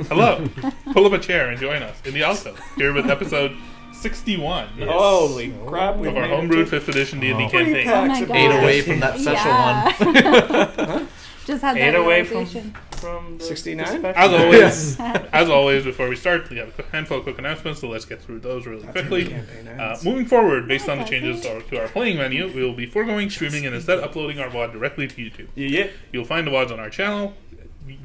Hello. Pull up a chair and join us in the Alto, here with episode 61 Holy crap. of our homebrewed 5th edition D&D campaign. Oh my god. 8 away from that special one. Just had that 8 away realization. from the 69? As always, before we start, we have a handful of quick announcements, so let's get through those really quickly. Moving forward, based on the changes to our playing menu, we will be foregoing streaming and instead uploading our VOD directly to YouTube. Yeah. You'll find the VODs on our channel,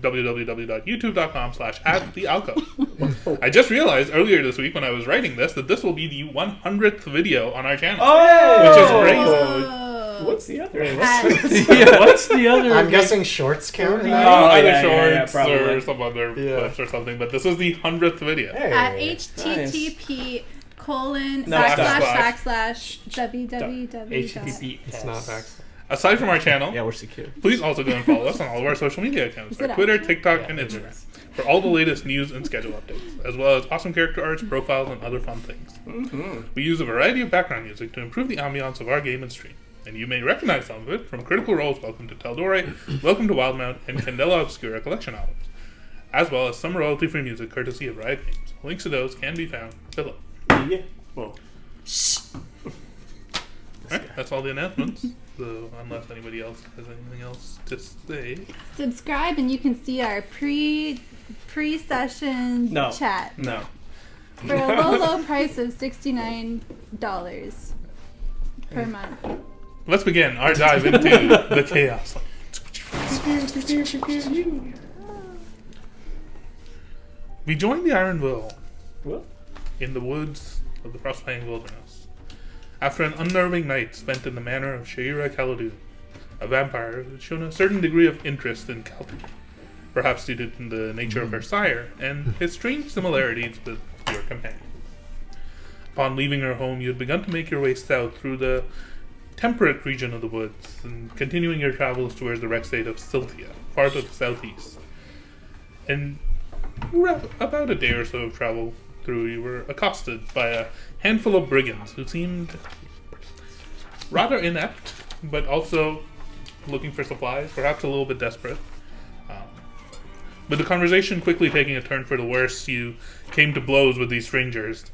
www.youtube.com/@thealco. I just realized earlier this week when I was writing this that this will be the 100th video on our channel, which is great. What's the other? What's the other? I'm guessing shorts count. Either shorts probably. or some other clips or something, but this is the 100th video. Hey. At http:// No, www. HTTP. It's not facts. Aside from our channel, Yeah, we're secure. please also go and follow us on all of our social media accounts, our Twitter, TikTok, and Instagram, for all the latest news and schedule updates, as well as awesome character arts, profiles, and other fun things. We use a variety of background music to improve the ambiance of our game and stream, and you may recognize some of it from Critical Role's Welcome to Taldore, Welcome to Wildmount, and Candela Obscura collection albums, as well as some royalty-free music courtesy of Riot Games. Links to those can be found below. Yeah. Well, Alright, that's all the announcements. So, unless anybody else has anything else to say. Subscribe and you can see our pre-session No. chat no. for a low price of $69 per month. Let's begin our dive into the Chaoslands. We joined the Iron Will What? in the woods of the Frostfang Wilderness. After an unnerving night spent in the manor of Shaira Khaldun, a vampire who had shown a certain degree of interest in Khaldun, perhaps due to the nature of her sire and his strange similarities with your companion. Upon leaving her home, you had begun to make your way south through the temperate region of the woods, and continuing your travels towards the wreck state of Silthia, part of the southeast. And about a day or so of travel through, you were accosted by a handful of brigands who seemed rather inept, but also looking for supplies, perhaps a little bit desperate. But the conversation quickly taking a turn for the worse, you came to blows with these strangers.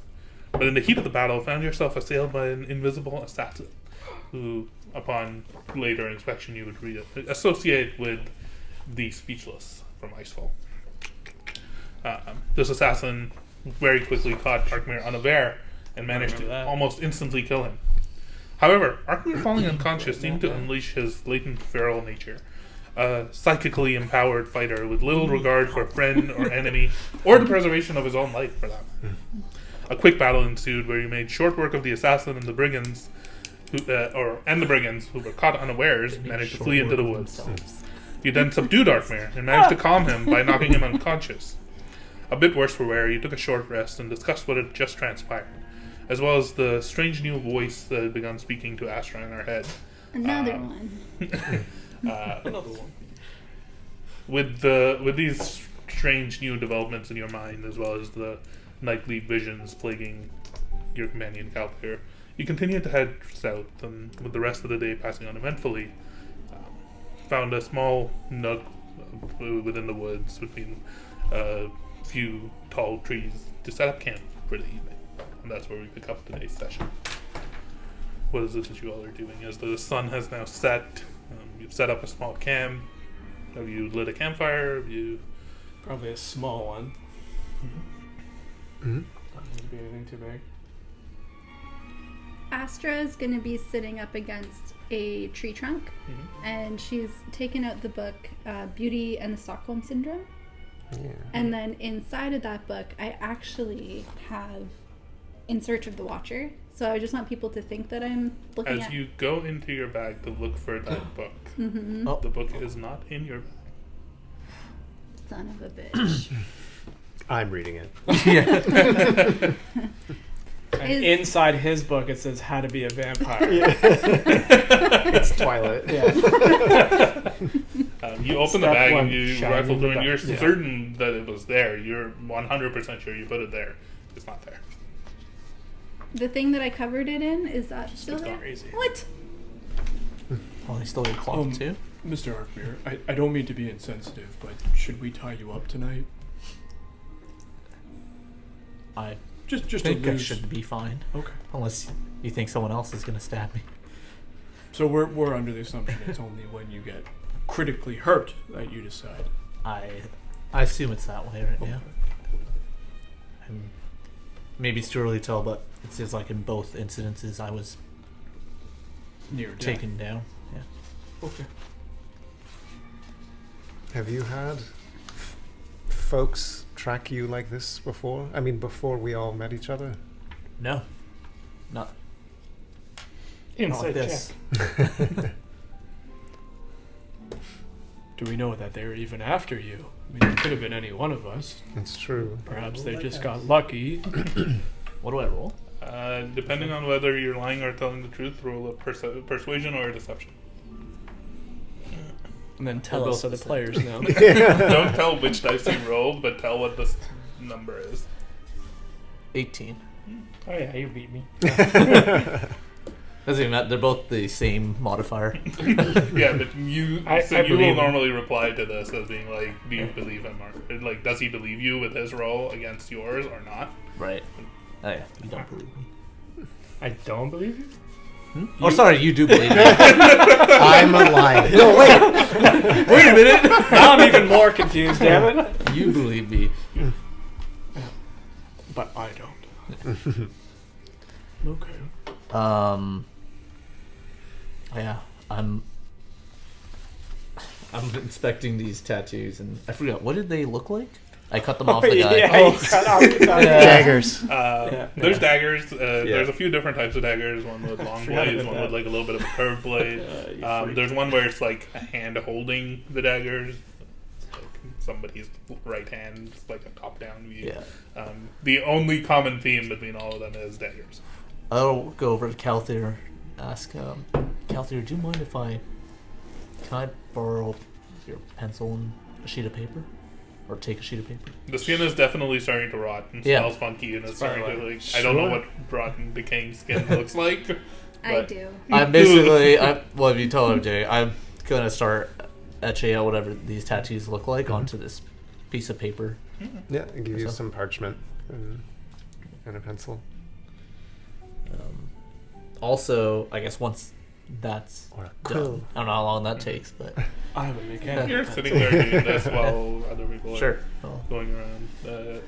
But in the heat of the battle, found yourself assailed by an invisible assassin, who, upon later inspection, you would associate with the Speechless from Icefall. This assassin very quickly caught Arkmir unaware and managed to almost instantly kill him. However, Arkmir falling unconscious seemed to unleash his latent feral nature. A psychically empowered fighter with little regard for friend or enemy, or the preservation of his own life, for that matter. A quick battle ensued where you made short work of the assassin and the brigands, who were caught unawares, managed to flee into the woods. You then subdued Arkmir and managed to calm him by knocking him unconscious. A bit worse for wear, you took a short rest and discussed what had just transpired, as well as the strange new voice that had begun speaking to Astra in her head. Another one. Another one. With these strange new developments in your mind, as well as the nightly visions plaguing your companion Calpir, you continued to head south, and with the rest of the day passing uneventfully, found a small nook within the woods between a few tall trees to set up camp for the evening. And that's where we pick up today's session. What is it that you all are doing? As the sun has now set, you've set up a small camp. Have you lit a campfire? Have you... Probably a small one. Mm-hmm. Not going to be anything too big. Astra is going to be sitting up against a tree trunk, and she's taken out the book Beauty and the Stockholm Syndrome. Yeah. And then inside of that book, I actually have In Search of the Watcher. So I just want people to think that I'm looking As at... you go into your bag to look for that book, the book is not in your bag. Son of a bitch. I'm reading it. And inside his book, it says how to be a vampire. It's Twilight. You open the Step bag one, and you shine rifle in through the and you're back. certain that it was there. You're 100% sure you put it there. It's not there. The thing that I covered it in, is that still there? Crazy. What? Oh, they stole your cloth too? Mr. Arkmir, I don't mean to be insensitive, but should we tie you up tonight? I Just to think I lose. should be fine. Okay. Unless you think someone else is going to stab me. So we're under the assumption it's only when you get critically hurt that you decide. I assume it's that way right now. And maybe it's too early to tell, but it seems like in both incidences I was Near death. taken down. Yeah. Okay. Have you had folks track you like this before? I mean, before we all met each other? No. Not Inside this. check. Do we know that they're even after you? I mean, it could have been any one of us. It's true. Perhaps they just got lucky. What do I roll? Depending on whether you're lying or telling the truth, roll a persuasion or a deception. And then tell Both us other the same. players now. Don't tell which dice you rolled, but tell what the number is. 18. Oh yeah, you beat me. Doesn't even matter. They're both the same modifier. Yeah, but you I you will believe him. normally reply to this as being like, do you believe him, or like, does he believe you with his roll against yours or not? Right. Oh yeah, you don't believe me. I don't believe you. Oh, sorry, you do believe me. I'm a liar. No, wait. Wait a minute! Now I'm even more confused, damn it. You believe me. But I don't. Okay. Yeah, I'm inspecting these tattoos, and I forgot, what did they look like? I cut them off the guy. Yeah, you cut off the guy. Daggers. There's daggers. There's a few different types of daggers. One with long Forgot blades, about one with that. like a little bit of a curved blade. There's one where it's like a hand holding the daggers. It's like somebody's right hand, it's like a top-down view. Yeah. The only common theme between all of them is daggers. I'll go over to Calthier, ask, Calthier, do you mind if can I borrow your pencil and a sheet of paper? Or take a sheet of paper? The skin is definitely starting to rot and Yeah. smells funky, and it's starting to like. Sure. I don't know what rotten, decaying skin looks like. I but- do. I'm basically, well, if you tell him, Jay, I'm gonna start etching out whatever these tattoos look like onto this piece of paper. Yeah, I'll give you So- some parchment and a pencil. Also, I guess once that's Or a done, quill. I don't know how long that takes, but I have a mechanic. You're sitting there doing this while other people are well, going around.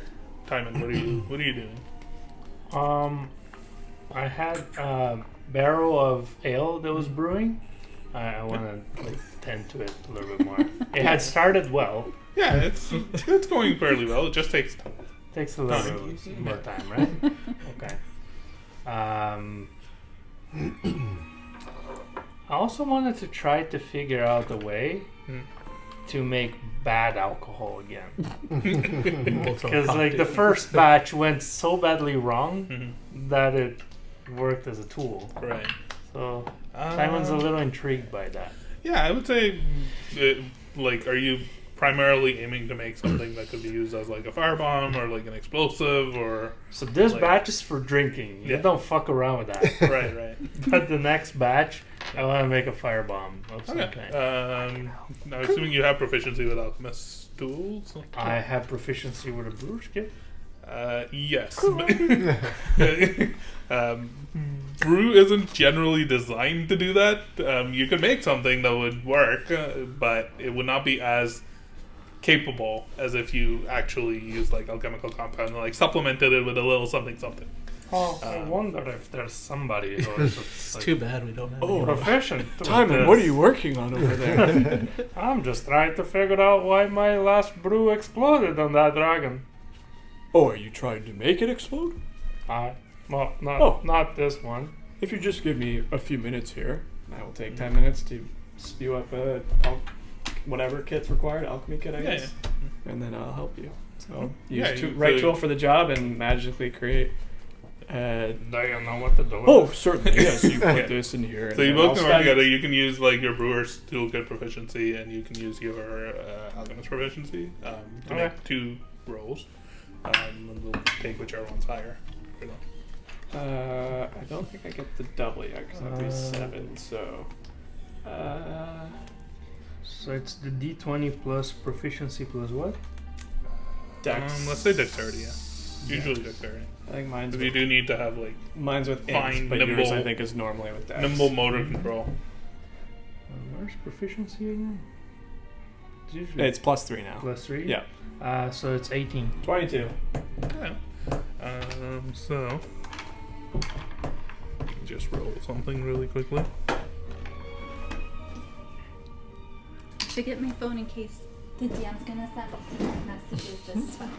Timon, what are you doing? I had a barrel of ale that was brewing. I want to tend to it a little bit more. It had started well. Yeah, it's going fairly well. It just takes time. Takes a little bit more time, right? Okay. I also wanted to try to figure out a way to make bad alcohol again. Because like the first batch went so badly wrong that it worked as a tool. Right. So Simon's a little intrigued by that. Yeah, I would say, are you primarily aiming to make something that could be used as like a firebomb or like an explosive or? So this Like- batch is for drinking. You Yeah. don't fuck around with that. Right. But the next batch, I want to make a firebomb of some Okay. kind. I'm assuming you have proficiency with alchemist tools. I have proficiency with a brewer's kit. Yes. Brew isn't generally designed to do that. You could make something that would work, but it would not be as capable as if you actually used like alchemical compound and like supplemented it with a little something. Oh, I wonder if there's somebody who's it's like too bad we don't have Oh, any. proficient. with Timon, this. what are you working on over there? I'm just trying to figure out why my last brew exploded on that dragon. Oh, are you trying to make it explode? Well, not this one. If you just give me a few minutes here, I will take 10 minutes to spew up whatever kit's required, alchemy kit, I Yeah, guess, and then I'll help you. So Yeah, use you right could- tool for the job and magically create. Do you know what to do with Oh, it? certainly. Yes, you put Yeah. this in here. So and you then both I'll can work spend- together. You can use like your brewer's toolkit proficiency, and you can use your alchemist proficiency to Okay. make 2 rolls. And we'll take whichever one's higher. For them. I don't think I get the double yet because that'd be 7. So, So it's the D20 plus proficiency plus what? Dex. Let's say dexterity. Yeah. Usually dexterity. I think mine's Because you do need to have like mine's with fine, int, but nimble- yours I think is normally with dex. nimble motor control. Where's proficiency again? It's usually It's +3 now. +3. Yeah. So it's 18. 22. Yeah. So just roll something really quickly. Should get my phone in case the DM's gonna send secret messages this time.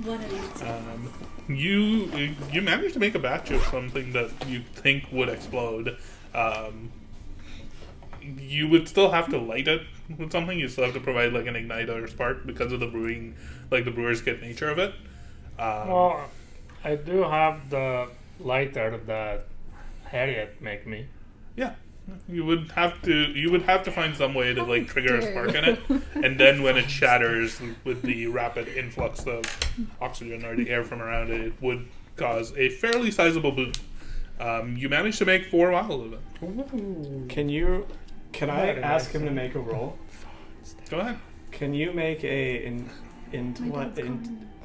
One of these times. You managed to make a batch of something that you think would explode. You would still have to light it with something. You still have to provide like an igniter or spark because of the brewing, like the brewer's kit nature of it. Well, I do have the lighter that Harriet make me. Yeah, you would have to find some way to like trigger a spark in it, and then when it shatters with the rapid influx of oxygen or the air from around it, it would cause a fairly sizable boom. You managed to make 4 vials of it. Can I ask him to make a roll? Go ahead. Can you make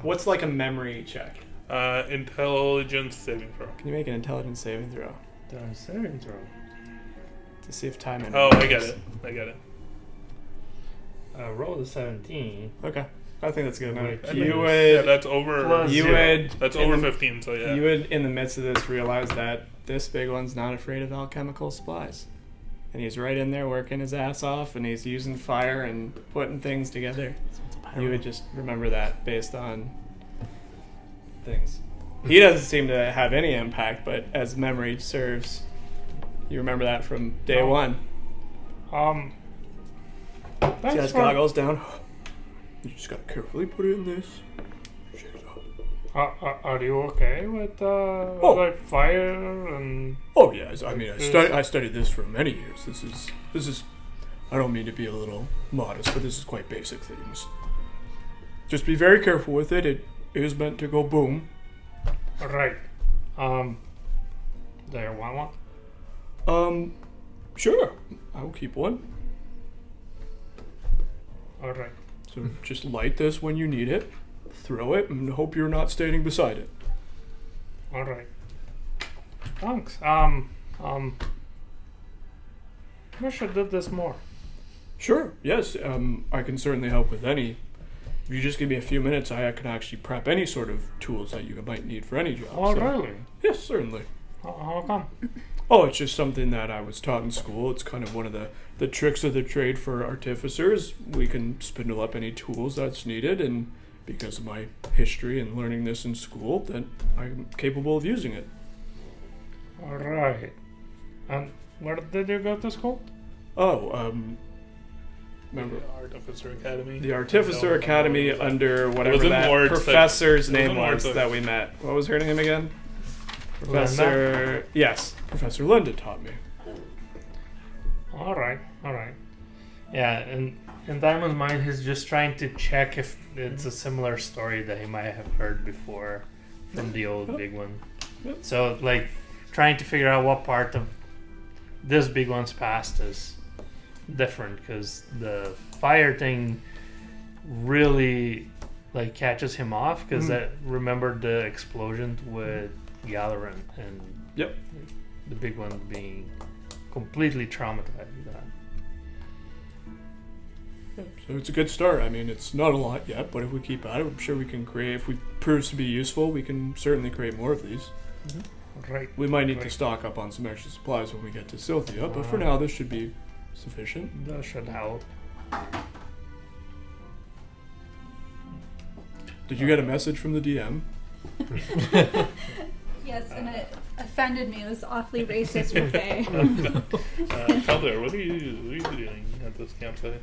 what's like a memory check? Intelligence saving throw. Can you make an intelligence saving throw The saving throw. to see if time? Oh, I get it. Roll the 17. Okay, I think that's good enough. Wait, You Yeah, would. that's over. Plus You zero. would. That's in over the- 15. So yeah. You would, in the midst of this, realize that this big one's not afraid of alchemical supplies. And he's right in there working his ass off, and he's using fire and putting things together. You would just remember that based on things. He doesn't seem to have any impact, but as memory serves, you remember that from day Oh. one. See Thanks his for, goggles down. You just gotta carefully put it in this. Shake it up. are you okay with like fire and? Oh yeah, I mean, I studied this for many years. This is. I don't mean to be a little modest, but this is quite basic things. Just be very careful with it. It is meant to go boom. Right. Do you want one? Sure. I will keep one. All right. So just light this when you need it, throw it, and hope you're not standing beside it. All right. Thanks. Wish I did this more. Sure. Yes. I can certainly help with any. If you just give me a few minutes, I can actually prep any sort of tools that you might need for any job. Oh, so- really? Yes, certainly. How come? Oh, it's just something that I was taught in school. It's kind of one of the tricks of the trade for artificers. We can spindle up any tools that's needed, and because of my history and learning this in school, then I'm capable of using it. All right. And where did you go to school? Remember The Artificer Academy. the Artificer Academy under whatever was in that Ward's, professor's but- it was name in Ward's, was but- that we met. What was her name again? Linda? Professor. Yes, Professor Linda taught me. All right. Yeah, and in Diamond's mind, he's just trying to check if it's a similar story that he might have heard before from the old big one. Yep. So, like, trying to figure out what part of this big one's past is different, because the fire thing really like catches him off, because I remembered the explosion with Galarin and Yep. the big one being completely traumatized with that. So it's a good start. I mean, it's not a lot yet, but if we keep at it, I'm sure we can create. If we proves to be useful, we can certainly create more of these. Right. We might need to Right. stock up on some extra supplies when we get to Sylthia, but for now, this should be sufficient. That should help. Did you get a message from the DM? Yes, and it offended me. It was awfully racist for Faye. Calder, what are you doing at this campsite?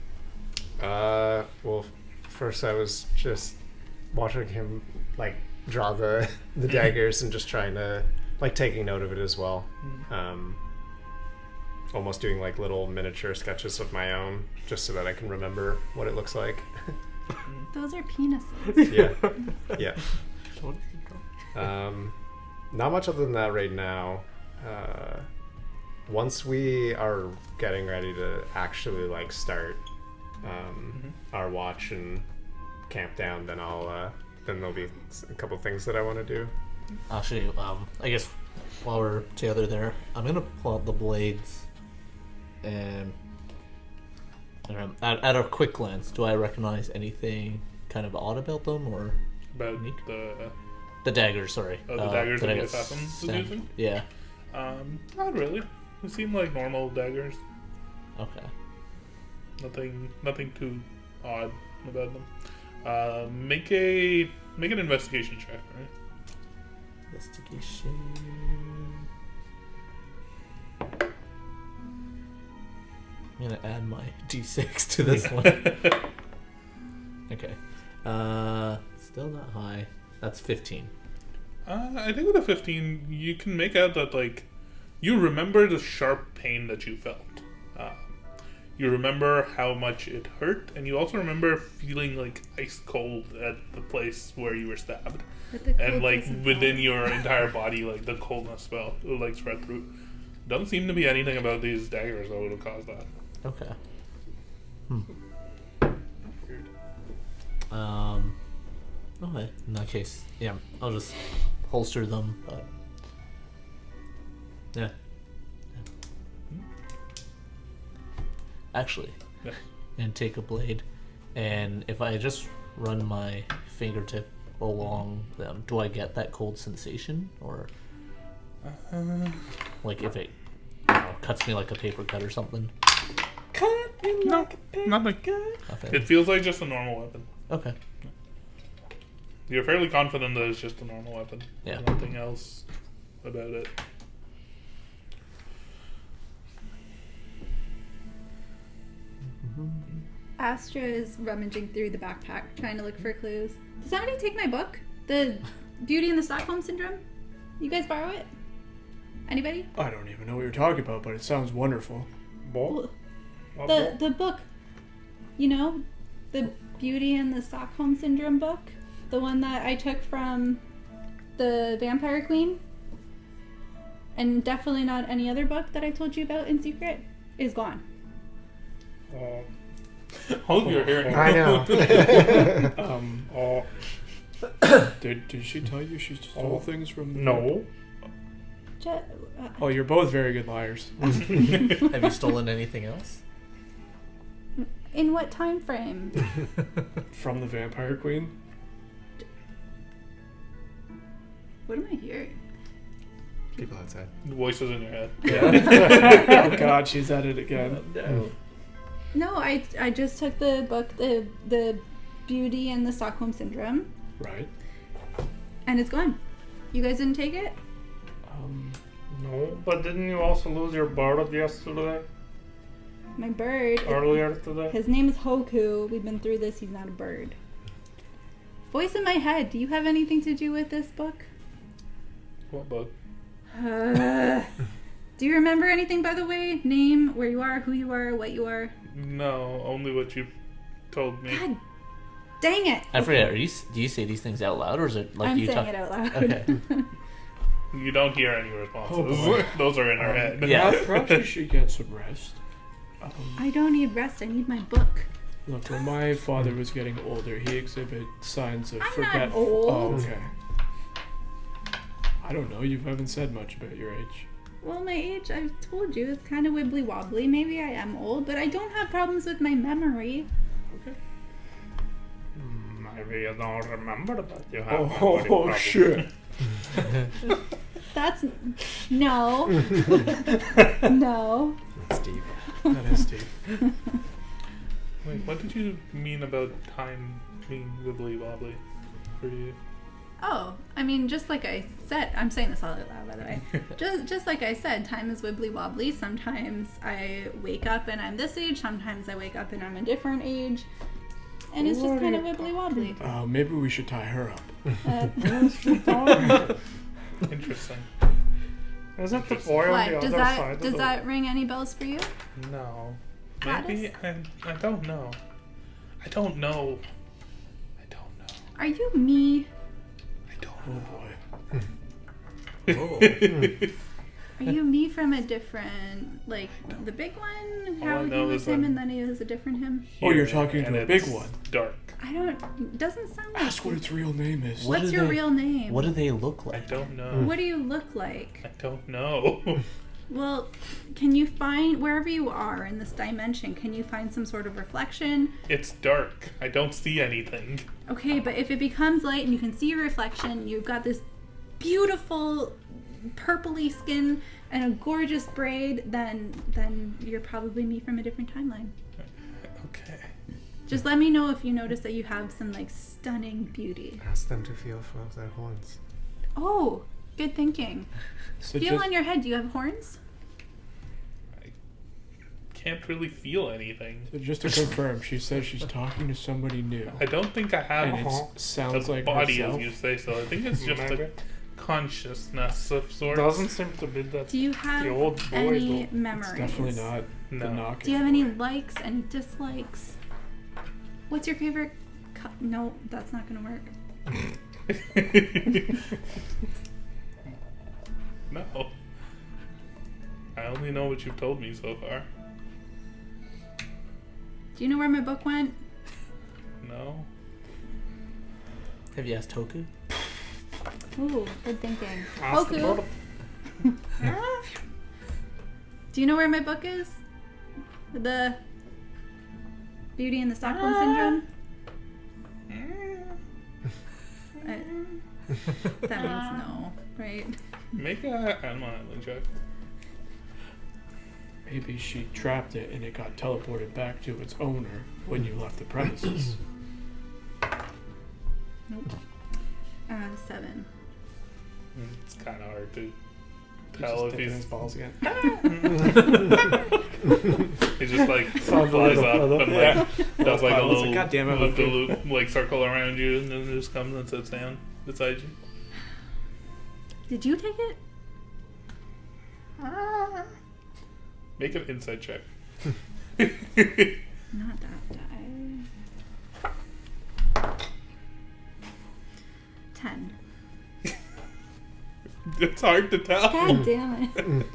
Well, first I was just watching him like draw the daggers and just trying to like taking note of it as well. Almost doing like little miniature sketches of my own just so that I can remember what it looks like. Those are penises. Yeah. Not much other than that right now. Once we are getting ready to actually like start our watch and camp down, then I'll then there'll be a couple things that I want to do. Actually, I guess while we're together there, I'm gonna pull out the blades, and at a quick glance, do I recognize anything kind of odd about them, or About unique? the The daggers? Sorry, the daggers that the got assassins is stabbed. using? Yeah. Not really. They seem like normal daggers. Okay. Nothing too odd about them. Make an investigation check, right? Investigation. I'm gonna add my d6 to this one. Okay. Still not high. That's 15. I think with a 15, you can make out that, like, you remember the sharp pain that you felt. You remember how much it hurt, and you also remember feeling, like, ice cold at the place where you were stabbed. But the And, cold like, doesn't within help. your entire body, like, the coldness felt, like, spread through. Doesn't seem to be anything about these daggers that would have caused that. Okay. Okay. In that case, yeah, I'll just holster them. But yeah. Actually, Yeah. and take a blade, and if I just run my fingertip along them, do I get that cold sensation, or like if it cuts me like a paper cut or something? Cut me No, like a paper nothing. cut. Okay. It feels like just a normal weapon. Okay. You're fairly confident that it's just a normal weapon. Yeah. Nothing else about it. Astra is rummaging through the backpack, trying to look for clues. Did somebody take my book? The Beauty and the Stockholm Syndrome? You guys borrow it? Anybody? I don't even know what you're talking about, but it sounds wonderful. The book. You know? The Beauty and the Stockholm Syndrome book? The one that I took from the Vampire Queen? And definitely not any other book that I told you about in secret is gone. Hold your hearing. I know. Did she tell you she stole things from the No. Oh, you're both very good liars. Have you stolen anything else? In what time frame? From the Vampire Queen? What am I hearing? People outside. Voices in your head. Oh god, she's at it again. No, I just took the book, the Beauty and the Stockholm Syndrome, Right. and it's gone. You guys didn't take it? No, but didn't you also lose your bird yesterday? My bird. Earlier today? His name is Hoku. We've been through this. He's not a bird. Voice in my head. Do you have anything to do with this book? What book? Do you remember anything, by the way? Name, where you are, who you are, what you are? No, only what you told me. God dang it! I forget. Do you say these things out loud, or is it like I'm you saying talk? it out loud. Okay. You don't hear any responses. Oh, boy. Those are in our head. Yeah. Perhaps you should get some rest. I don't need rest. I need my book. Look, when my father was getting older, he exhibited signs of I'm not forget. old. Oh, okay. I don't know. You haven't said much about your age. Well, my age, I've told you, it's kind of wibbly wobbly. Maybe I am old, but I don't have problems with my memory. Okay. Maybe you don't remember that you have memory Oh problems. shit! That's no, no. That's deep. That is deep. Wait, what did you mean about time being wibbly wobbly for you? Oh, I mean, just like I said, I'm saying this all out loud, by the way. just like I said, time is wibbly wobbly. Sometimes I wake up and I'm this age. Sometimes I wake up and I'm a different age. And it's just kind of wibbly wobbly. Maybe we should tie her up. Interesting. Isn't the boy on the What? other side Does of that ring any bells for you? No. Gladys? Maybe I don't know. I don't know. Are you me? I don't Oh know. boy. Are you me from a different, like, the big one? All I How he know was is him that- and then he was a different him? Oh, you're talking and to a big it's one. Dark. I don't, doesn't sound like Ask what its real name is. What What's do your they- real name? What do they look I like? don't know. What do you look like? I don't know. Well, can you find, wherever you are in this dimension, can you find some sort of reflection? It's dark. I don't see anything. Okay, but if it becomes light and you can see your reflection, you've got this beautiful purpley skin and a gorgeous braid, then you're probably me from a different timeline. Okay. Just let me know if you notice that you have some like stunning beauty. Ask them to feel for their horns. Oh, good thinking. So Feel just, on your head. Do you have horns? Can't really feel anything. so just to confirm, she says she's talking to somebody new. I don't think I have And it sounds a like body, herself. as you say, so I think it's just Maybe. a consciousness of sorts. Doesn't seem to be that. Do you have The old boy any though. memories? It's definitely not the No. knocking. Do you have any likes, any dislikes? What's your favorite? No, that's not gonna work. No. I only know what you've told me so far. Do you know where my book went? No. Have you asked Toku? Ooh, good thinking. Ask about Hoku, it. do you know where my book is? The Beauty and the Stockholm Syndrome? That means no, right? Make a animal handling check. Maybe she trapped it and it got teleported back to its owner when you left the premises. Nope. 7. It's kind of hard to He's tell just if dipping his he's. balls again. He just like Sounds a flies little up and feather. like does like a Pilot's little like, "God damn it, loop, Hoku." loop, like circle around you, and then it just comes and sits down beside you. Did you take it? Make an insight check. Not that die. 10. It's hard to tell. God damn it.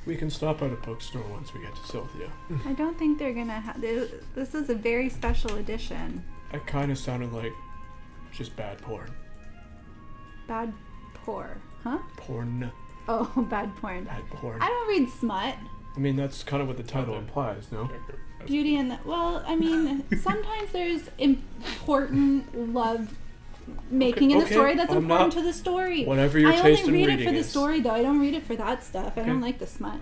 We can stop at a bookstore once we get to Sylvia. I don't think they're gonna have. This is a very special edition. It kind of sounded like just bad porn. Bad pour. Huh? Porn. Oh, bad porn. Bad porn. I don't read smut. I mean, that's kind of what the title Okay. implies, no? Beauty and the. Well, I mean, sometimes there's important love making in the Okay, story that's I'm important not- to the story. Whatever your I taste only in read it reading for the is. story, though. I don't read it for that stuff. I don't Okay. like the smut.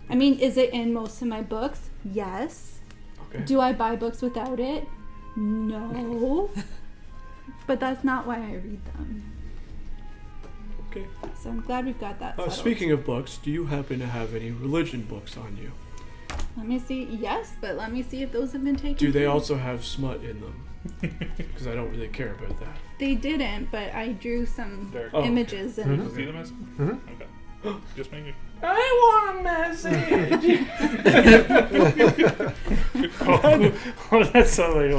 I mean, is it in most of my books? Yes. Okay. Do I buy books without it? No. But that's not why I read them. Okay. So I'm glad we've got that settled. Speaking of books, do you happen to have any religion books on you? Let me see. Yes, but let me see if those have been taken. Do they down. also have smut in them? Because I don't really care about that. They didn't, but I drew some Derek, Oh, okay. images and Mhm. see the message? Mhm. Okay. Just make it. I want a message. Oh, that sounds like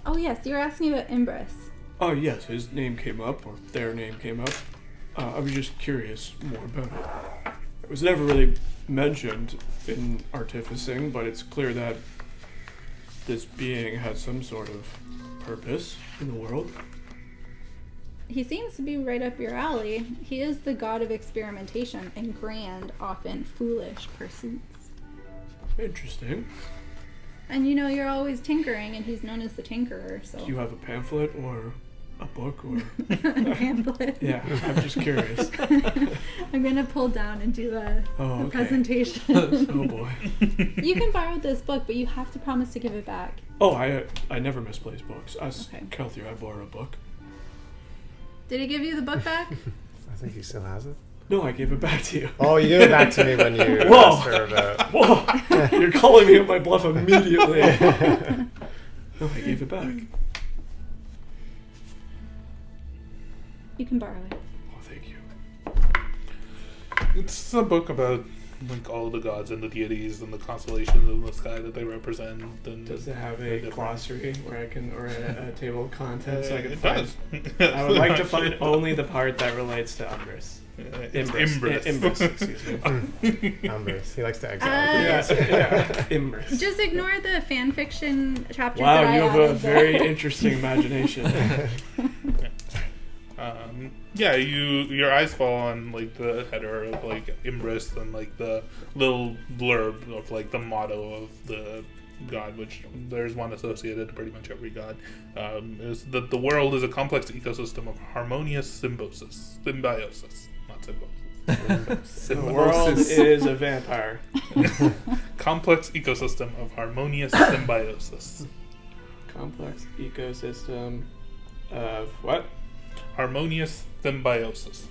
Oh yes, you were asking about Imbris. Oh yes, his name came up, or their name came up. I was just curious more about it. It was never really mentioned in artificing, but it's clear that this being has some sort of purpose in the world. He seems to be right up your alley. He is the god of experimentation and grand, often foolish pursuits. Interesting. And you know, you're always tinkering, and he's known as the tinkerer, so. Do you have a pamphlet or a book or? A pamphlet. Yeah, I'm just curious. I'm gonna pull down and do a Oh, okay. presentation. Oh boy. You can borrow this book, but you have to promise to give it back. Oh, I never misplace books. Okay. Kelthir, I borrowed a book. Did he give you the book back? I think he still has it. No, I gave it back to you. Oh, you gave it back to me when you Whoa. asked her about. Whoa! You're calling me on my bluff immediately. No, I gave it back. You can borrow it. Oh, thank you. It's a book about like all the gods and the deities and the constellations in the sky that they represent. And Does it have they're a different. glossary where I can, or a table of contents I can It find? does. I would like to find only the part that relates to Umbris. It's Imbris. Imbris, excuse me. Umbris. He likes to exile. Yeah, Imbris. Just ignore the fan fiction chapters. Wow, that you I have a added very there. interesting imagination. Yeah, your eyes fall on like the header of like Imbris and like the little blurb of like the motto of the god, which there's one associated to pretty much every god. Is that the world is a complex ecosystem of harmonious symbiosis, not symbiosis. The world is a vampire. Complex ecosystem of harmonious symbiosis. Complex ecosystem of what? Harmonious symbiosis.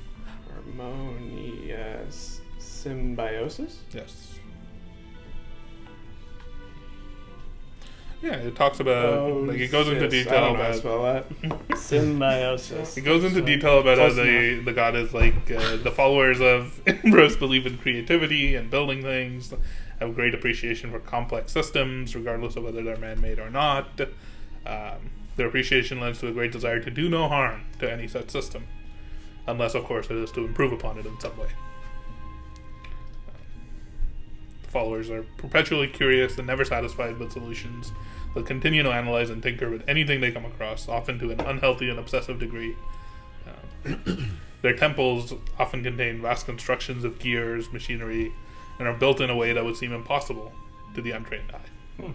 Harmonious symbiosis? Yes. Yeah, it talks about like it goes into I detail don't know how to about spell that. Symbiosis. it goes into detail about how Close enough. the god is like the followers of Imbros believe in creativity and building things, have great appreciation for complex systems, regardless of whether they're man-made or not. Their appreciation lends to a great desire to do no harm to any such system, unless, of course, it is to improve upon it in some way. The followers are perpetually curious and never satisfied with solutions. They'll continue to analyze and tinker with anything they come across, often to an unhealthy and obsessive degree. Their temples often contain vast constructions of gears, machinery, and are built in a way that would seem impossible to the untrained eye.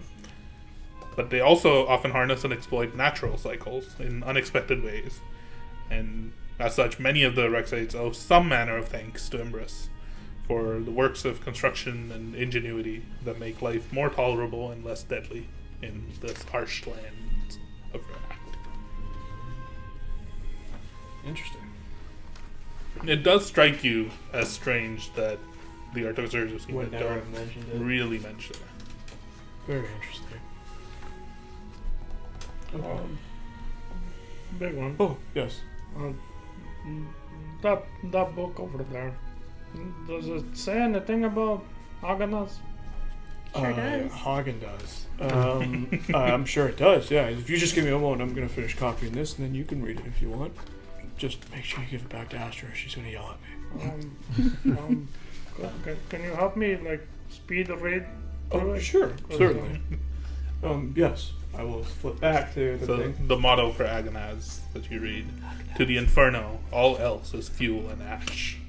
But they also often harness and exploit natural cycles in unexpected ways. And as such, many of the Rexites owe some manner of thanks to Imbris for the works of construction and ingenuity that make life more tolerable and less deadly in this harsh land of Renact. Interesting. It does strike you as strange that the Artificers of Would Schema never don't have mentioned it. really mention it. Very interesting. Big one. Oh, yes. That book over there. Does it say anything about Aganas? Sure does. Hagen does. I'm sure it does, yeah. If you just give me a moment, I'm going to finish copying this, and then you can read it if you want. Just make sure you give it back to Astra. She's going to yell at me. Can you help me, like, speed read? Oh, sure. Certainly. Yes. I will flip back to the So thing. the motto for Agonaz that you read: "To the inferno, all else is fuel and ash."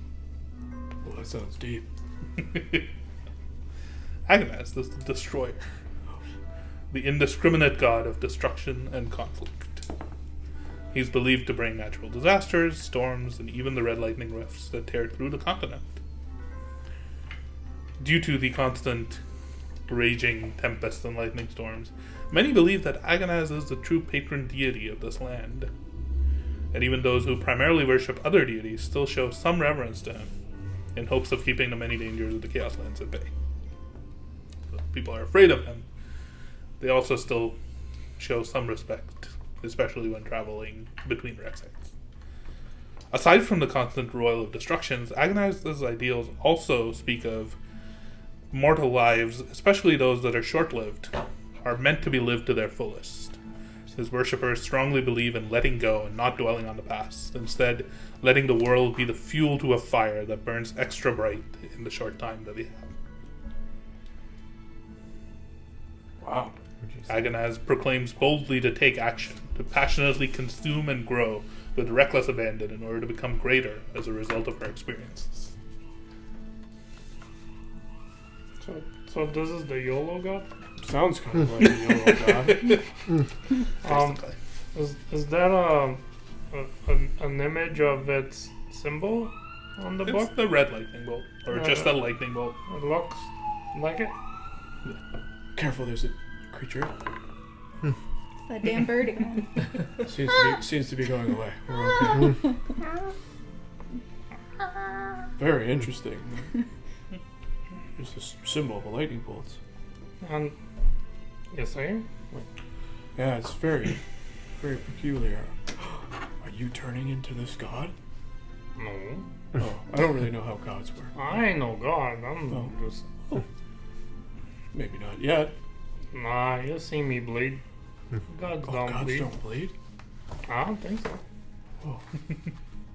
Well, that sounds deep. Agonaz is the destroyer, the indiscriminate god of destruction and conflict. He's believed to bring natural disasters, storms, and even the red lightning rifts that tear through the continent. Due to the constant raging tempests and lightning storms, many believe that Agonaz is the true patron deity of this land. And even those who primarily worship other deities still show some reverence to him, in hopes of keeping the many dangers of the Chaoslands at bay. So people are afraid of him. They also still show some respect, especially when traveling between Rexites. Aside from the constant roil of destructions, Agonaz's ideals also speak of mortal lives, especially those that are short-lived, are meant to be lived to their fullest. His worshippers strongly believe in letting go and not dwelling on the past, instead letting the world be the fuel to a fire that burns extra bright in the short time that we have. Wow. Agonaz proclaims boldly to take action, to passionately consume and grow with reckless abandon in order to become greater as a result of her experiences. So this is the YOLO god? Sounds kind of like a yellow god. Basically. Is that an image of its symbol on the It's book? the red lightning bolt, or just a lightning bolt. It looks like it. Careful, there's a creature. It's that damn bird again. Seems to be going away. We're okay. Very interesting. There's this symbol of a lightning bolt. And you see? Yeah, it's very, very peculiar. Are you turning into this god? No. Oh, I don't really know how gods work. I ain't no god. I'm just. Maybe not yet. Nah, you see me bleed. Gods Oh, don't gods bleed. don't bleed? I don't think so. Oh.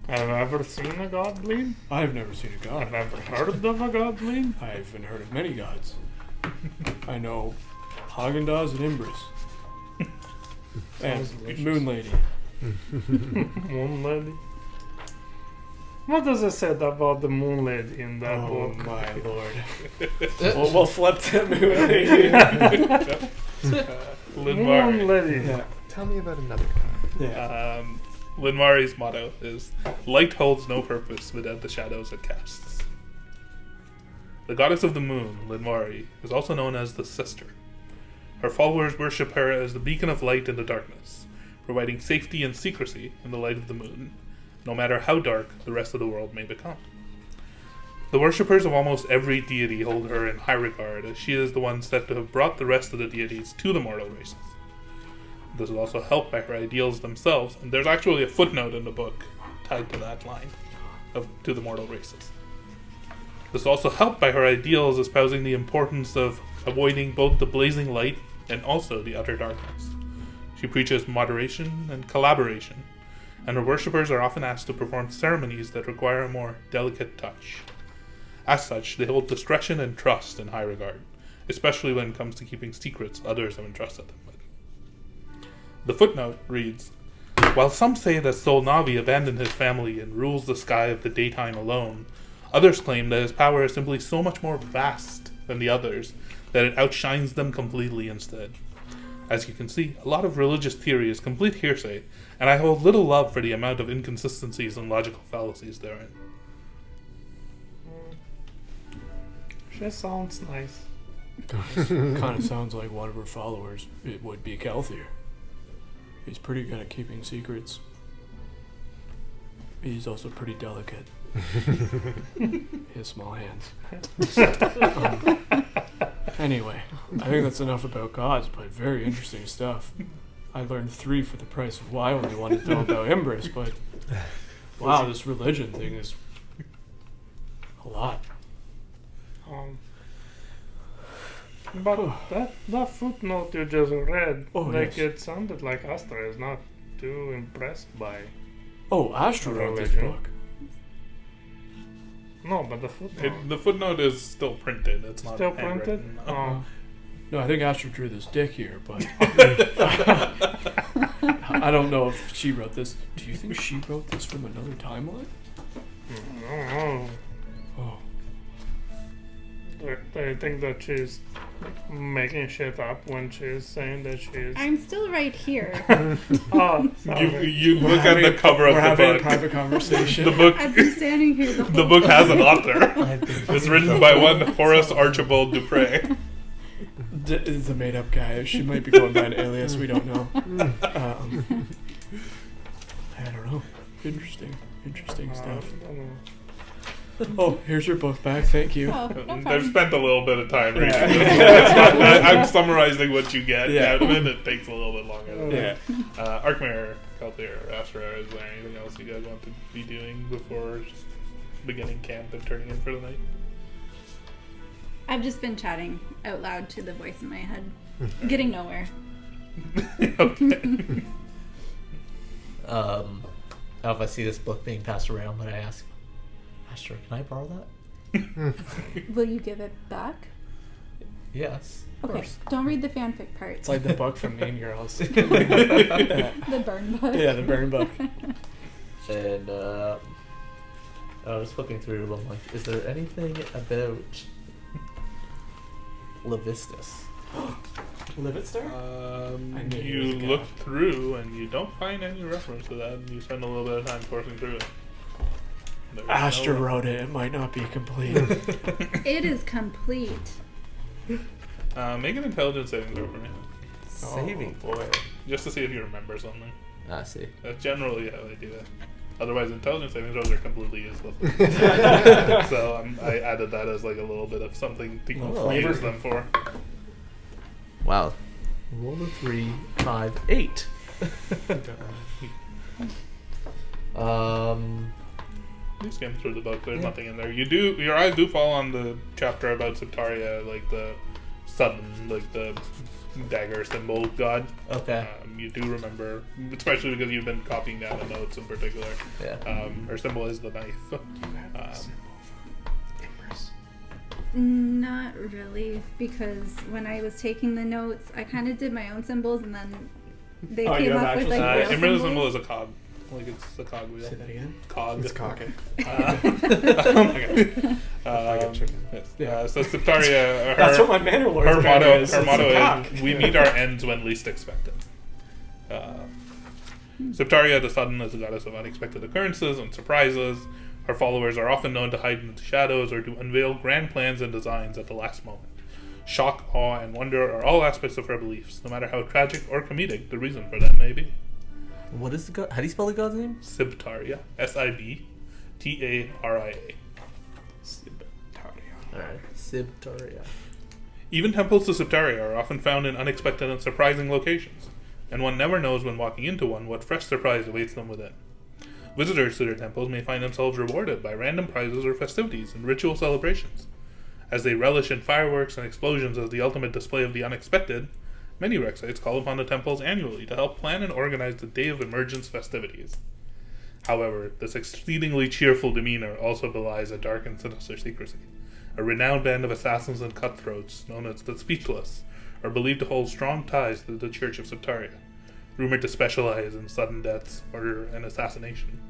Have I ever seen a god bleed? I've never seen a god. Have I ever heard of a god bleed? I haven't heard of many gods. I know Haagen-Dazs and Imbris. Sounds And delicious. Moon Lady. Moon lady. What does it say about the moon lady in that Oh book? my lord. we'll flip to Moon Lady. Moon Linmar. lady. Yeah. Tell me about another god. Yeah. Linmari's motto is, "Light holds no purpose without the shadows it casts." The goddess of the moon, Linmari, is also known as the Sister. Her followers worship her as the beacon of light in the darkness, providing safety and secrecy in the light of the moon, no matter how dark the rest of the world may become. The worshippers of almost every deity hold her in high regard, as she is the one said to have brought the rest of the deities to the mortal races. This is also helped by her ideals themselves, and there's actually a footnote in the book tied to that line to the mortal races. This is also helped by her ideals espousing the importance of avoiding both the blazing light and also the utter darkness. She preaches moderation and collaboration, and her worshippers are often asked to perform ceremonies that require a more delicate touch. As such, they hold discretion and trust in high regard, especially when it comes to keeping secrets others have entrusted them with. The footnote reads, "While some say that Solnavi abandoned his family and rules the sky of the daytime alone, others claim that his power is simply so much more vast than the others that it outshines them completely instead. As you can see, a lot of religious theory is complete hearsay, and I hold little love for the amount of inconsistencies and logical fallacies therein." She sounds nice. Kind of sounds like one of her followers. It would be Kelthier. He's pretty good at keeping secrets. He's also pretty delicate. He has small hands. Anyway, I think that's enough about gods, but very interesting stuff. I learned 3 for the price of I only wanted to know about Imbris, but wow, this religion thing is a lot. But that footnote you just read, Oh, like yes. it sounded like Astra is not too impressed by. Oh, Astra wrote this Religion. book. No, but the footnote. The footnote is still printed. It's not Still printed? handwritten. Oh. No, I think Astra drew this dick here, but I don't know if she wrote this. Do you think she wrote this from another timeline? Oh. Oh, I think that she's making shit up when she's saying that she's. I'm still right here. Oh, You look at the cover of we're the having a book. private conversation. The book I've been standing here the whole the book has an time. author. It's written by one Horace Archibald Dupre. It's a made-up guy. She might be going by an alias. We don't know. I don't know. Interesting stuff. Oh, here's your book back. Thank you. Oh, no They've problem. spent a little bit of time reading Yeah. it. I'm summarizing what you get Yeah. out of it. It takes a little bit longer. Yeah. Arkmare, Kelthier, Astra, is there anything else you guys want to be doing before beginning camp and turning in for the night? I've just been chatting out loud to the voice in my head. Getting nowhere. Okay. If I see this book being passed around, but I ask, Astra, can I borrow that? Will you give it back? Yes, of Okay, course. don't read the fanfic parts. It's like the book from Mean Girls. the burn book. Yeah, the burn book. And I was flipping through. I'm like, is there anything about Levistus? Livetstar? I knew he was You a god. look through and you don't find any reference to that, and you spend a little bit of time forcing through it. There's Astra no- wrote it. It might not be complete. It is complete. Make an intelligence saving throw for me, Saving Oh, boy. just to see if you remember something. I see. That's generally how they do that. Otherwise, intelligence saving throws are completely useless. So I added that as like a little bit of something to Oh, use them for. Wow. Roll the 3, 5, 8. You skim through the book. There's nothing in there. Your eyes do fall on the chapter about Septaria, like the sudden, like the dagger symbol god. Okay. You do remember, especially because you've been copying down the notes in particular. Yeah. Her symbol is the knife. Not really, because when I was taking the notes, I kind of did my own symbols, and then they Oh, you came have up with actual like real Imra's symbols. symbol is a cog. Like it's a cog wheel. Say that again. Cog. It's cock. Okay. Okay. Like a chicken. Yes. So Septaria, That's what my Manor Lord's her banner motto, is. her It's motto a cock. is, we meet our ends when least expected. Septaria the Sudden is a goddess of unexpected occurrences and surprises. Her followers are often known to hide in the shadows or to unveil grand plans and designs at the last moment. Shock, awe, and wonder are all aspects of her beliefs, no matter how tragic or comedic the reason for them may be. What is the god? How do you spell the god's name? Sibtaria. Sibtaria. Alright. Sibtaria. Even temples to Septaria are often found in unexpected and surprising locations, and one never knows when walking into one what fresh surprise awaits them within. Visitors to their temples may find themselves rewarded by random prizes or festivities and ritual celebrations. As they relish in fireworks and explosions as the ultimate display of the unexpected, many Rexites call upon the temples annually to help plan and organize the Day of Emergence festivities. However, this exceedingly cheerful demeanor also belies a dark and sinister secrecy. A renowned band of assassins and cutthroats, known as the Speechless, are believed to hold strong ties to the Church of Septaria, rumored to specialize in sudden deaths, murder, and assassination.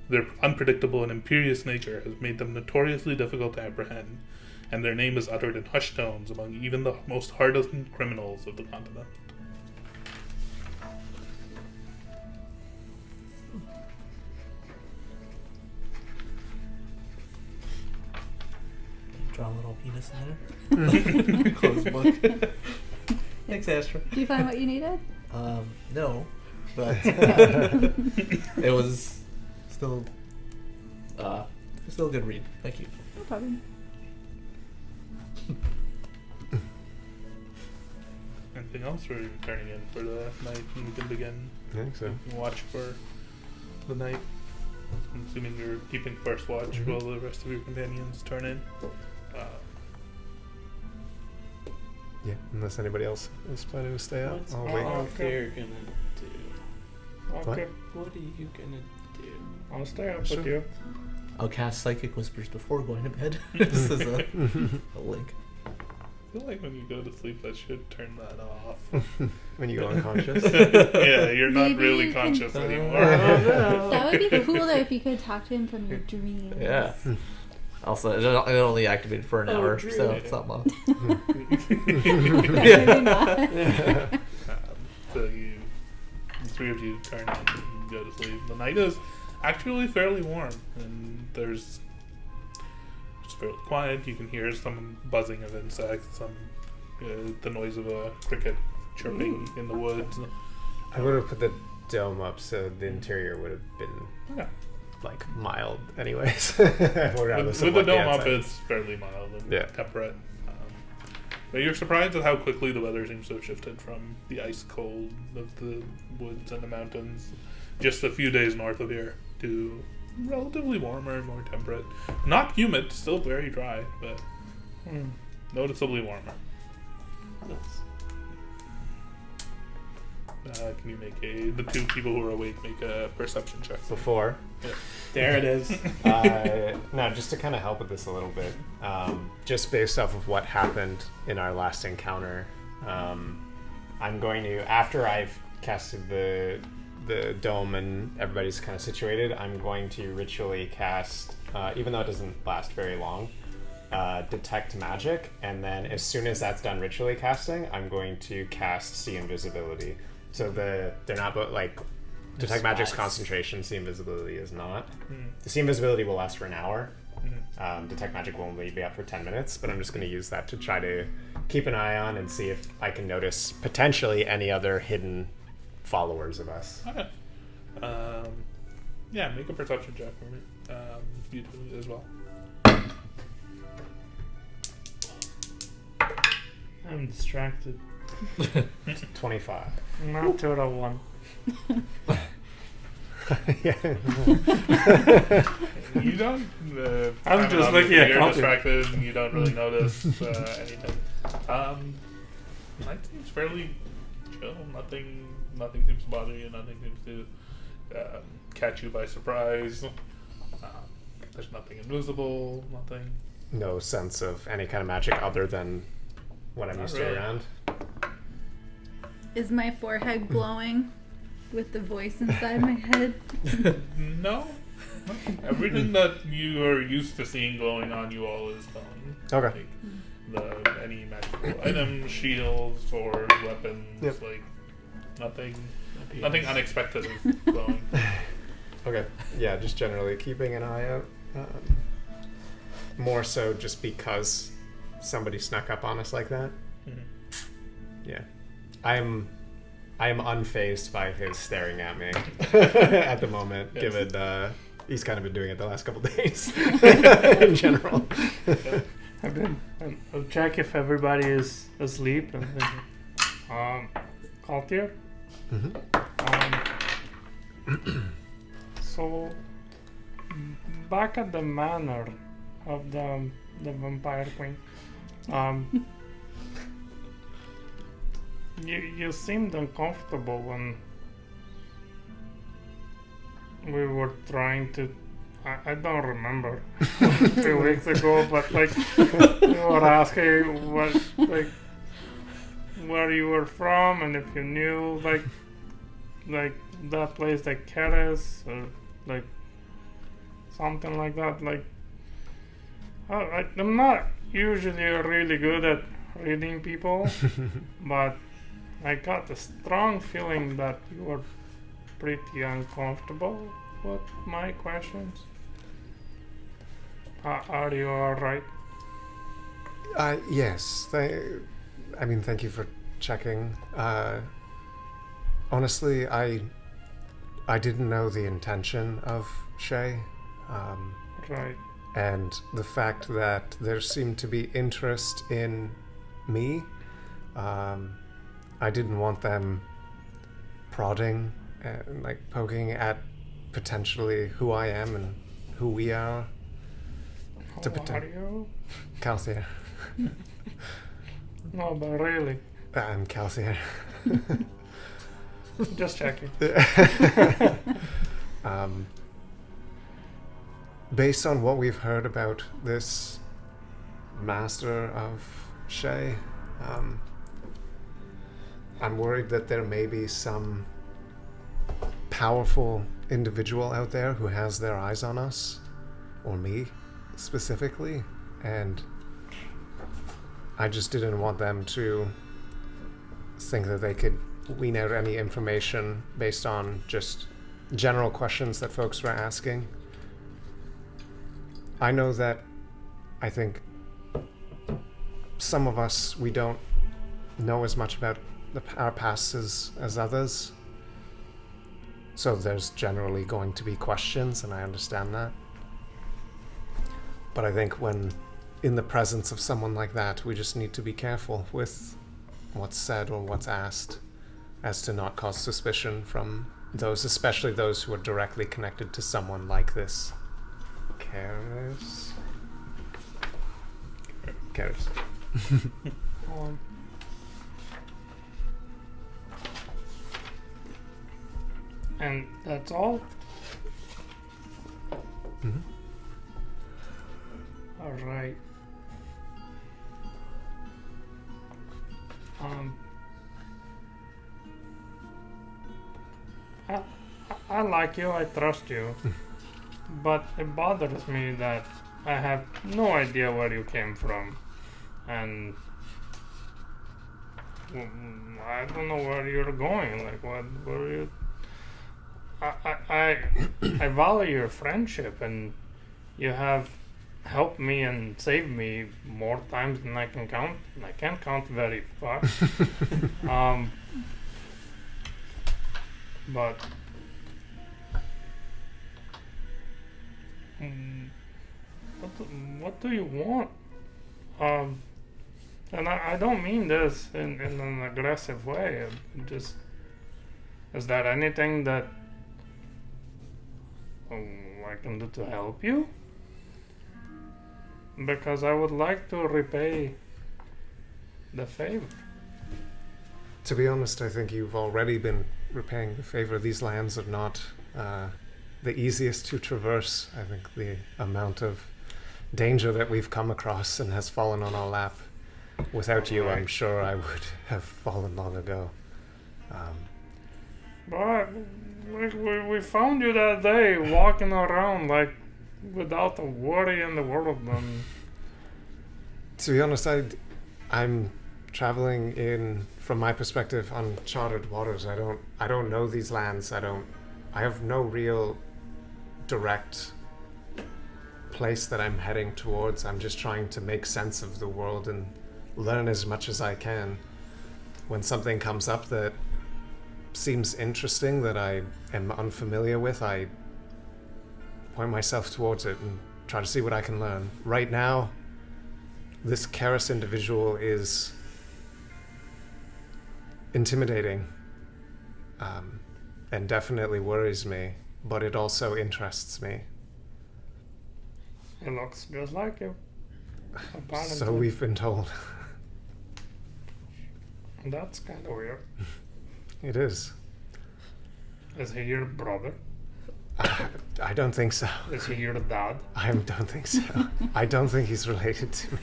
Their unpredictable and imperious nature has made them notoriously difficult to apprehend, and their name is uttered in hushed tones among even the most hardened criminals of the continent. Draw a little penis in there. Close the book. Thanks, Astra. Do you find what you needed? No, but it was still a good read. Thank you. No problem. Anything else, or are you turning in for the night and we can begin? I think so. You can watch for the night. I'm assuming you're keeping first watch while the rest of your companions turn in. Yeah, unless anybody else is planning to stay out. What's I'll all wait. they're gonna do? What? Okay, what are you gonna do? I'll stay up Sure. with you. I'll cast Psychic Whispers before going to bed. This is a link. I feel like when you go to sleep, that should turn that off. When you go unconscious. Yeah, you're not Maybe really you can- conscious anymore. That would be cool though if you could talk to him from your dreams. Yeah. Also, it only activated for an hour, so it's not long. Maybe not. So the three of you turn in and go to sleep. The night is actually fairly warm, and it's fairly quiet. You can hear some buzzing of insects, the noise of a cricket chirping in the woods. I would have put the dome up so the interior would have been Yeah. like mild anyways. With With the dome up, it's fairly mild and Yeah. temperate. But you're surprised at how quickly the weather seems to have shifted from the ice cold of the woods and the mountains just a few days north of here to relatively warmer and more temperate. Not humid, still very dry, but noticeably warmer. Can you make the two people who are awake make a perception check? Before. There it is. No, just to kind of help with this a little bit, just based off of what happened in our last encounter, I'm going to, after I've casted the dome and everybody's kind of situated, I'm going to ritually cast, even though it doesn't last very long, detect magic, and then as soon as that's done ritually casting, I'm going to cast see invisibility. So they're not both like detect magic's concentration, see invisibility is not. The see invisibility will last for an hour. Detect magic will only be up for 10 minutes, but I'm just going to use that to try to keep an eye on and see if I can notice potentially any other hidden followers of us. Okay. Yeah, make a perception check for me. You do as well. I'm distracted. 25. Not to a 1. You don't. I'm just looking at You're Calthy. distracted and you don't really notice anything. Night seems fairly chill. Nothing seems to bother you. Nothing seems to catch you by surprise. There's nothing invisible. Nothing. No sense of any kind of magic other than what I'm Not used really. to around. Is my forehead glowing with the voice inside my head? No. Everything that you are used to seeing glowing on you all is gone. Okay. Like, any magical items, shields, swords, weapons, Yep. like nothing unexpected is glowing. Okay. Yeah, just generally keeping an eye out. More so just because somebody snuck up on us like that. Mhm. Yeah. I am unfazed by his staring at me at the moment, Yes. given he's kind of been doing it the last couple days in general. I'll check if everybody is asleep. And Caltier? Mm-hmm. So, back at the manor of the vampire queen, you seemed uncomfortable when we were trying to. I don't remember a few weeks ago, but like you were asking where you were from and if you knew like that place like Keres or like something like that. Like I'm not usually really good at reading people, but I got a strong feeling that you were pretty uncomfortable with my questions. Are you alright? Yes. Thank you for checking. Honestly, I didn't know the intention of Shay. Right. And the fact that there seemed to be interest in me, I didn't want them prodding and like poking at potentially who I am and who we are. How are you? Calcier. No, but really. I'm Calcier. Just checking. Based on what we've heard about this master of Shay, I'm worried that there may be some powerful individual out there who has their eyes on us, or me specifically, and I just didn't want them to think that they could wean out any information based on just general questions that folks were asking. I know that I think some of us, we don't know as much about our pasts as others. So there's generally going to be questions, and I understand that. But I think when in the presence of someone like that, we just need to be careful with what's said or what's asked, as to not cause suspicion from those, especially those who are directly connected to someone like this. Cares. And that's all? Mm-hmm. Alright. I like you, I trust you. But it bothers me that I have no idea where you came from. And I don't know where you're going. Like, what were you... I value your friendship, and you have helped me and saved me more times than I can count. I can't count very far. But what do you want? And I don't mean this in an aggressive way. Just, is there anything that I can do to help you? Because I would like to repay the favor. To be honest, I think you've already been repaying the favor. These lands are not the easiest to traverse. I think the amount of danger that we've come across and has fallen on our lap. Without you, I'm sure I would have fallen long ago. But we found you that day walking around like without a worry in the world. And To be honest, I'm traveling in, from my perspective, uncharted waters. I don't know these lands. I have no real direct place that I'm heading towards. I'm just trying to make sense of the world and learn as much as I can. When something comes up that seems interesting, that I am unfamiliar with, I point myself towards it and try to see what I can learn. Right now, this Karis individual is intimidating, and definitely worries me, but it also interests me. he looks just like you. Apparently. So we've been told. That's kind of weird. It is. Is he your brother? I don't think so. Is he your dad? I don't think so. I don't think he's related to me.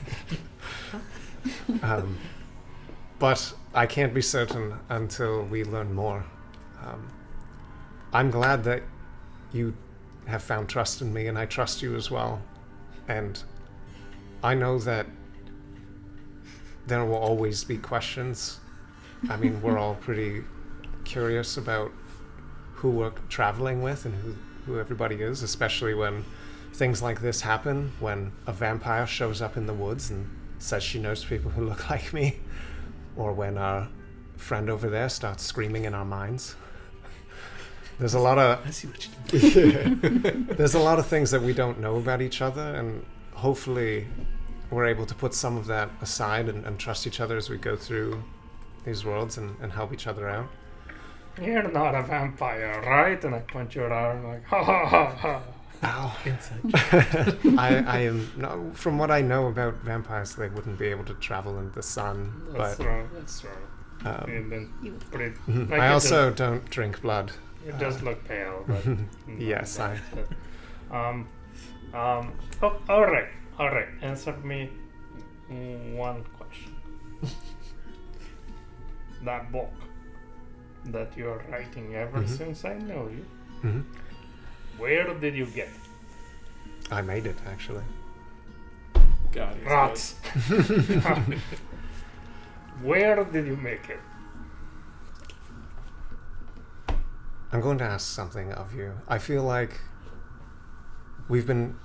But I can't be certain until we learn more. I'm glad that you have found trust in me, and I trust you as well. And I know that there will always be questions. I mean, we're all pretty curious about who we're traveling with and who everybody is, especially when things like this happen, when a vampire shows up in the woods and says she knows people who look like me, or when our friend over there starts screaming in our minds. There's a lot of I see what you do. there's a lot of things that we don't know about each other, and hopefully we're able to put some of that aside and trust each other as we go through these worlds and help each other out. You're not a vampire, right? And I punch your arm like, ha ha ha ha. Ow. Inside. I am no, from what I know about vampires, they wouldn't be able to travel in the sun. That's But true. That's true. um, You've been pretty. mhm. Like I you also don't drink blood. You just look pale. But Yes, I. Oh, all right. Answer me one question. That book that you're writing ever Mhm. since I know you, Mhm. where did you get it? I made it actually. God, he's Rats. Where did you make it? I'm going to ask something of you. I feel like we've been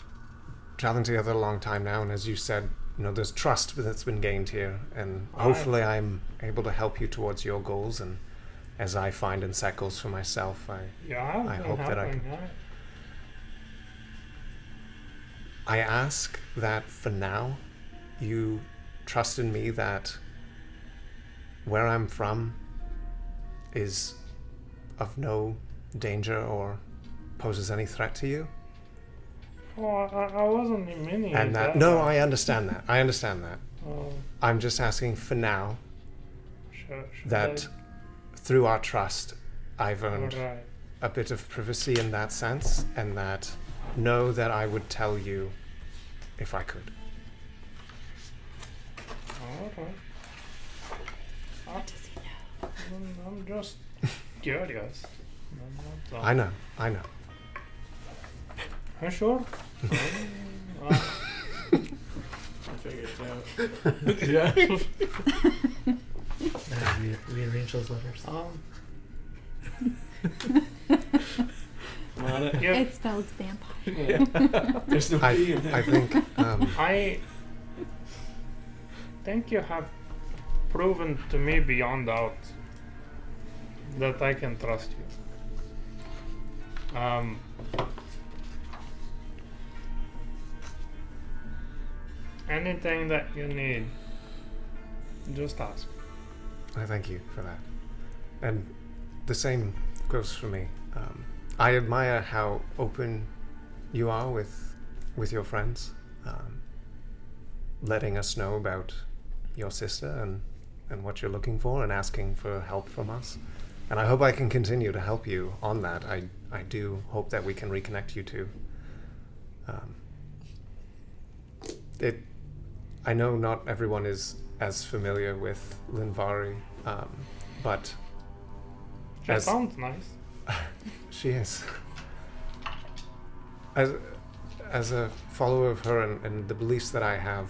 traveling together a long time now, and as you said, there's trust that's been gained here, and hopefully I'm able to help you towards your goals, and as I find and set goals for myself, Yeah, I hope that I can. I ask that for now you trust in me that where I'm from is of no danger or poses any threat to you. Oh, I wasn't meaning And that no, I understand that. I understand that. Oh, I'm just asking for now should that through our trust I've earned Alright. a bit of privacy in that sense, and that know that I would tell you if I could. Alright. What does he know? I'm just curious. I'm not, I know. Are you sure? I figured it out. Yeah. Rearrange those letters. I'm on it. Yeah, It spells vampire. Yeah. There's no I P in there. I think I think you have proven to me beyond doubt that I can trust you. Anything that you need, just ask. I thank you for that. And the same goes for me. I admire how open you are with your friends, letting us know about your sister and what you're looking for and asking for help from us. And I hope I can continue to help you on that. I do hope that we can reconnect you two. I know not everyone is as familiar with Linvari, but That sounds nice. she is. As a follower of her and the beliefs that I have,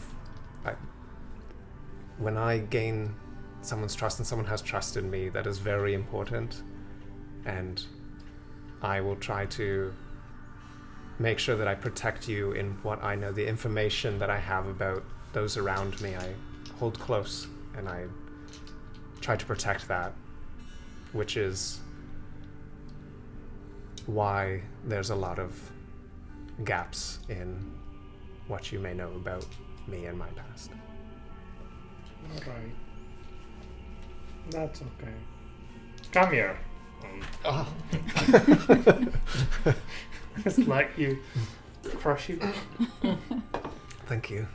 when I gain someone's trust and someone has trust in me, that is very important. And I will try to make sure that I protect you in what I know, the information that I have about those around me, I hold close and I try to protect that, which is why there's a lot of gaps in what you may know about me and my past. Alright. That's okay. Come here. Oh. Just like you. Crush you. Thank you.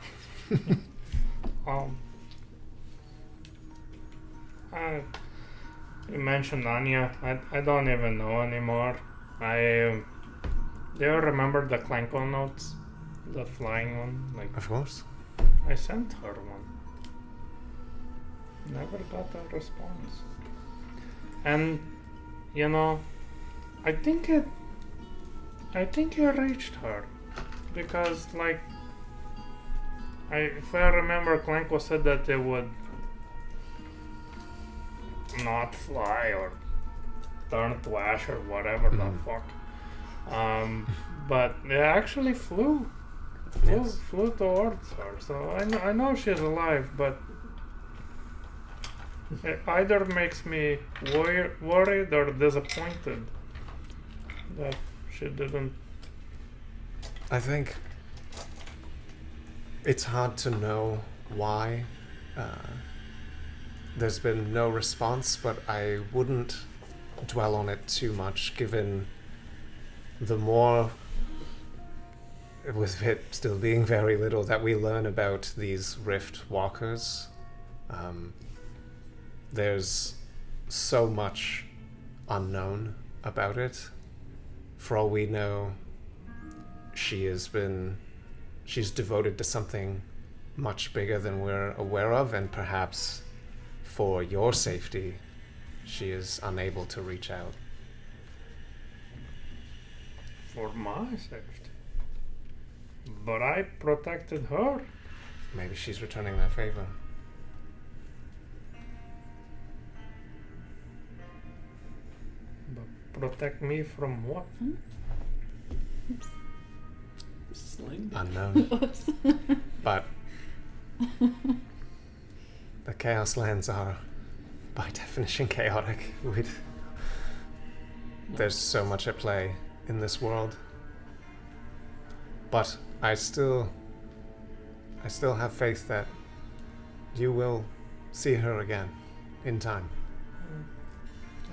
You mentioned Anya. I don't even know anymore. Do you remember the Clanko notes? The flying one? Like, Of course. I sent her one. Never got a response. And, you know, I think it reached her. Because, like, if I remember, Clanko said that it would not fly or turn to ash or whatever the fuck. But it actually flew towards her. So I know she's alive, but it either makes me worried or disappointed that she didn't. I think it's hard to know why. There's been no response, but I wouldn't dwell on it too much, given the more, with it still being very little, that we learn about these rift walkers. There's so much unknown about it. For all we know, she's devoted to something much bigger than we're aware of, and perhaps for your safety, she is unable to reach out. For my safety. But I protected her. Maybe she's returning that favor. But protect me from what? Sling. Unknown. Oops. But the Chaoslands are, by definition, chaotic. There's so much at play in this world. But I still have faith that you will see her again in time.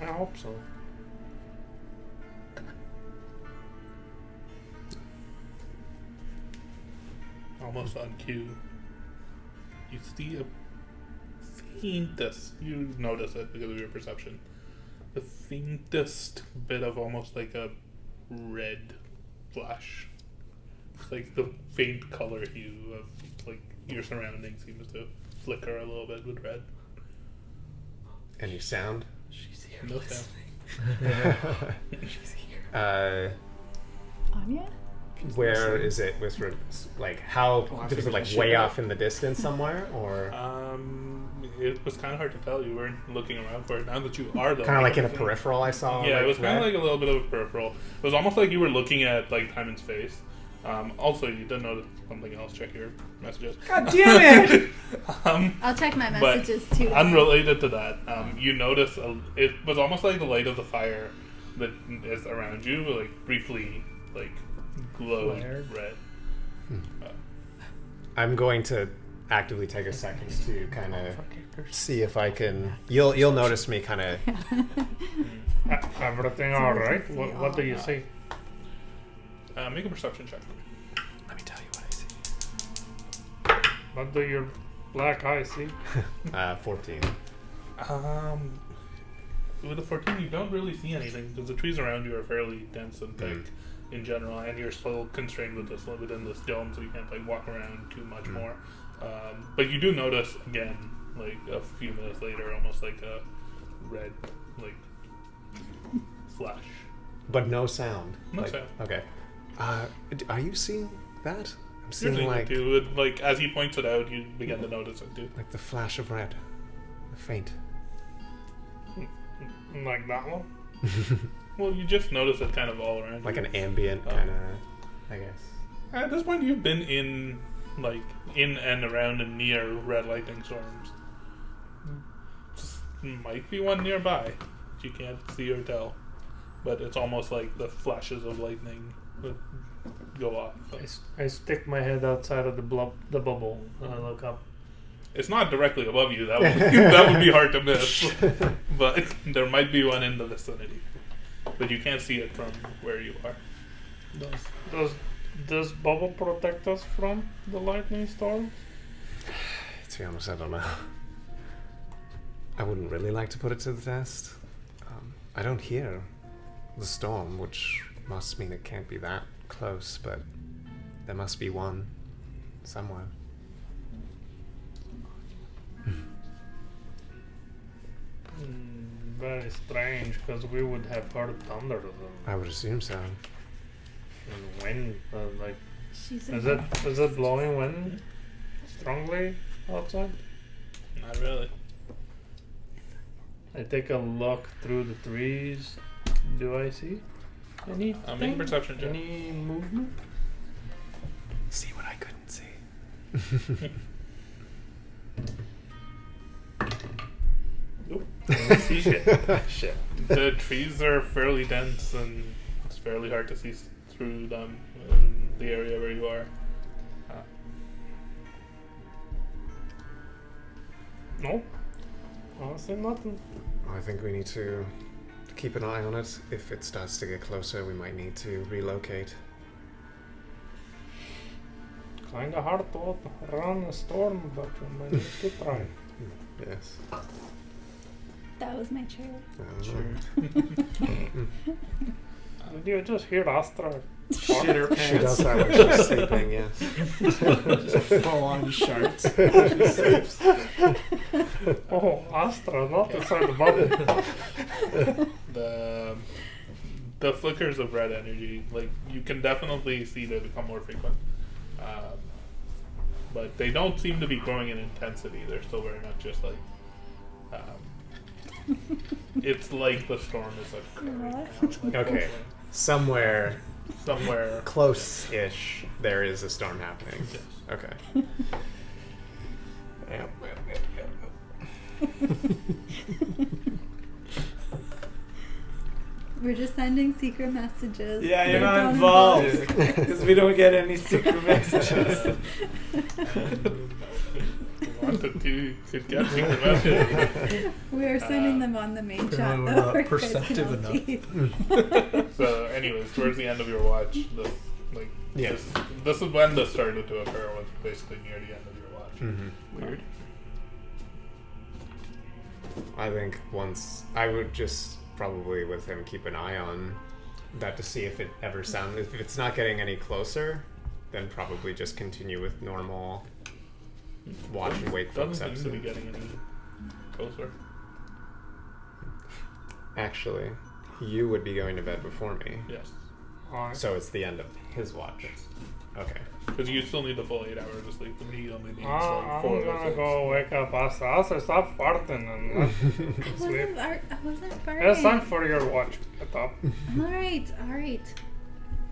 I hope so. Almost on cue, you see a faintest, you notice it because of your perception, the faintest bit of almost like a red flash. It's like the faint color hue of like your surroundings seems to flicker a little bit with red. Any sound? She's here. No sound. She's here. Anya? Where is it? Like how? Was it like way off in the distance somewhere, or It was kind of hard to tell. You weren't looking around for it. Now that you are, though, kind of like in a peripheral? I saw. Yeah, like, it was kind of red? like a little bit of a peripheral. It was almost like you were looking at like time and space. Also, you did notice something else. Check your messages. God damn it! I'll check my But messages too. unrelated to that, you notice it was almost like the light of the fire that is around you, like briefly, like glowing red. I'm going to actively take a second to kind of see if I can. You'll notice me kind of Everything all right? What do you see? Make a perception check. Let me tell you what I see. What do your black eyes see? 14. With a 14, you don't really see anything because the trees around you are fairly dense and thick in general, and you're still constrained within this dome, so you can't like walk around too much more. But you do notice again, like a few minutes later, almost like a red, like flash. But no sound. No sound. Okay. Are you seeing that? I'm You're seeing like, like as he points it out, you begin to notice it too. like the flash of red. Faint. Like that one? Well, you just notice it kind of all around. Like you. an ambient kind of, I guess. At this point, you've been in and around and near red lightning storms. Might be one nearby. You can't see or tell, but it's almost like the flashes of lightning would go off. I stick my head outside of the bubble and I look up. It's not directly above you. That would be hard to miss. But there might be one in the vicinity, but you can't see it from where you are. Does this bubble protect us from the lightning storm? To be honest, I don't know. I wouldn't really like to put it to the test. I don't hear the storm, which must mean it can't be that close, but there must be one somewhere. Very strange, because we would have heard thunder. I would assume so. And wind, like, She's is it blowing wind strongly outside? Not really. I take a look through the trees. Do I see any? Make a perception check. Any movement? See what I couldn't see. Nope. I don't see shit. Shit. The trees are fairly dense, and it's fairly hard to see through them in the area where you are. No. Honestly, nothing. I think we need to keep an eye on it. If it starts to get closer, we might need to relocate. Kinda hard to run a storm, but we might need to try. Yes. That was my chair. Did you just hear Astra? Shitter pants. She does that when she's sleeping, yes. Just full on sharks. Oh, Astra, not inside the bubble. The flickers of red energy, like you can definitely see they become more frequent, but they don't seem to be growing in intensity. They're still very much just like it's like the storm is occurring now. Like, Okay. Somewhere somewhere close-ish, there is a storm happening. Yes. Okay. We're just sending secret messages. Yeah, you're We not don't involved. Because we don't get any secret messages. wanted to could get secret messages. We are sending them on the main chat Apparently we're though. not where you guys perceptive can all enough. see. So, anyways, towards the end of your watch, this is when this started to occur. Was basically near the end of your watch. Mm-hmm. Weird. I think I would just probably with him keep an eye on that to see if it ever sounds. If it's not getting any closer, then probably just continue with normal watch and wait Doesn't footsteps. seem to be getting any closer. Actually, you would be going to bed before me, Yes, so it's the end of his watch. Okay. because you still need the full 8 hours of sleep, and he only needs like I'm 4 or gonna 6. go wake up Astra. Astra, stop farting and let sleep. I wasn't farting. It's time for your watch. Get up. Alright.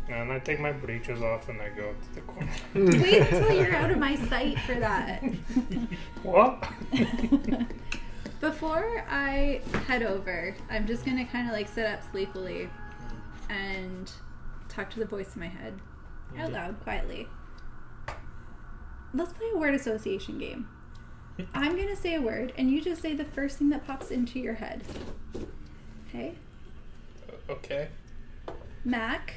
And I take my breeches off and I go to the corner. Wait until you're out of my sight for that. What? Before I head over, I'm just gonna kind of like sit up sleepily and talk to the voice in my head out loud, quietly. Let's play a word association game. I'm gonna say a word, and you just say the first thing that pops into your head. Okay? Okay. Mac.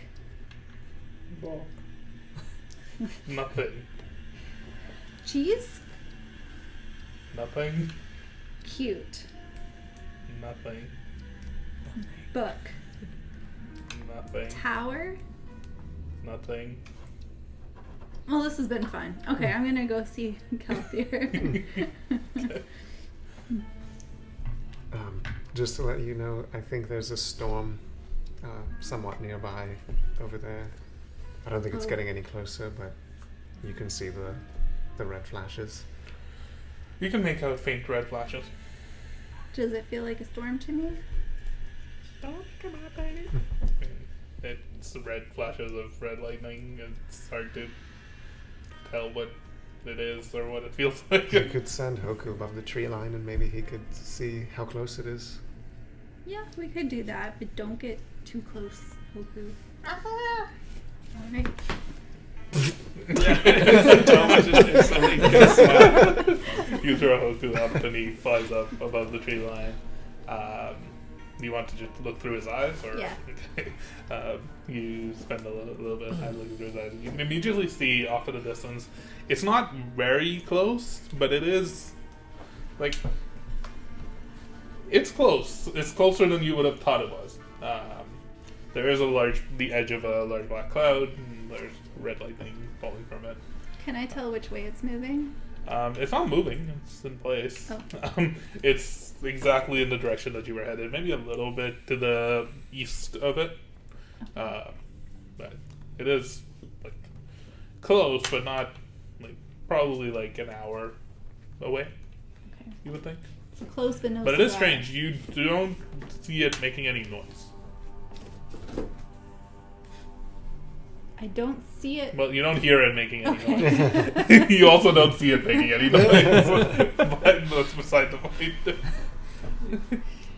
Nothing. Cheese. Nothing. Cute. Nothing. Book. Nothing. Tower. Nothing. Well, this has been fun. Okay, I'm gonna go see Kelthier. Just to let you know, I think there's a storm somewhat nearby over there. I don't think it's getting any closer, but you can see the red flashes. You can make out faint red flashes. Does it feel like a storm to me? It's red flashes of red lightning. It's hard to tell what it is or what it feels like. You could send Hoku above the tree line and maybe he could see how close it is. Yeah, we could do that, but don't get too close, Hoku. Alright. You throw Hoku up and he flies up above the tree line. Do you want to just look through his eyes? Or? Yeah. Okay. You spend a little bit of time looking through his eyes. You can immediately see off in the distance. It's not very close, but it is like it's close. It's closer than you would have thought it was. There is the edge of a large black cloud. And there's red lightning falling from it. Can I tell which way it's moving? It's not moving. It's in place. Oh. It's exactly in the direction that you were headed. Maybe a little bit to the east of it. But it is like close, but not like probably like an hour away. Okay. You would think. So close, but no But it is cigar. strange. You don't see it making any noise. I don't see it. Well, you don't hear it making any Okay. noise. You also don't see it making any noise. But that's beside the point.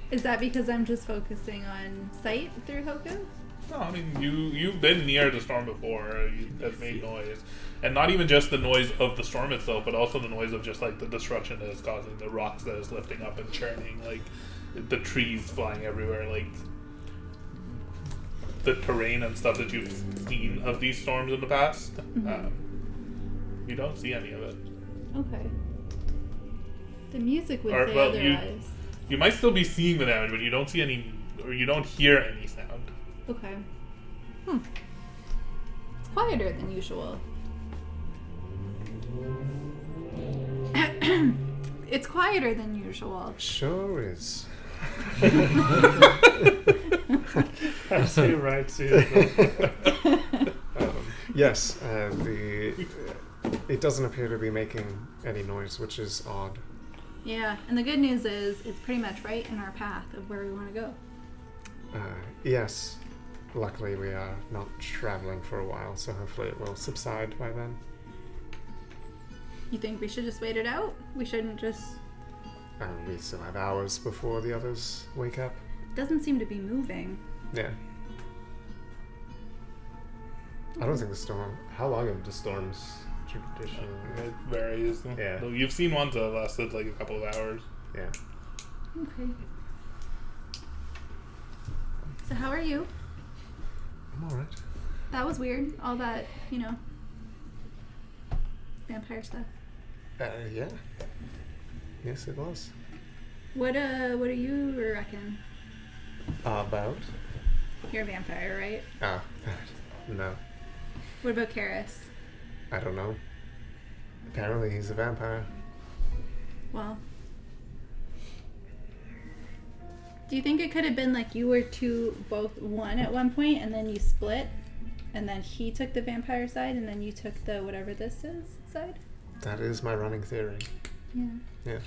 Is that because I'm just focusing on sight through Hoku? No, I mean, you've been near the storm before. That made noise. And not even just the noise of the storm itself, but also the noise of just, like, the destruction that it's causing. The rocks that it's lifting up and churning. Like, the trees flying everywhere. Like, the terrain and stuff that you've seen of these storms in the past. Mm-hmm. You don't see any of it. Okay. The music would Or, say well, otherwise. You might still be seeing the damage, but you don't see any, or you don't hear any sound. Okay. It's quieter than usual. It's quieter than usual. Sure is. So you're right, Susan. Yes, it doesn't appear to be making any noise, which is odd. Yeah, and the good news is it's pretty much right in our path of where we want to go. Yes. Luckily, we are not traveling for a while, so hopefully it will subside by then. You think we should just wait it out? We shouldn't just... We still have hours before the others wake up. Doesn't seem to be moving. Yeah. I don't think the storm... How long have the storms traditionally... It varies. Yeah. You've seen ones that lasted like a couple of hours. Yeah. Okay. So how are you? I'm alright. That was weird. All that, vampire stuff. Yeah. Yes, it was. What do you reckon? About? You're a vampire, right? Ah, no. What about Karis? I don't know. Apparently he's a vampire. Well, do you think it could have been like you were both one at one point and then you split and then he took the vampire side and then you took the whatever this is side? That is my running theory. Yeah. Yeah.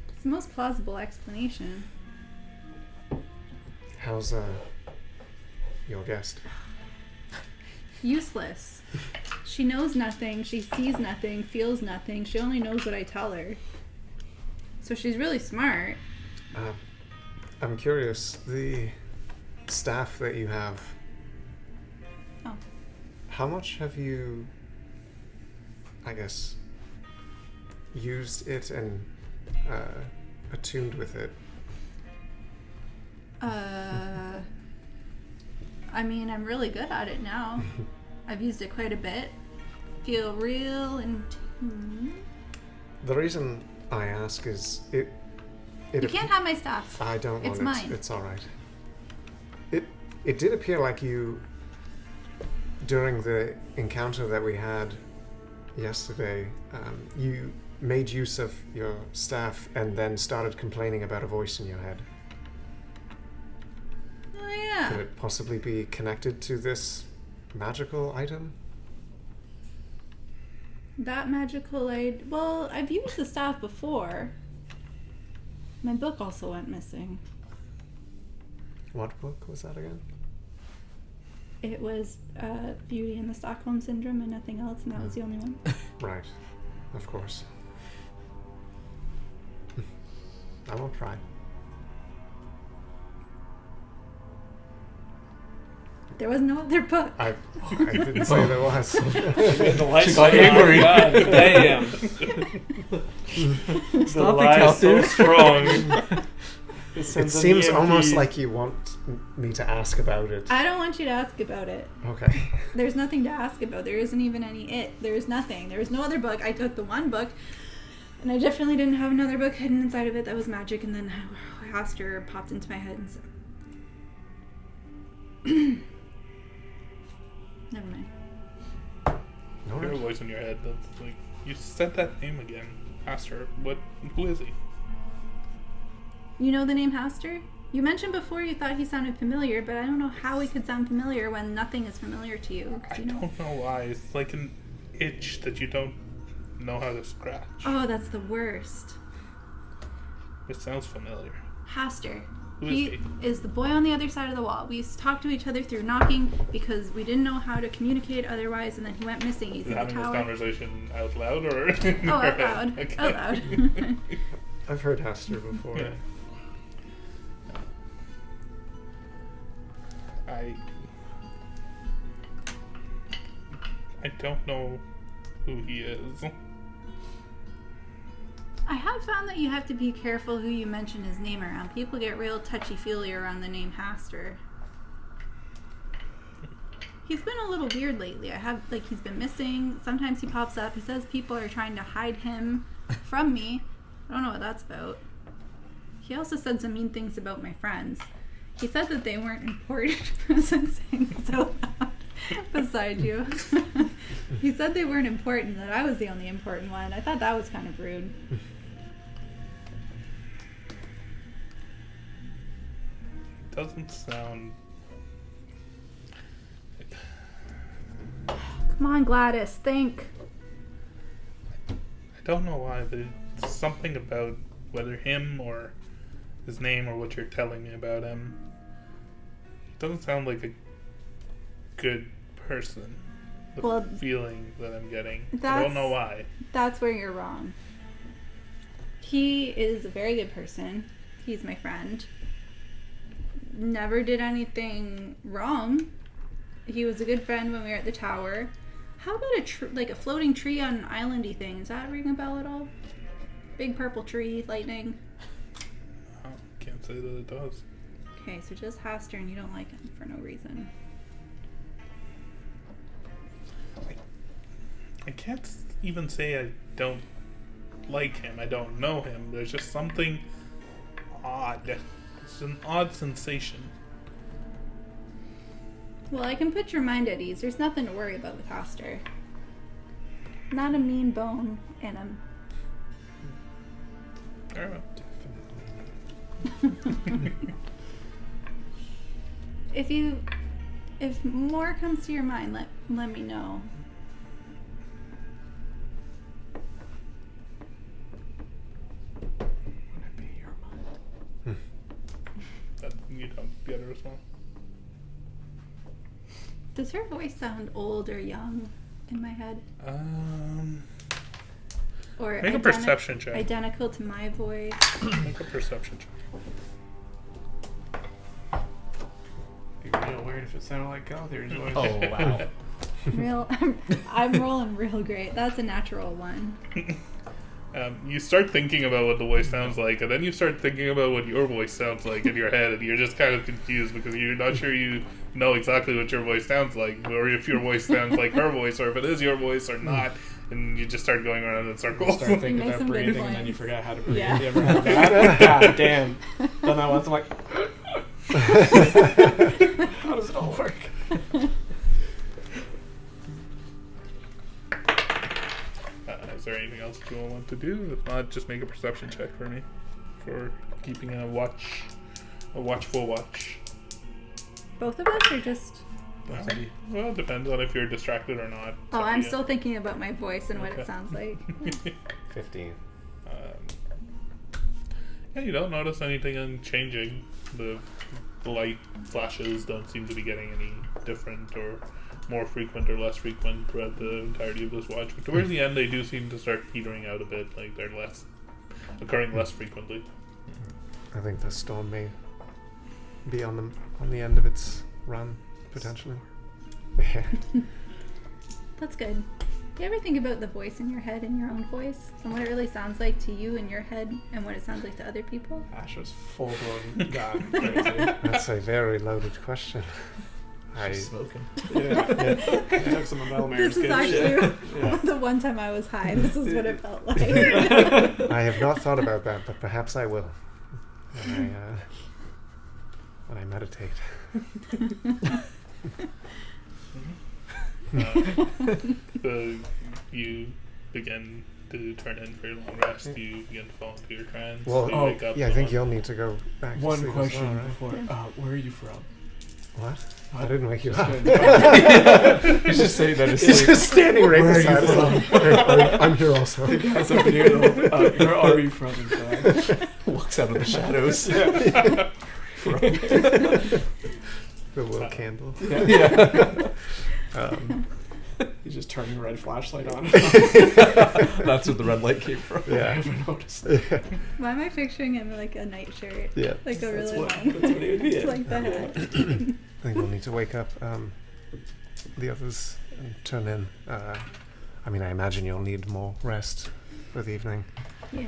It's the most plausible explanation. How's your guest? Useless. She knows nothing, she sees nothing, feels nothing, she only knows what I tell her. So she's really smart. I'm curious, the staff that you have, how much have you, I guess, used it and attuned with it? I mean, I'm really good at it now. I've used it quite a bit. Feel real in tune. The reason I ask is it You can't have my stuff. I don't want It's it. mine. It's all right. It did appear like you, during the encounter that we had yesterday, you made use of your staff and then started complaining about a voice in your head. Oh, yeah. Could it possibly be connected to this magical item? That magical aid. Well, I've used the staff before. My book also went missing. What book was that again? It was Beauty and the Stockholm Syndrome and nothing else, and that was the only one. Right. Of course. I will try. There was no other book. I didn't say there was. The lights She got are on. angry. God damn. The Stop it, lie's so Calthir. strong. It seems almost like you want me to ask about it. I don't want you to ask about it. Okay. There's nothing to ask about. There isn't even any it. There's nothing. There was no other book. I took the one book, and I definitely didn't have another book hidden inside of it that was magic, and then Aster popped into my head and said... Never mind. No Your worries. voice in your head. That's like, you said that name again. Aster. What? Who is he? You know the name Haster? You mentioned before you thought he sounded familiar, but I don't know how he could sound familiar when nothing is familiar to you. 'Cause I you know... don't know why. It's like an itch that you don't know how to scratch. Oh, that's the worst. It sounds familiar. Haster. Who is He he? is the boy on the other side of the wall. We used to talk to each other through knocking because we didn't know how to communicate otherwise, and then he went missing. He's Is in the having this tower. conversation out loud or? Oh, out loud. Okay. Out loud. I've heard Haster before. Yeah. I don't know who he is. I have found that you have to be careful who you mention his name around. People get real touchy-feely around the name Haster. He's been a little weird lately. He's been missing. Sometimes he pops up. He says people are trying to hide him from me. I don't know what that's about. He also said some mean things about my friends. He said that they weren't important. I wasn't saying so loud beside you. He said they weren't important, that I was the only important one. I thought that was kind of rude. Doesn't sound. Come on, Gladys, think. I don't know why, but it's something about whether him or his name or what you're telling me about him. It doesn't sound like a good person. The Well, feeling that I'm getting. I that's- don't know why. That's where you're wrong. He is a very good person. He's my friend. Never did anything wrong. He was a good friend when we were at the tower. How about a floating tree on an islandy thing? Does that ring a bell at all? Big purple tree, lightning. Oh, can't say that it does. Okay, so just Haster and you don't like him for no reason. I can't even say I don't like him. I don't know him. There's just something odd. It's an odd sensation. Well, I can put your mind at ease. There's nothing to worry about with Haster. Not a mean bone in him. I don't know. If more comes to your mind, let me know. That you don't get a response. Does her voice sound old or young in my head? Or Make a perception check. Identical to my voice? Make a perception check. It'd be real weird if it sounded like Calthir's voice. Oh, wow. I'm rolling real great. That's a natural one. You start thinking about what the voice sounds like, and then you start thinking about what your voice sounds like in your head, and you're just kind of confused because you're not sure you know exactly what your voice sounds like, or if your voice sounds like her voice, or if it is your voice or not, and you just start going around in circles. You start thinking Make about some good breathing, and then points. you forget how to breathe. Yeah. You ever have that? God damn. Done that once, I'm like, how does it all work? Is there anything else you all want to do? If not, just make a perception check for me for keeping a watchful watch. Both of us, or just? Well, it depends on if you're distracted or not. Oh, So, I'm yeah. still thinking about my voice and what Okay. it sounds like. 15. Yeah, you don't notice anything changing. The light flashes don't seem to be getting any different or more frequent or less frequent throughout the entirety of this watch. But towards the end, they do seem to start petering out a bit. Like they're occurring less frequently. I think the storm may be on the end of its run, potentially. Yeah. That's good. You ever think about the voice in your head and your own voice, and what it really sounds like to you in your head, and what it sounds like to other people? Ash was full blown gone crazy. That's a very loaded question. She's smoking. Yeah. I took some of Elmer's This is good actually Yeah. the one time I was high. This is what it felt like. I have not thought about that, but perhaps I will when I meditate. You begin to turn in for your long rest. You begin to fall into your trance. Well, you wake up yeah, I think you'll need to go back to One sleep question as well, right? before. Where are you from? What? I didn't wake you up. He's just saying that. He's just standing right Where are you beside us. I'm here also. Guys up in here, where are you from? Inside? Walks out of the shadows. The little candle. Yeah. He's just turning a red flashlight on. That's where the red light came from. I Yeah. haven't noticed. Why am I picturing him in like a nightshirt? Yeah. Like a really long. That's what he would be in. Like the hat. I think we'll need to wake up the others and turn in. I mean, I imagine you'll need more rest for the evening. Yeah.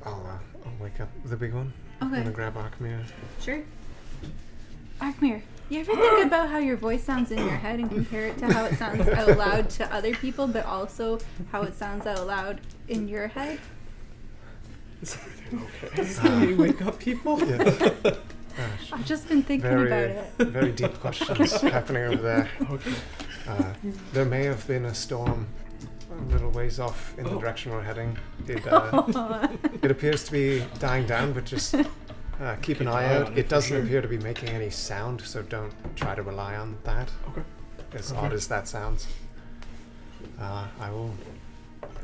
I'll wake up the big one. I'm Okay. gonna grab Arkmir. Sure. Arkmir, you ever think about how your voice sounds in your head and compare it to how it sounds out loud to other people, but also how it sounds out loud in your head? Is everything okay? You wake up people? Yeah. I've just been thinking Very, about it. very deep questions happening over there. Okay. There may have been a storm a little ways off in the direction we're heading. It appears to be dying down, but just keep an eye eye out. on it It for doesn't sure. appear to be making any sound, so don't try to rely on that. Okay. As odd as that sounds. I will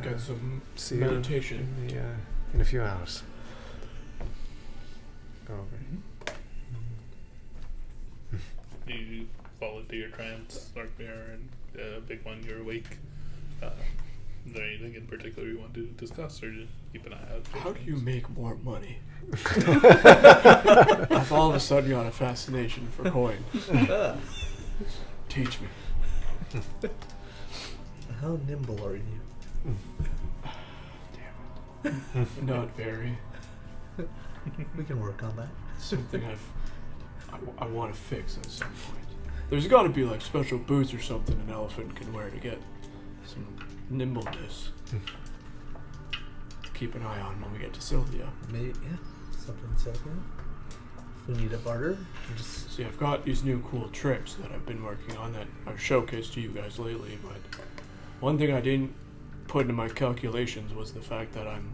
Get some see meditation. you in a few hours. Go over. You fall into your trance, Arkmir, and big one, you're awake. Is there anything in particular you want to discuss, or just keep an eye out? How do you make more money? I've all of a sudden got a fascination for coin. Teach me. How nimble are you? Not very. We can work on that. Something I want to fix at some point. There's got to be like special boots or something an elephant can wear to get some nimbleness. To keep an eye on when we get to Sylvia. Maybe, yeah. Something similar. If we need a barter, we just See, I've got these new cool tricks that I've been working on that I've showcased to you guys lately, but one thing I didn't put into my calculations was the fact that I'm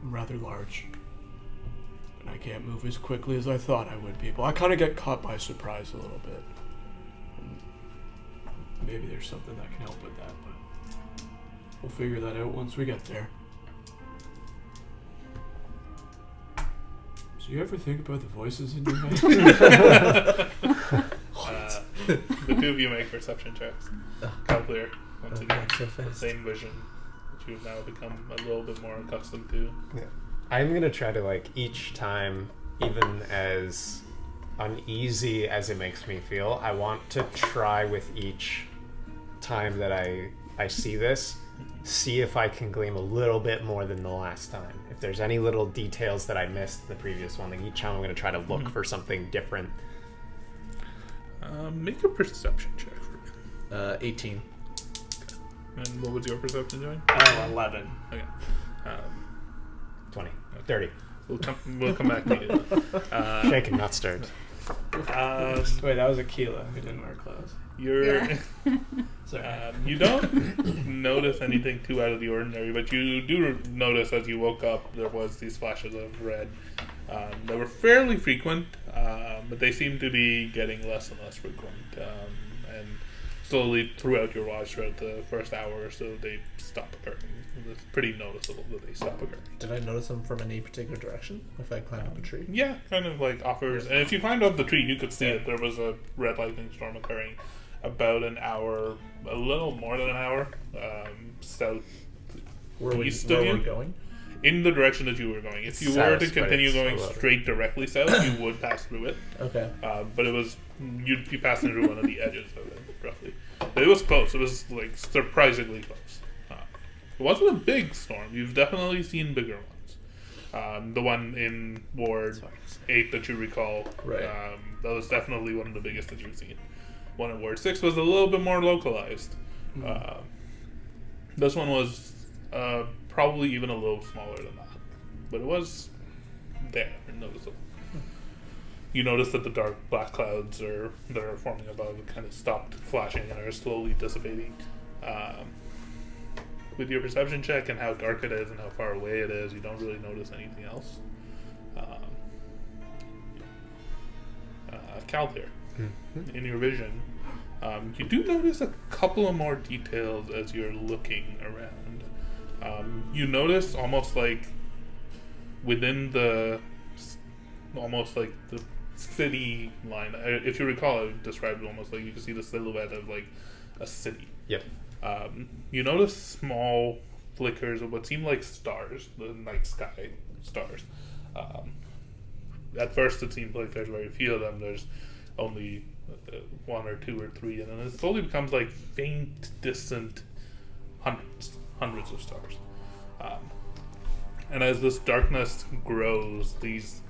rather large. And I can't move as quickly as I thought I would be. But I kind of get caught by surprise a little bit. And maybe there's something that can help with that, but we'll figure that out once we get there. So you ever think about the voices in your head? The two of you make perception checks. Clear. Once again, not so the fast. same vision that you've now become a little bit more accustomed to. I'm gonna try to, like, each time, even as uneasy as it makes me feel, I want to try with each time that I see this see if I can glean a little bit more than the last time. If there's any little details that I missed in the previous one, like each time I'm going to try to look for something different. Make a perception check for me. 18. And what was your perception doing? 11. Okay. 20. 30. We'll come back to you. Shaken, not stirred. Wait, that was Aquila who didn't wear clothes. Sorry. You don't notice anything too out of the ordinary, but you do notice as you woke up there was these flashes of red. They were fairly frequent, but they seem to be getting less and less frequent. And slowly throughout your watch, throughout the first hour or so, they stop occurring. It's pretty noticeable that they stop occurring. Did I notice them from any particular direction if I climbed up a tree? Yeah, kind of like offers. And if you climbed up the tree, you could see that there was a red lightning storm occurring about an hour, a little more than an hour, south. Where we going? In the direction that you were going. If you were to continue going straight directly south, you would pass through it. Okay. But you'd be passing through one of the edges of it, roughly. But it was close. It was like surprisingly close. It wasn't a big storm. You've definitely seen bigger ones. The one in Ward 8 that you recall, right. That was definitely one of the biggest that you've seen. One in Ward 6 was a little bit more localized. This one was probably even a little smaller than that. But it was there and noticeable. You notice that the dark black clouds that are forming above kind of stopped flashing and are slowly dissipating. With your perception check and how dark it is and how far away it is, you don't really notice anything else. Calthir, in your vision, you do notice a couple of more details as you're looking around. You notice almost like within the city line. If you recall, I described it almost like you can see the silhouette of like a city. Yep. You notice small flickers of what seem like stars, the night sky stars. At first it seems like there's very few of them. There's only one or two or three, and then it slowly becomes like faint, distant hundreds of stars. And as this darkness grows, these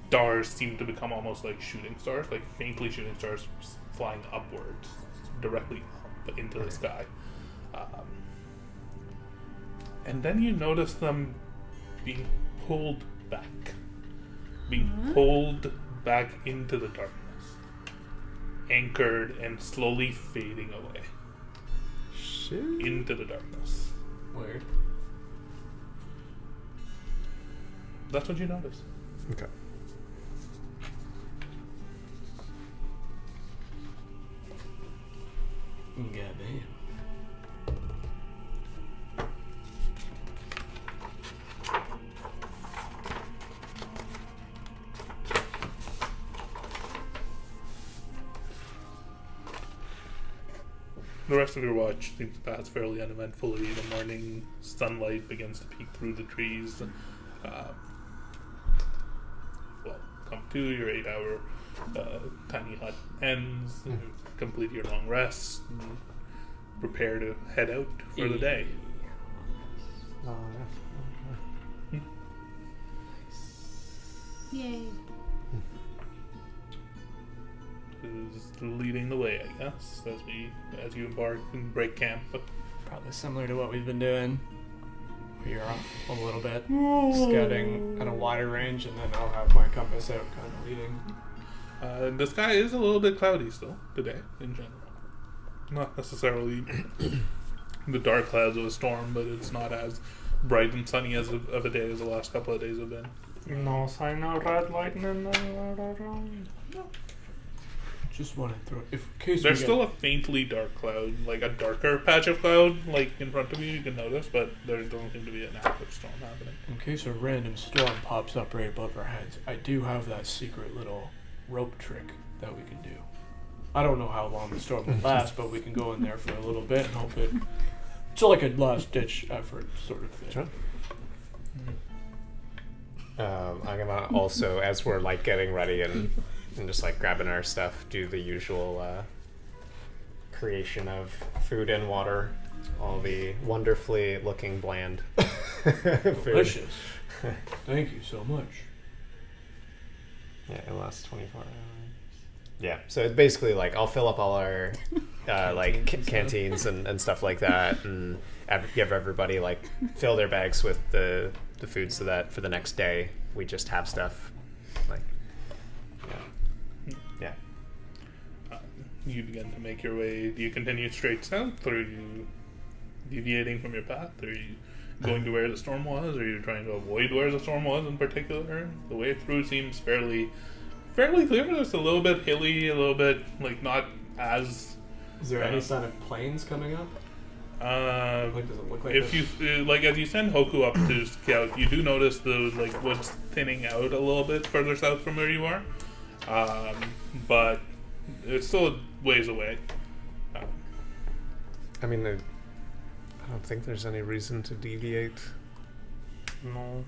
stars seem to become almost like shooting stars, like faintly shooting stars flying upwards, directly up into the sky. And then you notice them being pulled back. Pulled back into the darkness. Anchored and slowly fading away. Shit. Into the darkness. Weird. That's what you notice. Okay. Goddamn. The rest of your watch seems to pass fairly uneventfully. The morning sunlight begins to peek through the trees. Come to your 8-hour tiny hut ends. Complete your long rest. And prepare to head out for the day. Yay. Is leading the way, I guess, as you embark and break camp. Probably similar to what we've been doing. You're off a little bit, scouting at a wider range, and then I'll have my compass out, kind of leading. The sky is a little bit cloudy still today, in general. Not necessarily the dark clouds of a storm, but it's not as bright and sunny as of a day as the last couple of days have been. No sign of red lightning. No. Just want to throw. In case there's still a faintly dark cloud, like a darker patch of cloud, like in front of you can notice, but there doesn't seem to be an active storm happening. In case a random storm pops up right above our heads, I do have that secret little rope trick that we can do. I don't know how long the storm will last, but we can go in there for a little bit and hope it's like a last-ditch effort sort of thing. Sure. I'm gonna also, as we're like getting ready and just like grabbing our stuff, do the usual creation of food and water all the wonderfully looking bland food. Delicious. Thank you so much. Yeah, it lasts 24 hours. Yeah, so it's basically like I'll fill up all our like canteens and stuff like that, and give everybody like fill their bags with the food so that for the next day we just have stuff. Like, yeah. You begin to make your way. Do you continue straight south, or are you deviating from your path? Or are you going to where the storm was, or are you trying to avoid where the storm was in particular? The way through seems fairly clear. It's a little bit hilly, a little bit like not as. Is there any sign of planes coming up? Like, does it look like if you like as you send Hoku up to scout, you do notice those like woods thinning out a little bit further south from where you are, but it's still a ways away. I mean, I don't think there's any reason to deviate. No.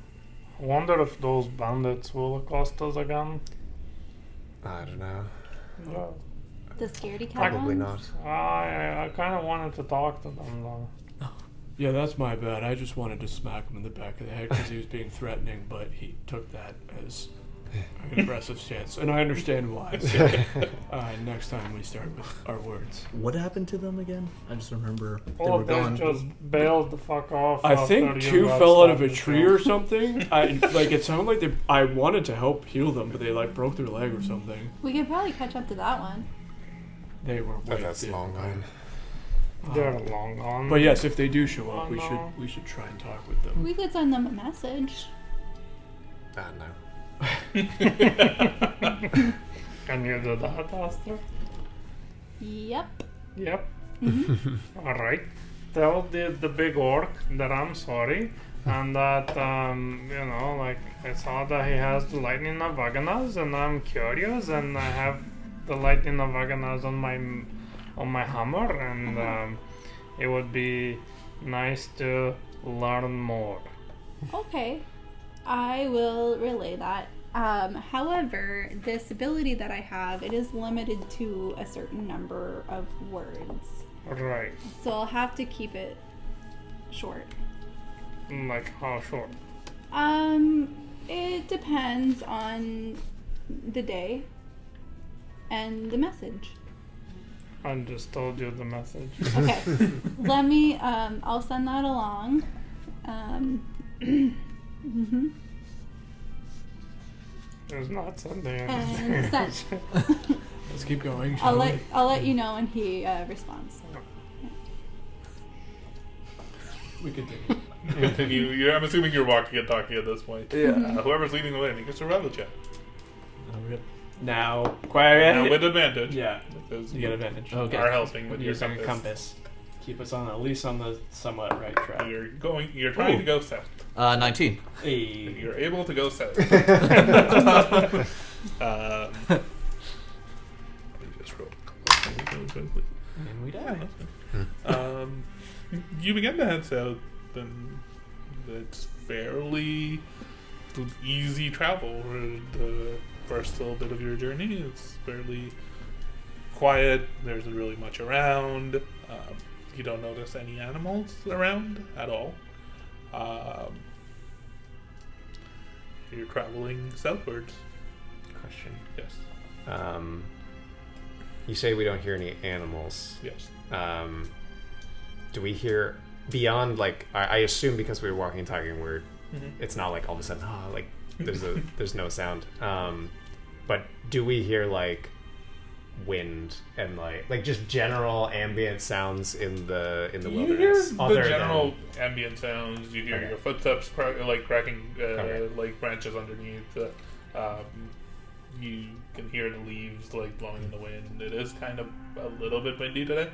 I wonder if those bandits will accost us again. I don't know. No. The scaredy cat Probably ones? not. I kind of wanted to talk to them though. Yeah, that's my bad. I just wanted to smack him in the back of the head because he was being threatening, but he took that as an aggressive stance, and I understand why. So, next time we start with our words. What happened to them again? I just remember they Oh, were they gone. just bailed the fuck off. I after think you 2 got fell out of a stabbed tree to or something. It sounded like I wanted to help heal them, but they like broke their leg or something. We could probably catch up to that one. They were. But that's long gone. They're long gone. But yes, if they do show up, Oh, no. we should try and talk with them. We could send them a message. No. Can you do that, Aster? Yep. Yep. Mm-hmm. All right. Tell the big orc that I'm sorry, and that like I saw that he has the lightning Navaganas, and I'm curious, and I have the lightning Navaganas on my hammer, and it would be nice to learn more. Okay. I will relay that. However, this ability that I have, it is limited to a certain number of words. Right. So I'll have to keep it short. Like how short? It depends on the day and the message. I just told you the message. Okay. Let me, I'll send that along. Mm-hmm. There's not something. And sent. Let's keep going, shall we? I'll let you know when he responds. We continue. Continue. I'm assuming you're walking and talking at this point. Yeah. Whoever's leading the way, he gets a rattle check. Now, quiet. Now with advantage. Yeah, Because you get advantage. Okay. are helping with your Using compass. a compass. Keep us at least on the somewhat right track. You're trying to go south. 19. Hey. You're able to go south. Let me just roll a couple of things really quickly. And we die. You begin to head south, and it's fairly easy travel for the first little bit of your journey. It's fairly quiet. There isn't really much around. You don't notice any animals around at all. You're traveling southwards. Question. Yes. You say we don't hear any animals. Yes. Do we hear beyond, like, I assume because we were walking and talking, it's not like all of a sudden, like there's no sound. But do we hear like wind and like just general ambient sounds in the You hear wilderness? the general ambient sounds. You hear Okay. your footsteps cracking Okay. like branches underneath. You can hear the leaves like blowing in the wind. It is kind of a little bit windy today.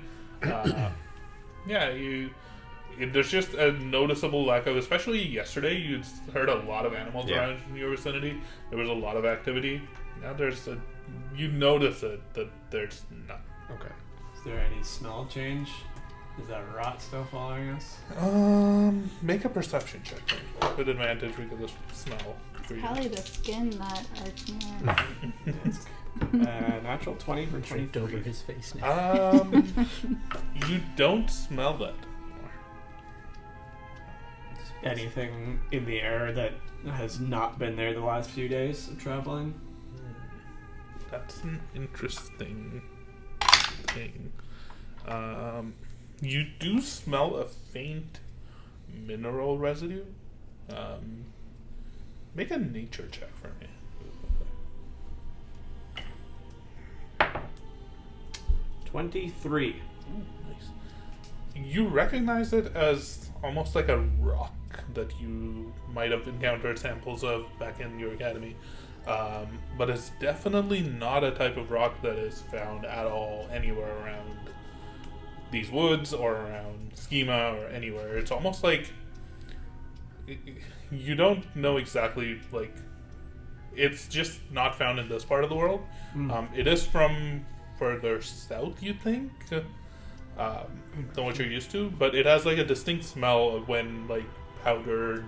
There's just a noticeable lack of, especially yesterday, you'd heard a lot of animals around in your vicinity. There was a lot of activity. Now you notice it, that there's none. Okay. Is there any smell change? Is that rot still following us? Make a perception check with advantage because of the smell. for you. Probably the skin that are Natural 20 for Draped 23. over his face now. You don't smell that. anything in the air that has not been there the last few days of traveling. That's an interesting thing. You do smell a faint mineral residue. Make a nature check for me. 23. Ooh, nice. You recognize it as almost like a rock that you might have encountered samples of back in your academy. But it's definitely not a type of rock that is found at all anywhere around these woods or around Schema or anywhere. It's almost like you don't know exactly, like, it's just not found in this part of the world. It is from further south, you think, than what you're used to, but it has like a distinct smell of when like powdered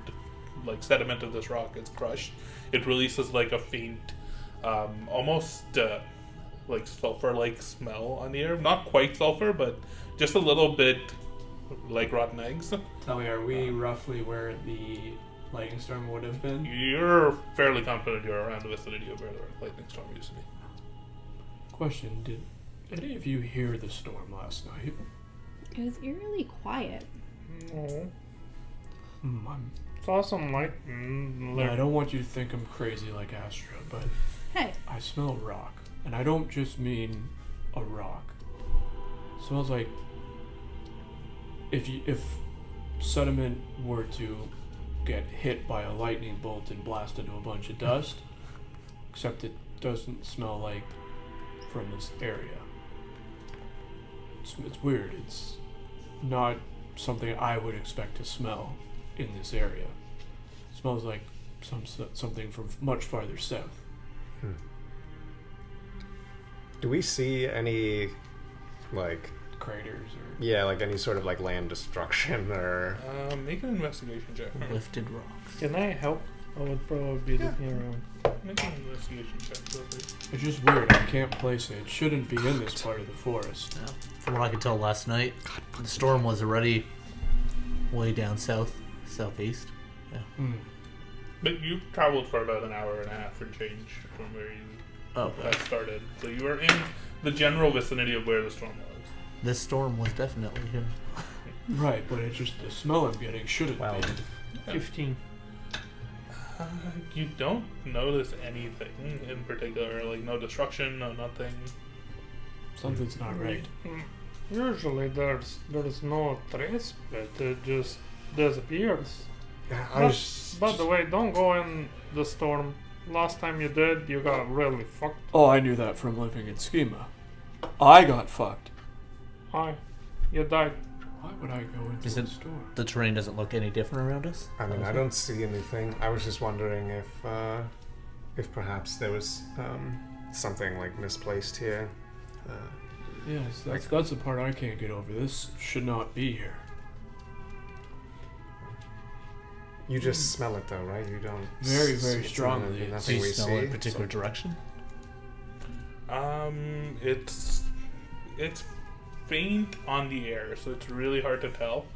like sediment of this rock is crushed. It releases like a faint almost like sulfur like smell on the air. Not quite sulfur, but just a little bit like rotten eggs. Tell me, are we roughly where the lightning storm would have been? You're fairly confident you're around the vicinity of where the lightning storm used to be. Question, did any of you hear the storm last night? It was eerily quiet. No. I Saw some lightning. I don't want you to think I'm crazy like Astra, but Hey, I smell rock. And I don't just mean a rock. It smells like if sediment were to get hit by a lightning bolt and blast into a bunch of dust, except it doesn't smell like from this area. It's weird. It's not something I would expect to smell in this area. It smells like something from much farther south. Do we see any, like, Craters or... yeah, like any sort of like land destruction or... Make an investigation check. Lifted rocks. Can I help? I would probably be looking around. Make an investigation check, please. It's just weird. I can't place it. It shouldn't be in this part of the forest. Yeah. From what I could tell last night, the storm was already way down southeast. Yeah. But you traveled for about an hour and a half and change from where you had started. So you were in the general vicinity of where the storm was. This storm was definitely here. Right, but it's just the smell I'm getting shouldn't be. 15. You don't notice anything in particular, like no destruction, no nothing. Something's not right. Usually there's no trace, but it just disappears. Yeah, By the way, don't go in the storm. Last time you did, you got really fucked. Oh, I knew that from living in Schema. I got fucked. You died. Why would I go into Is a it- storm? The terrain doesn't look any different around us. I mean, I don't see anything. I was just wondering if perhaps there was something like misplaced here. Yes, that's the part I can't get over. This should not be here. You just smell it though, right? You don't. Very, s- very it's strongly. Nothing Do you we smell see. in a particular direction? It's faint on the air, so it's really hard to tell.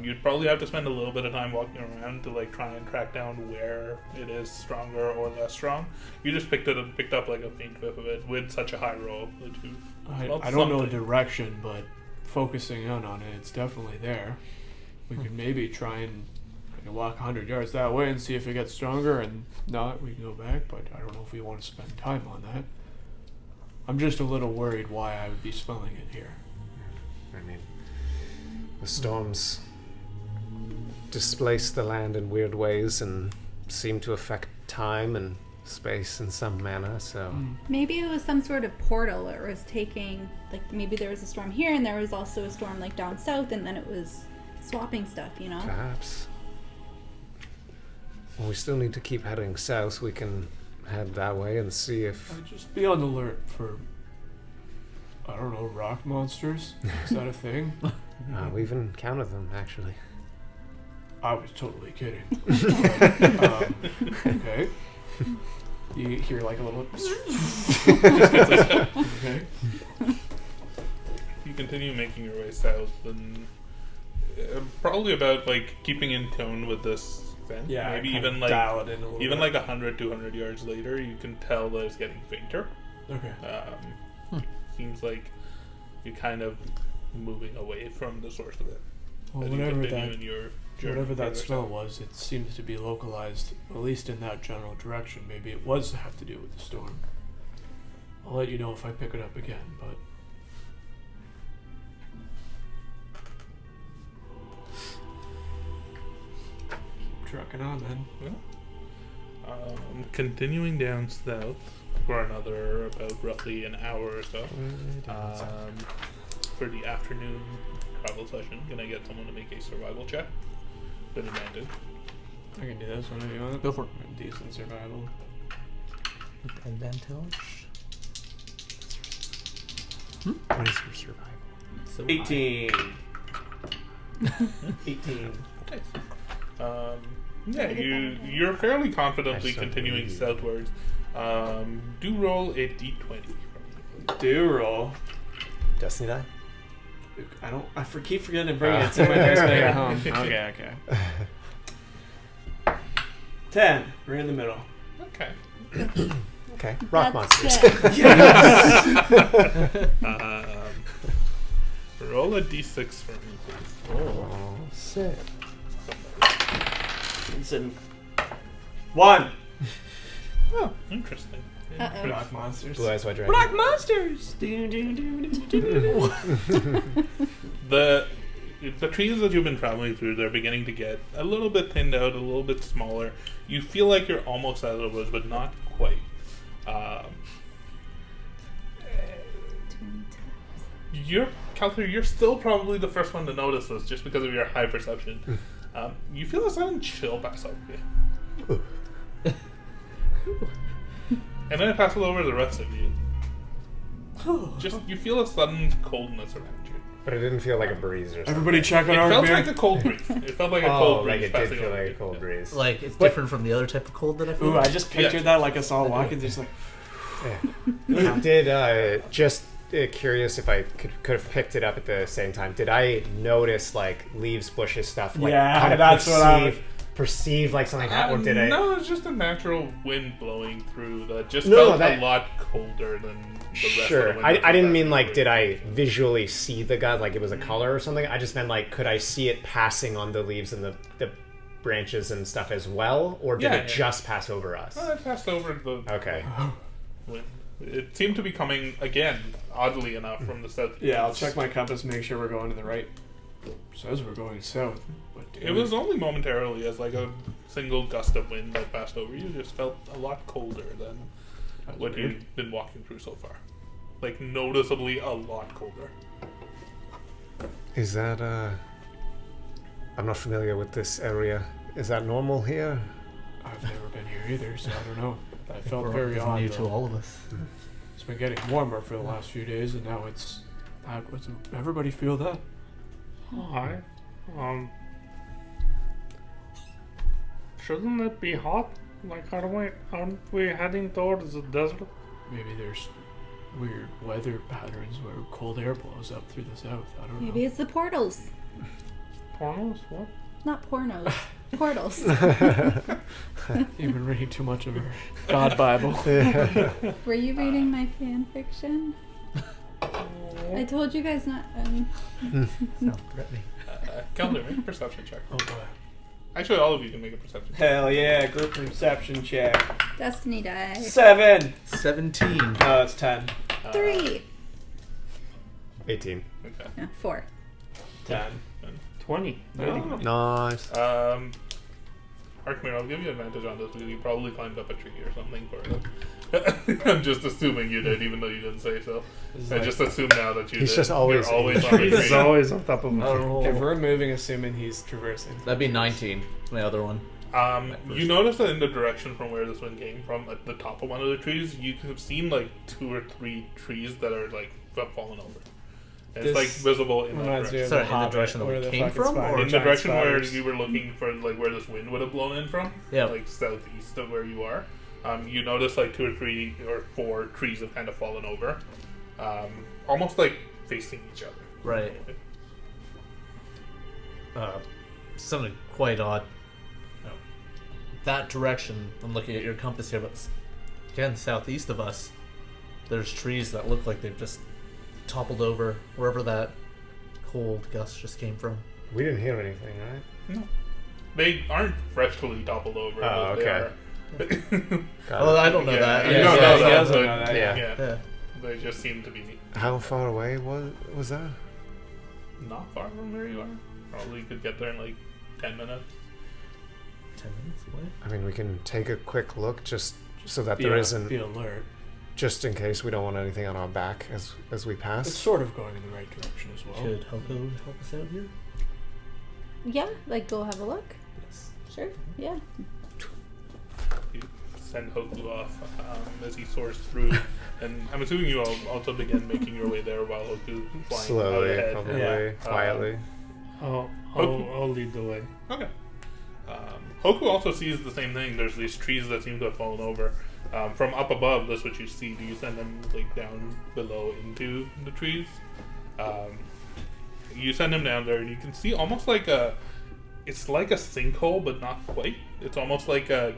You'd probably have to spend a little bit of time walking around to like try and track down where it is stronger or less strong. You just picked up like a faint whiff of it with such a high roll that you. I smelled don't know the something. direction, but focusing in on it, it's definitely there. We could maybe try and walk 100 yards that way and see if it gets stronger, and not, we can go back, but I don't know if we want to spend time on that. I'm just a little worried why I would be smelling it here. I mean, the storms displace the land in weird ways and seem to affect time and space in some manner. So maybe it was some sort of portal where it was taking, like maybe there was a storm here and there was also a storm like down south, and then it was swapping stuff, you know? perhaps. Well, we still need to keep heading south. We can head that way and see if. Just be on the alert for, I don't know, rock monsters. Is that a thing? We've encountered them actually. I was totally kidding. Okay. You hear like a little. Okay. You continue making your way south, and Probably about like keeping in tone with this vent. Yeah, maybe kind even of like dial it in a little even bit. like 100, 200 yards later, you can tell that it's getting fainter. Okay. Seems like you're kind of moving away from the source of it. Well, as you whatever continue that in your journey Whatever that further smell south. was, it seems to be localized, at least in that general direction. Maybe it was to have to do with the storm. I'll let you know if I pick it up again, but... Keep trucking on, then. Continuing down south for another about roughly an hour or so. For the afternoon travel session, gonna get someone to make a survival check with advantage. I can do this one if you want. Go for it. Decent survival. Advantage. What is your survival? So 18. 18. Yeah, you're fairly confidently I don't continuing believe you. southwards. Do roll a d20. Do roll. Destiny die? Keep forgetting to bring it. It's in my dice bag at home. Okay. 10. Right in the middle. Okay. Okay. Rock That's monsters. good. Roll a d6 for me, please. Oh, sick. It's in 1. Oh, interesting. Uh-oh. Rock monsters. Blue Eyes White Dragon. Rock monsters! The trees that you've been traveling through, they're beginning to get a little bit thinned out, a little bit smaller. You feel like you're almost out of the woods, but not quite. You're still probably the first one to notice this, just because of your high perception. You feel a sudden chill pass over you. And then it passes over the rest of you. Just, you feel a sudden coldness around you. But it didn't feel like a breeze or something. Everybody check on It our felt beer. like a cold breeze. It felt like a Oh, cold like breeze. it did passing feel over like a you. cold breeze. like it's But- different from the other type of cold that I feel. Ooh, I just pictured Yeah. that like us all walking, just like... Yeah. Did just curious if I could have picked it up at the same time. Did I notice like leaves, bushes, stuff? Like, Yeah, kind of that's what I perceive like something happened, or did I? No, it's just a natural wind blowing through that just No, felt that- a lot colder than the rest Sure. of the wind. I didn't that mean was like passing did I visually see the god like it was a color or something. I just meant like could I see it passing on the leaves and the branches and stuff as well, or did Yeah, it yeah. just pass over us? through. It passed over the Okay. wind. It seemed to be coming again, oddly enough, from the south. Yeah, I'll check my compass, make sure we're going to the right. Says we're going south. But It was only momentarily, as like a single gust of wind that passed over you. Just felt a lot colder than That's what weird. you've been walking through so far. Like noticeably a lot colder. Is that I'm not familiar with this area. Is that normal here? I've never been here either, so I don't know. I felt We're very odd. new to though. all of us. It's been getting warmer for the last few days, and now it's. Everybody feel that? Hi. Shouldn't it be hot? Like, aren't we heading towards the desert? Maybe there's weird weather patterns where cold air blows up through the south. I don't Maybe know. it's the portals. Pornos? What? Not pornos. Portals. You've been reading too much of her God Bible. Were you reading my fan fiction? I told you guys not. Sound threatening. Calendar, make a perception check. Oh boy. Actually, all of you can make a perception check. Hell yeah, group perception check. Destiny die. 7! 17. No, it's 10. 3. 18. Okay. No, 4. 10. 20. Nice. Arkmir, I'll give you advantage on this because you probably climbed up a tree or something for it. I'm just assuming you did, even though you didn't say so. I just assume now that you He's did. just always You're always in on the He's tree. always on top of me. If we're moving, assuming he's traversing. That'd be 19. My other one. You notice that in the direction from where this one came from, at the top of one of the trees, you could have seen like 2 or 3 trees that are like fallen over. And it's like This visible in that reminds me direction. of Sorry, the in the Hobbit, direction that where we the came fucking from, spiders- or In the giant direction where spiders. you were looking for, like where this wind would have blown in from, Yeah. like southeast of where you are, you notice like 2 or 3 or 4 trees have kind of fallen over, almost like facing each other. Right. something quite odd. That direction, I'm looking at your compass here, but again, southeast of us, there's trees that look like they've just toppled over wherever that cold gust just came from. We didn't hear anything, right? No. They aren't freshly toppled over. Oh, but okay. Well, I don't know that. You Yeah, don't yeah, know he that, doesn't but- know that. Yeah. Yeah. They just seem to be How far away was that? not far from where you are. Probably could get there in like 10 minutes. 10 minutes away? I mean, we can take a quick look just so that Be there a- isn't, Be alert. just in case we don't want anything on our back as we It's pass. sort of going in the right direction as well. Could Helko help us out here? Yeah, like go have a look. Yes. Sure. Yeah. You send Hoku off as he soars through. And I'm assuming you all also begin making your way there while Hoku flying out Slowly, ahead. probably, Yeah. quietly. I'll lead the way. Okay. Hoku also sees the same thing. There's these trees that seem to have fallen over. From up above, that's what you see. Do you send them like down below into the trees? You send them down there, and you can see almost like it's like a sinkhole, but not quite. It's almost like a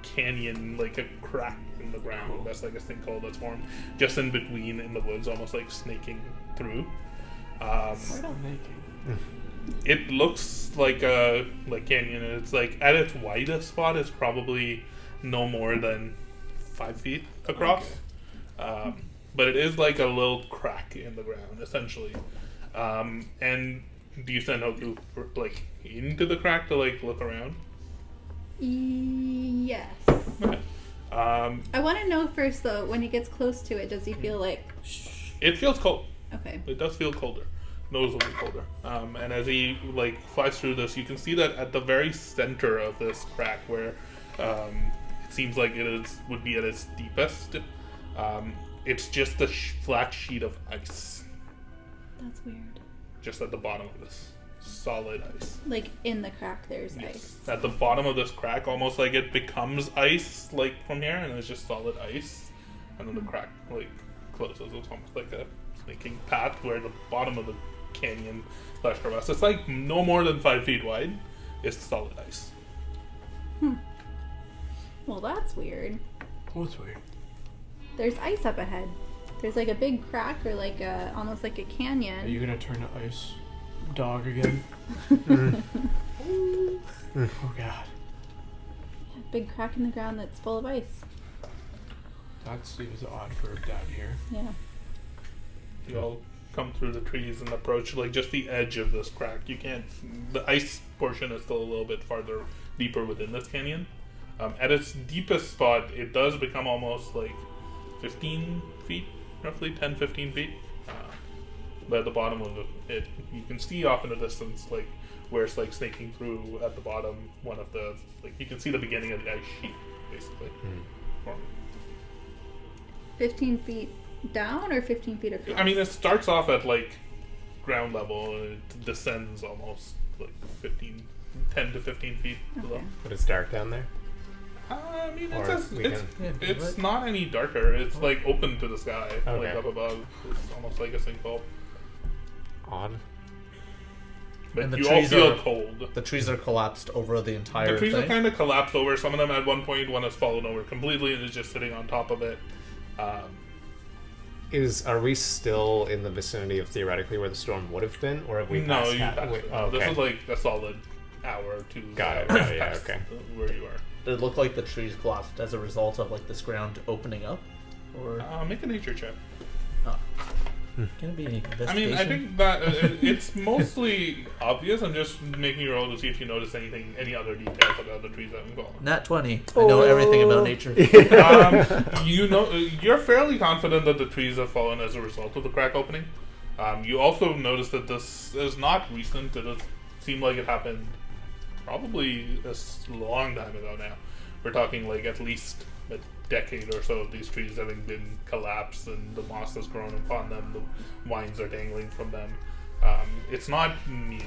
canyon, like a crack in the ground. That's like a sinkhole that's formed just in between in the woods, almost like snaking through. It looks like a canyon, and it's like at its widest spot, it's probably no more than 5 feet across. But it is like a little crack in the ground, essentially. And do you send Hoku like into the crack to like look around? Yes. Okay. I want to know first though. When he gets close to it, does he feel like? It feels cold. Okay. It does feel colder, noticeably colder. And as he like flies through this, you can see that at the very center of this crack, where it seems like would be at its deepest, it's just a flat sheet of ice, That's weird. just at the bottom of this solid ice. Like in the crack, there's ice. At the bottom of this crack, almost like it becomes ice, like from here, and it's just solid ice, and then the crack like closes. It's almost like a snaking path where the bottom of the canyon / crevasse. It's like no more than 5 feet wide. It's solid ice. Well, that's weird. What's weird? There's ice up ahead. There's like a big crack or like almost like a Are canyon. you gonna turn to ice dog again? Oh god. Big crack in the ground that's full of ice. That seems odd for down here. Yeah. You all come through the trees and approach like just the edge of this crack. You can't. The ice portion is still a little bit farther deeper within this canyon. At its deepest spot, it does become almost like 15 feet, roughly 10-15 feet. But at the bottom of it, you can see off in the distance, like where it's like snaking through at the bottom. One of the you can see the beginning of the ice sheet, basically. 15 feet down or 15 feet across? I mean, it starts off at like ground level and it descends almost like 10 to 15 feet below. Okay. But it's dark down there. I mean, Or it's not any darker. It's like open to the sky, like Okay. up above. It's almost like a sinkhole. Odd. But And the you all trees feel are- cold. The trees are collapsed over the entire The trees thing. are kind of collapsed over. Some of them at one point, one has fallen over completely and is just sitting on top of it. Are we still in the vicinity of theoretically where the storm would have been, or have we No, passed you that? passed Wait, it. oh, This okay. is like a solid hour or two. Got it, hours got it, yeah, past okay. Where you are. Did it look like the trees collapsed as a result of like this ground opening up? Or Make a nature check. can it be any I investigation? mean, I think that it's mostly obvious. I'm just making you roll to see if you notice any other details about the trees having fallen. Nat 20. I know everything about nature. You're fairly confident that the trees have fallen as a result of the crack opening. You also notice that this is not recent. It does seem like it happened probably a long time ago now. We're talking like at least a decade or so of these trees having been collapsed and the moss has grown upon them, the vines are dangling from them. It's not new,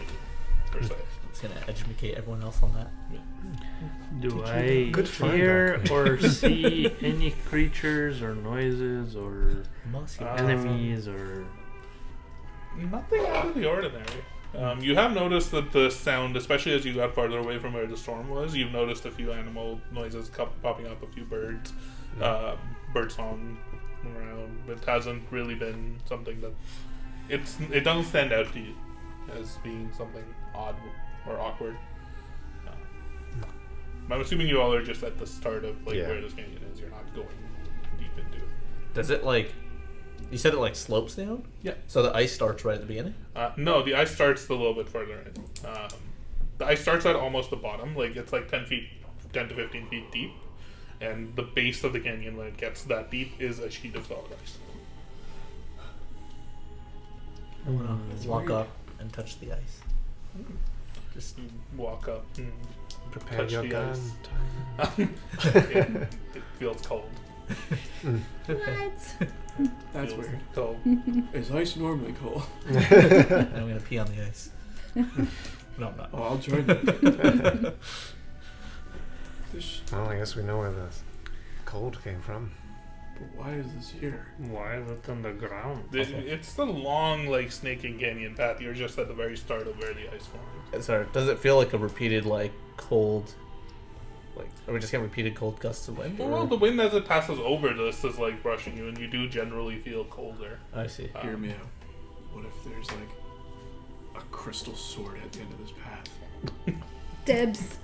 per se. It's gonna educate everyone else on that. Do I Good find, hear Duncan. or see any creatures or noises or Mossy. enemies or... Nothing out of the ordinary. You have noticed that the sound, especially as you got farther away from where the storm was, you've noticed a few animal noises popping up, a few birds, bird song around. It hasn't really been something that it doesn't stand out to you as being something odd or awkward. I'm assuming you all are just at the start of where this canyon is. You're not going deep into it. Does it you said it slopes down? Yeah. So the ice starts right at the beginning? No, the ice starts a little bit further in. The ice starts at almost the bottom. It's 10 to 15 feet deep. And the base of the canyon, when it gets that deep, is a sheet of solid ice. I want to walk up and touch the ice. Just walk up and Prepare touch your the gun. ice. It feels cold. What? That's Feels weird. Cold. Is ice normally cold? And I'm going to pee on the ice. No, I'm not. Oh, I'll join you. Well, I guess we know where the cold came from. But why is this here? Why is it on the ground? It's the long, snaking canyon path. You're just at the very start of where the ice forms. Sorry, does it feel like a repeated, cold... are we just getting repeated cold gusts of wind? Well, the wind as it passes over this is brushing you, and you do generally feel colder. I see. Hear me out. What if there's a crystal sword at the end of this path? Dibs.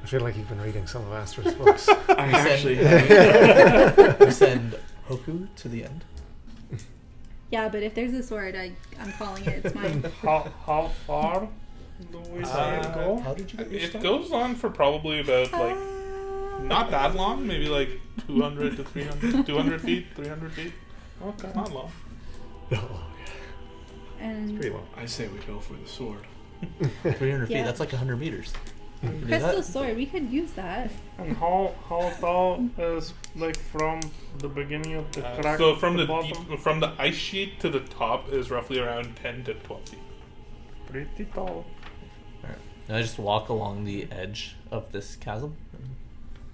I feel like you've been reading some of Astra's books. I actually We send Hoku to the end. Yeah, but if there's a sword, I'm calling it. It's mine. How far do we say it go? How did you get your It start? goes on for probably about not that long, maybe 200 to 300, 200 feet, 300 feet. Okay. Not long. And Pretty long. I say we go for the sword. 300 feet, Yeah. that's 100 meters. Can we do crystal that? sword, we could use that. And how tall is from the beginning of the crack? So from to the bottom? from the ice sheet to the top is roughly around 10 to 12 feet. Pretty tall. And I just walk along the edge of this chasm and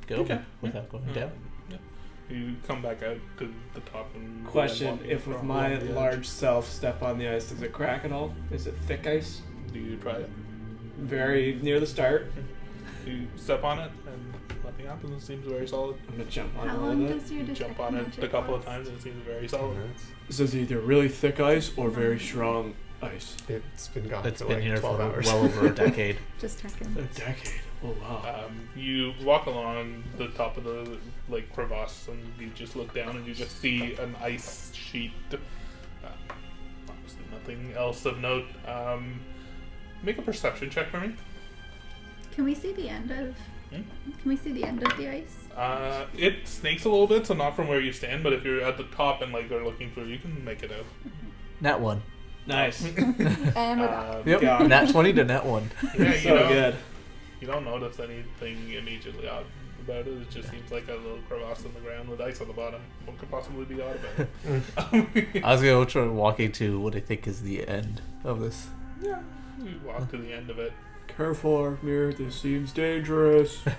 go Okay. without going down. Yeah. You come back out to the top and Question: then if with walking my along the edge. large self step on the ice, does it crack at all? Is it thick ice? Do you try it? Very near the start. You step on it and nothing happens. It seems very solid. I'm gonna jump on How a long little bit. does your You detect jump on it magic a couple of last? times and it seems very solid. So it's either really thick ice or very strong ice. It's been gone It's for been here 12 for hours. well over a decade. Just checking. A decade. Oh wow. You walk along the top of the crevasse and you just look down and you just see an ice sheet. Obviously nothing else of note. Make a perception check for me. Can we see the end of? Can we see the end of the ice? It snakes a little bit, so not from where you stand, but if you're at the top and they're looking through, you can make it out. Nat 1. Nice. And we're back. Yep. God. Nat 20 to Nat 1. Yeah, So good. You don't notice anything immediately odd about it. It just seems like a little crevasse in the ground with ice on the bottom. What could possibly be odd about it? I was going to try walking to what I think is the end of this. Yeah. You walk to the end of it. Careful, Mir. This seems dangerous. The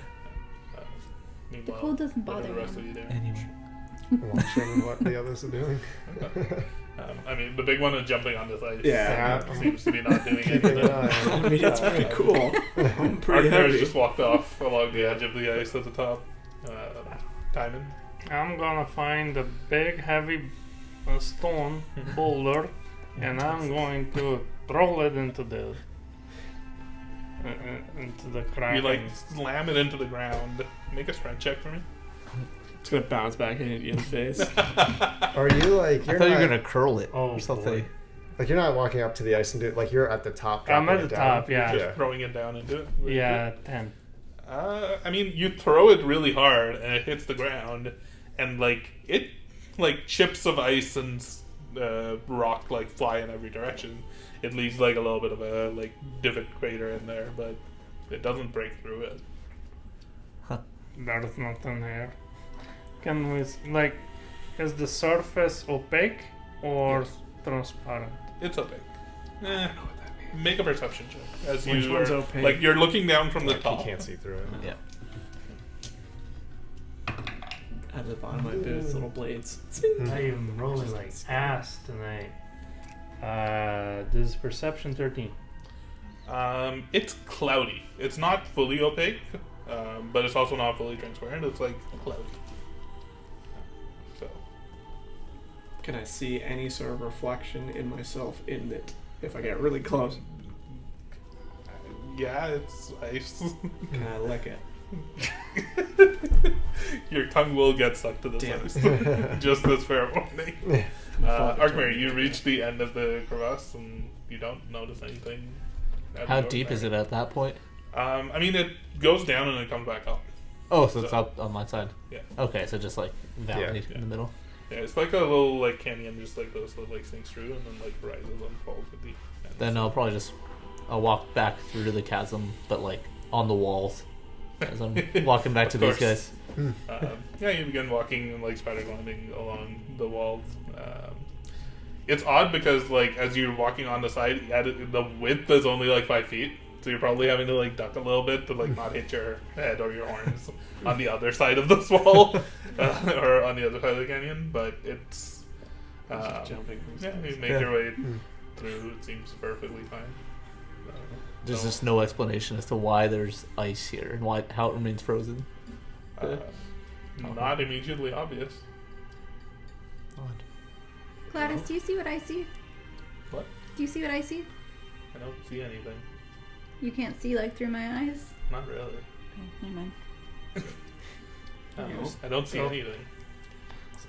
Meanwhile, cold doesn't what are bother the rest me. of you doing? Anyway. Watching what the others are doing. The big one is jumping on this ice. Yeah. Seems to be not doing Keeping an anything. eye I on mean, it's pretty cool. I'm pretty Arthur's heavy. just walked off along the edge of the ice at the top. Timon. I'm gonna find a big heavy stone boulder, and I'm going to throw it into the crack. You slam it into the ground. Make a strength check for me. It's gonna bounce back and hit you in the face. Are you I you're thought not, you were going to curl it Oh, or something. boy. you're not walking up to the ice and you're at the top. I'm dropping at it the down. top, yeah. Just throwing it down into it. Yeah, 10. You throw it really hard and it hits the ground, and it chips of ice and rock fly in every direction. It leaves a little bit of a divot crater in there, but it doesn't break through it. There's nothing here. Can we, is the surface opaque or Yes. transparent? It's opaque. Make a perception check as Which you one's are, opaque? you're looking down from the You top. can't see through it. Yeah. At the bottom of my boots, little blades. I am rolling ass tonight. This is perception 13. It's cloudy. It's not fully opaque, but it's also not fully transparent. It's like cloudy. So, Can I see any sort of reflection in myself in it if I get really close? yeah, it's ice. Can I lick it? Your tongue will get sucked to this Damn. ice. Just this fair warning. Arkmare, you reach the end of the crevasse and you don't notice anything. How deep is it at that point? I mean, it goes down and it comes back up. Oh, so it's up on my side. Yeah. Okay, so just like valley Yeah. in the middle. Yeah, it's like a little like canyon, just like those that like sinks through and then like rises and falls at the end. Then I'll probably I'll walk back through the chasm, but like on the walls as I'm walking back to Of these course. guys. Yeah, you begin walking and like spider gliding along the walls. It's odd because like as you're walking on the side, the width is only like 5 feet, so you're probably having to like duck a little bit to like not hit your head or your horns on the other side of this wall or on the other side of the canyon. But it's Jumping. yeah, you make your way through. It seems perfectly fine. There's just no explanation as to why there's ice here and how it remains frozen. Not immediately obvious. Odd. Gladys, do you see what I see? What? Do you see what I see? I don't see anything. You can't see like through my eyes? Not really. Okay, never mind. I don't see Oh. anything.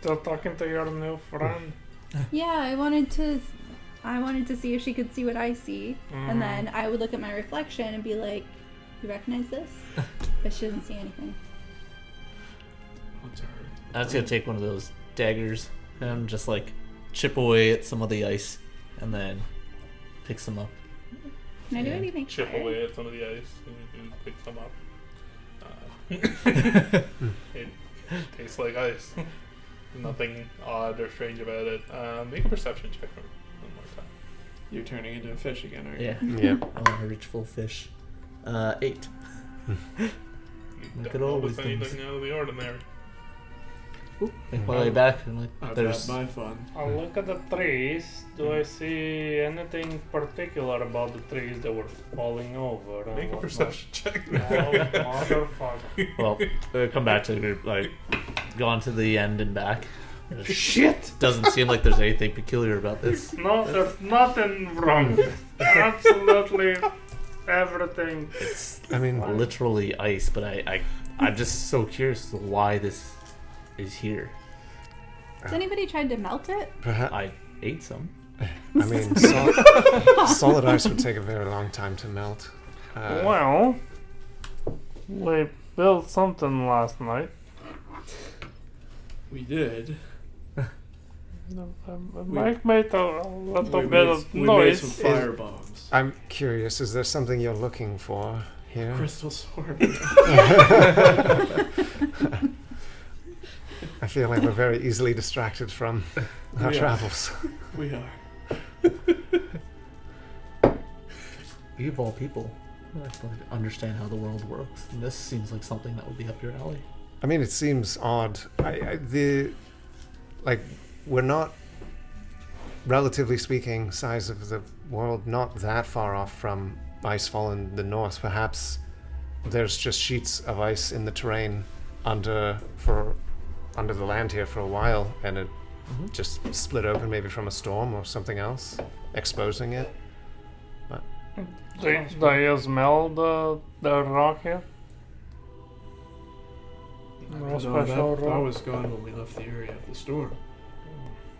Still talking to your new friend. Yeah, I wanted to see if she could see what I see, and then I would look at my reflection and be like, "You recognize this?" But she doesn't see anything. What's her? I was gonna take one of those daggers and just like chip away at some of the ice and then pick some up. Can I do Yeah. anything? Chip for her? away at some of the ice and you pick some up. It tastes like ice. Nothing odd or strange about it. Make a perception check for me one more time. You're turning into a fish again, aren't you? Yeah. Yeah. I want to reach full fish. 8. You Look don't at all notice these things. anything out of the ordinary. Make my way back and like I've there's had my fun. I'll look at the trees. Do I see anything particular about the trees that were falling over? and Make a whatnot? perception check. Oh, motherfucker. well, come back to the group, like gone to the end and back. Shit! Doesn't seem like there's anything peculiar about this. No, there's nothing wrong. Absolutely everything. It's I mean, literally ice, but I'm just so curious as to why this is here. Has anybody tried to melt it? perhaps. I ate some. I mean, solid ice would take a very long time to melt. Well, we built something last night. We did. Mike made a little We bit made, of we made noise. some fire bombs. I'm curious. Is there something you're looking for here? Crystal sword. I feel like we're very easily distracted from our Yeah. travels. We are. You of all people, like to understand how the world works. And this seems like something that would be up your alley. I mean, it seems odd. We're not, relatively speaking, size of the world, not that far off from icefall in the north. Perhaps there's just sheets of ice in the terrain under the land here for a while, and it just split open, maybe from a storm or something else, exposing it. Do you smell the rock here? No No, special that rock? was gone when we left the area of the storm.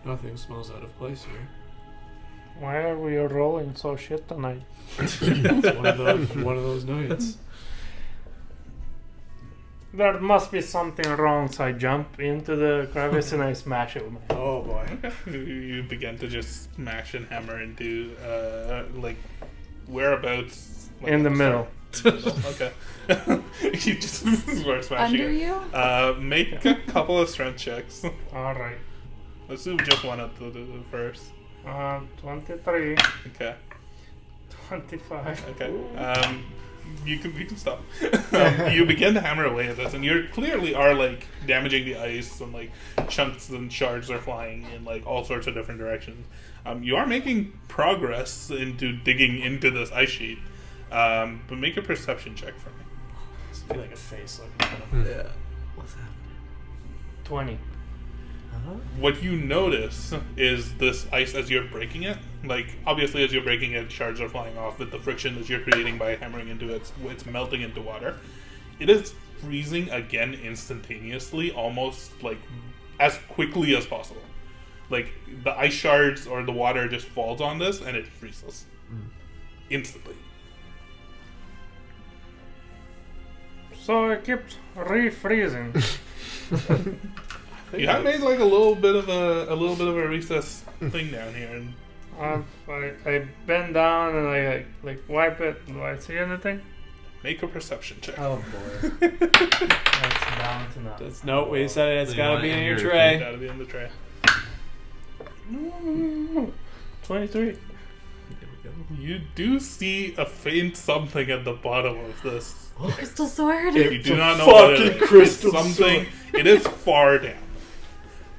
Nothing smells out of place here. Why are we rolling so shit tonight? It's one of those nights. There must be something wrong, so I jump into the crevice and I smash it with my head. Oh boy. You begin to just smash and hammer into like whereabouts like, In at the middle. start? Okay. You just start smashing Under it. you? Make a couple of strength checks. Alright. Assume just one at the first. 23, Okay. 25. Okay. You can stop. You begin to hammer away at this, and you clearly are like damaging the ice, and like chunks and shards are flying in like all sorts of different directions. You are making progress into digging into this ice sheet. But make a perception check for me. This would be like a face looking at him. Yeah. What's happening? 20. What you notice is this ice as you're breaking it. Like, obviously as you're breaking it, shards are flying off with the friction that you're creating by hammering into it. It's melting into water. It is freezing again instantaneously, almost like as quickly as possible. Like, the ice shards or the water just falls on this and it freezes. Instantly. So it keeps refreezing. You have made like a little bit of a recess thing down here, and I bend down and I like wipe it. Do I see anything? make a perception check. Oh boy. That's down to nothing. That's no. We said it's So you got to want be it in in your your tray. Gotta be in the tray. 23. There we go. You do see a faint something at the bottom of this. Crystal sword. You do not know what it is. fucking crystal It's something. It is far down.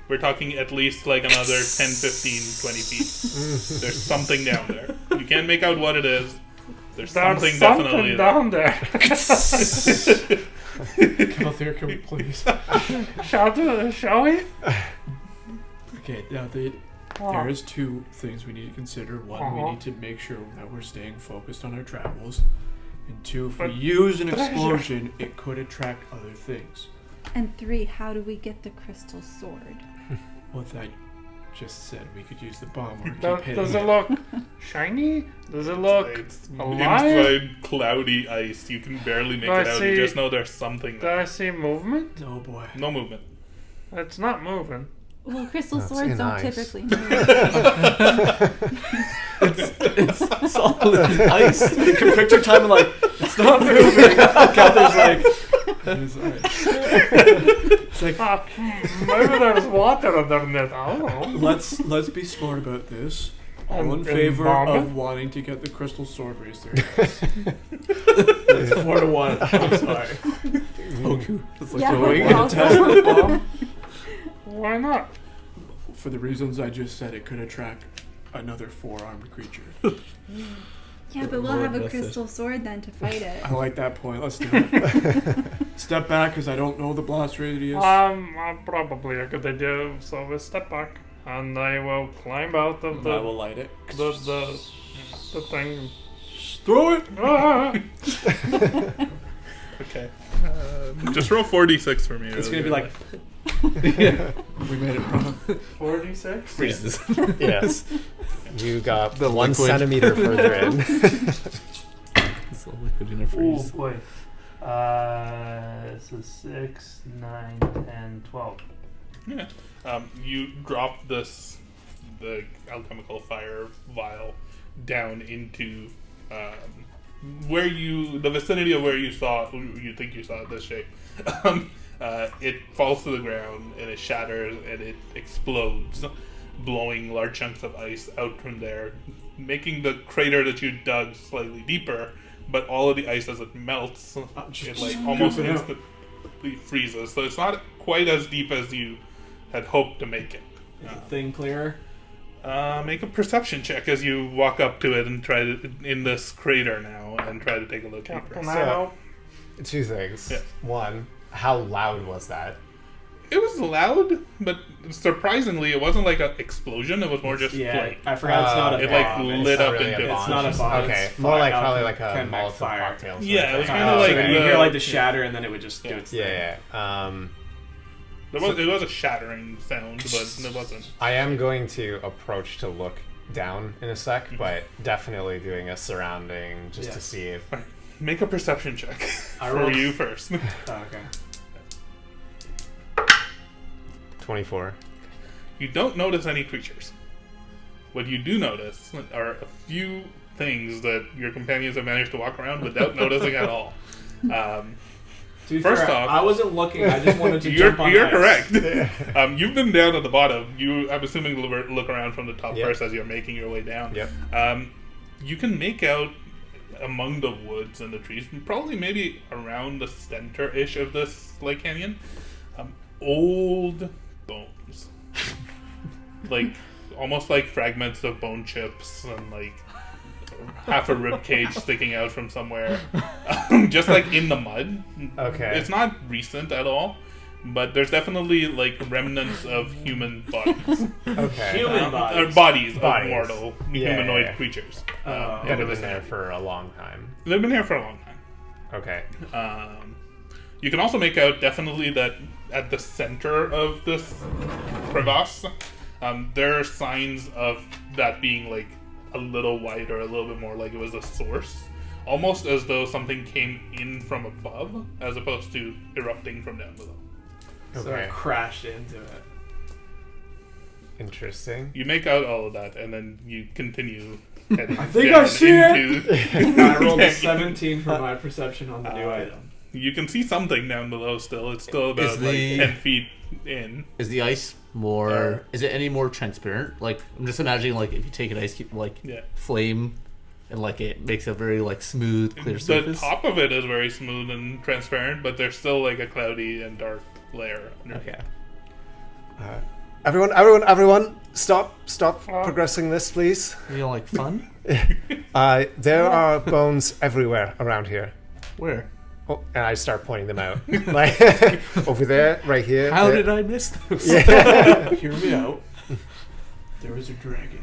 We're talking at least like another 10, 15, 20 feet. There's something down there. You can't make out what it is. There's something definitely down there. Come up here, please. Shall we? Okay, now there is two things we need to consider. One, we need to make sure that we're staying focused on our travels. And two, if we But use an treasure. explosion, it could attract other things. And 3, how do we get the crystal sword? What I just said, we could use the bomb or keep hitting Does it look shiny? Does it look It's alive? inside cloudy ice. You can barely make Do I it out. You see- just know there's something Do there. I see movement? No, boy. No movement. It's not moving. Well, crystal That's swords in don't ice. typically move. It's solid ice. You can picture time and like, it's not moving. Catherine's like, it's ice. It's like, Maybe there's water underneath. I don't know. let's be smart about this. All in And favor bomb it? of wanting to get the crystal sword raised there. It's 4-1. I'm sorry. Okay. It's like, Yeah, are we we're gonna also- test the bomb? Why not? For the reasons I just said, it could attract another 4-armed creature. Yeah, but we'll Lord have a bless it. crystal sword then to fight it. I like that point. Let's do it. Step back, because I don't know the blast radius. Probably a good idea. So we step back, and I will climb out of I the will light it. the thing. Throw it! Ah! Okay. Just roll 46 for me. It's really gonna be quickly. like, we made it wrong. 46. Freezes. Yes. You got The 1 liquid. centimeter further in. It's all liquid in a Oh freeze. boy. So 6, 9, 10, 12. Yeah. You drop the alchemical fire vial down into the vicinity of where you think you saw this shape. It falls to the ground and it shatters and it explodes, blowing large chunks of ice out from there, making the crater that you dug slightly deeper. But all of the ice, as it melts, it like almost Scoop it out. instantly freezes. So it's not quite as deep as you had hoped to make it. Is the thing clearer? Make a perception check as you walk up to it and try to in this crater now and try to take a look deeper. Can I help? 2 things. Yeah. 1, how loud was that? It was loud, but surprisingly, it wasn't like an explosion. It was more just flame. I forgot it's not a It like bomb. lit It's up not really into. a It's not a bomb. Okay, It's more like fire- probably like a can Molotov fire. cocktail. sort Yeah, of it was thing. kinda So like then you the- hear like the shatter, and then it would just do its thing. Yeah. It was a shattering sound, but it wasn't. I am going to approach to look down in a sec, but definitely doing a surrounding just to Yes. see if. Make a perception check I for rolled- you first. Oh, okay. 24. You don't notice any creatures. What you do notice are a few things that your companions have managed to walk around without noticing at all. To be First fair, off- I wasn't looking. I just wanted to You're jump on correct. ice. You've been down at the bottom. I'm assuming look around from the top Yep. first as you're making your way down. Yep. You can make out among the woods and the trees, probably maybe around the center-ish of this lake canyon, old bones, like almost like fragments of bone chips and like half a rib cage sticking out from somewhere, just like in the mud. Okay. It's not recent at all, but there's definitely like remnants of human bodies. Okay. Human Or bodies. bodies of Bodies. mortal Yeah, humanoid yeah. creatures. That have been there for a long time. They've been here for a long time. Okay. You can also make out definitely that at the center of this crevasse, there are signs of that being like a little wider, a little bit more like it was a source. Almost as though something came in from above, as opposed to erupting from down below. So Okay. it crashed into it. Interesting. You make out all of that, and then you continue heading I think down I see it! into... I rolled a 17 for my perception on the new item. You can see something down below still. It's still about Is the- like 10 feet in. Is the ice more? Is it any more transparent? Like I'm just imagining, like if you take an ice cube, like Yeah. flame, and like it makes a very like smooth, clear The surface. top of it is very smooth and transparent, but there's still like a cloudy and dark layer underneath. Okay. Everyone, stop progressing this, please. You know, like fun. There are bones everywhere around here. Where? Oh, and I start pointing them out. Like, over there, right here. How there. did I miss those? Hear me out. There was a dragon.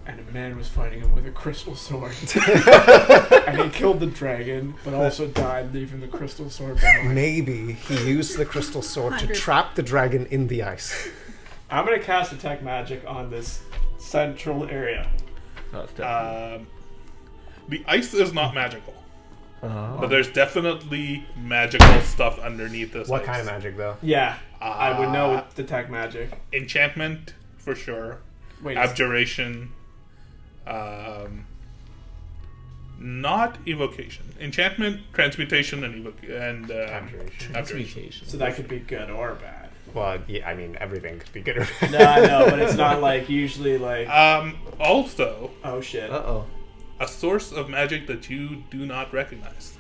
And a man was fighting him with a crystal sword. And he killed the dragon, but also died, leaving the crystal sword behind. Maybe he used the crystal sword to 100. trap the dragon in the ice. I'm going to cast Detect Magic on this central area. The ice is not magical, but there's definitely magical stuff underneath this. What ice. kind of magic, though? Yeah, I would know with Detect Magic. Enchantment, for sure. Wait, Abjuration. Not evocation. Enchantment, transmutation, and Abjuration. abjuration. so that could be good or bad. Well, yeah, I mean, everything could be good or bad. No, I know, but it's not like usually like, Also, oh shit. Uh-oh. a source of magic that you do not recognize.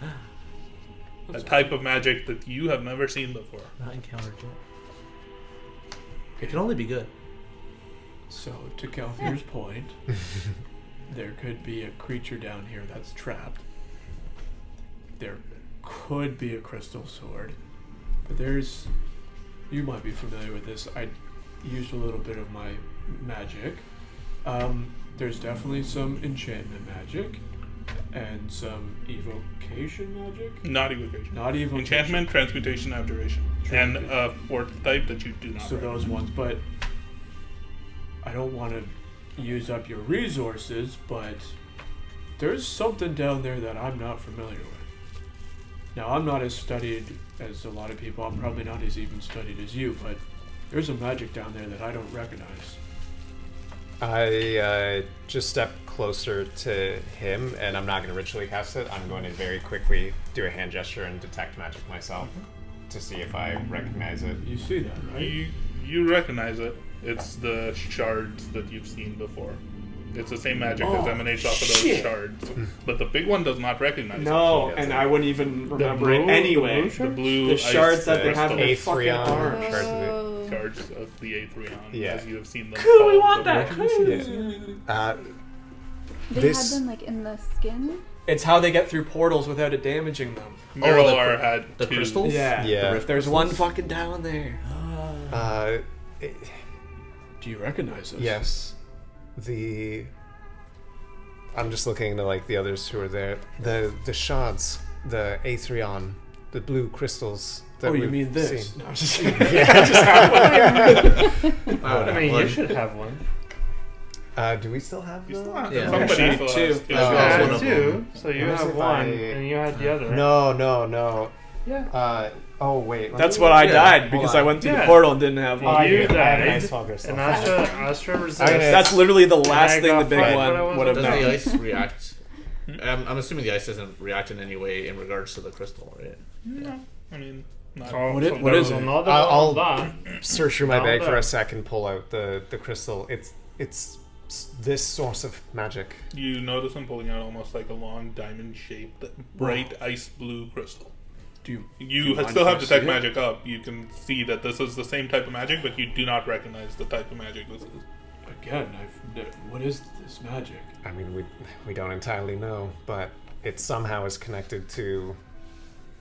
A type of magic that you have never seen before. Not encountered yet. It can only be good. So, to Kelthier's point, there could be a creature down here that's trapped. There could be a crystal sword. But there's... You might be familiar with this. I used a little bit of my magic. There's definitely some enchantment magic. And some evocation magic. Not evocation. Not evocation. Enchantment, transmutation, abjuration. And a fourth type that you do not So recognize. those ones, but I don't want to use up your resources, but there's something down there that I'm not familiar with. Now, I'm not as studied as a lot of people. I'm probably not as even studied as you, but there's a magic down there that I don't recognize. I just step closer to him, and I'm not going to ritually cast it. I'm going to very quickly do a hand gesture and detect magic myself to see if I recognize it. You see that, right? You recognize it. It's the shards that you've seen before. It's the same magic that emanates off of those shit. shards. But the big one does not recognize No, it. and I wouldn't even remember it blue- anyway. The blue The ice shards that they crystal have in their fucking Aetherion arms. shards of it. Oh. shards of the Aetherion, Yeah. as you have seen them. Cool, we called. want that. They This- had them like in the skin. It's how they get through portals without it damaging them. Mirolar had the two. crystals? Yeah. Yeah. There's one fucking down there. Do you recognize this? Yes. I'm just looking to like the others who are there. The shards, the Aetherion, the blue crystals. That Oh, you we've mean this? seen. No, I'm just kidding. I mean, you should have one. Do we still have You those? still have Yeah. somebody Yeah. still Two. has two. You Oh, had one of two, them. so you What have if one, I- and you had the other. No. Yeah. Oh wait. let That's me- what I yeah, died hold because on. I went through the Yeah. portal and didn't have You one. I have died, nice fog crystal. And Astra I'm resists. gonna- That's literally the last I thing the got big five, one but I wasn't would have Does done. known. the ice react? I'm assuming the ice doesn't react in any way in regards to the crystal, right? No, I mean, not. So, What what is it? Another I'll- one Search through my Now bag for that- a second, pull out the crystal. It's this source of magic. You notice him pulling out almost like a long diamond-shaped, bright ice blue crystal. Do You mind still if I have detect see it? magic up. You can see that this is the same type of magic, but you do not recognize the type of magic this is. Again, what is this magic? I mean, we don't entirely know, but it somehow is connected to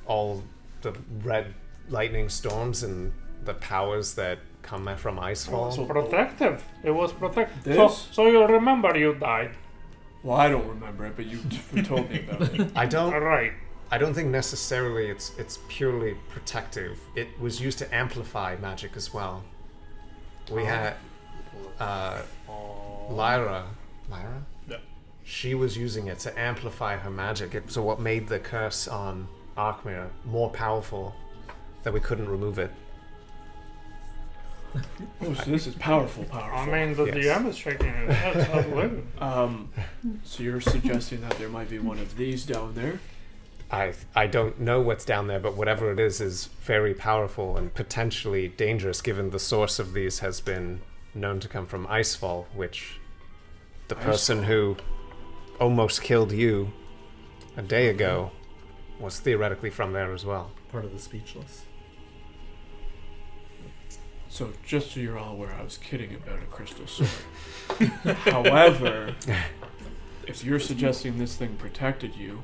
all the red lightning storms and the powers that come from Icefall. So protective. It was protective. This? So you remember you died. Well, I don't remember it, but you told me about it. Right. I don't think necessarily it's purely protective. It was used to amplify magic as well. We had Lyra. Yeah. She was using it to amplify her magic. So what made the curse on Arkmir more powerful that we couldn't remove it. Oh, so this is powerful. I mean, the Yes. DM is shaking his head. Absolutely. So you're suggesting that there might be one of these down there? I don't know what's down there, but whatever it is very powerful and potentially dangerous, given the source of these has been known to come from Icefall, which the person who almost killed you a day ago was theoretically from there as well. Part of the speechless. So just so you're all aware, I was kidding about a crystal sword. However, if you're suggesting this thing protected you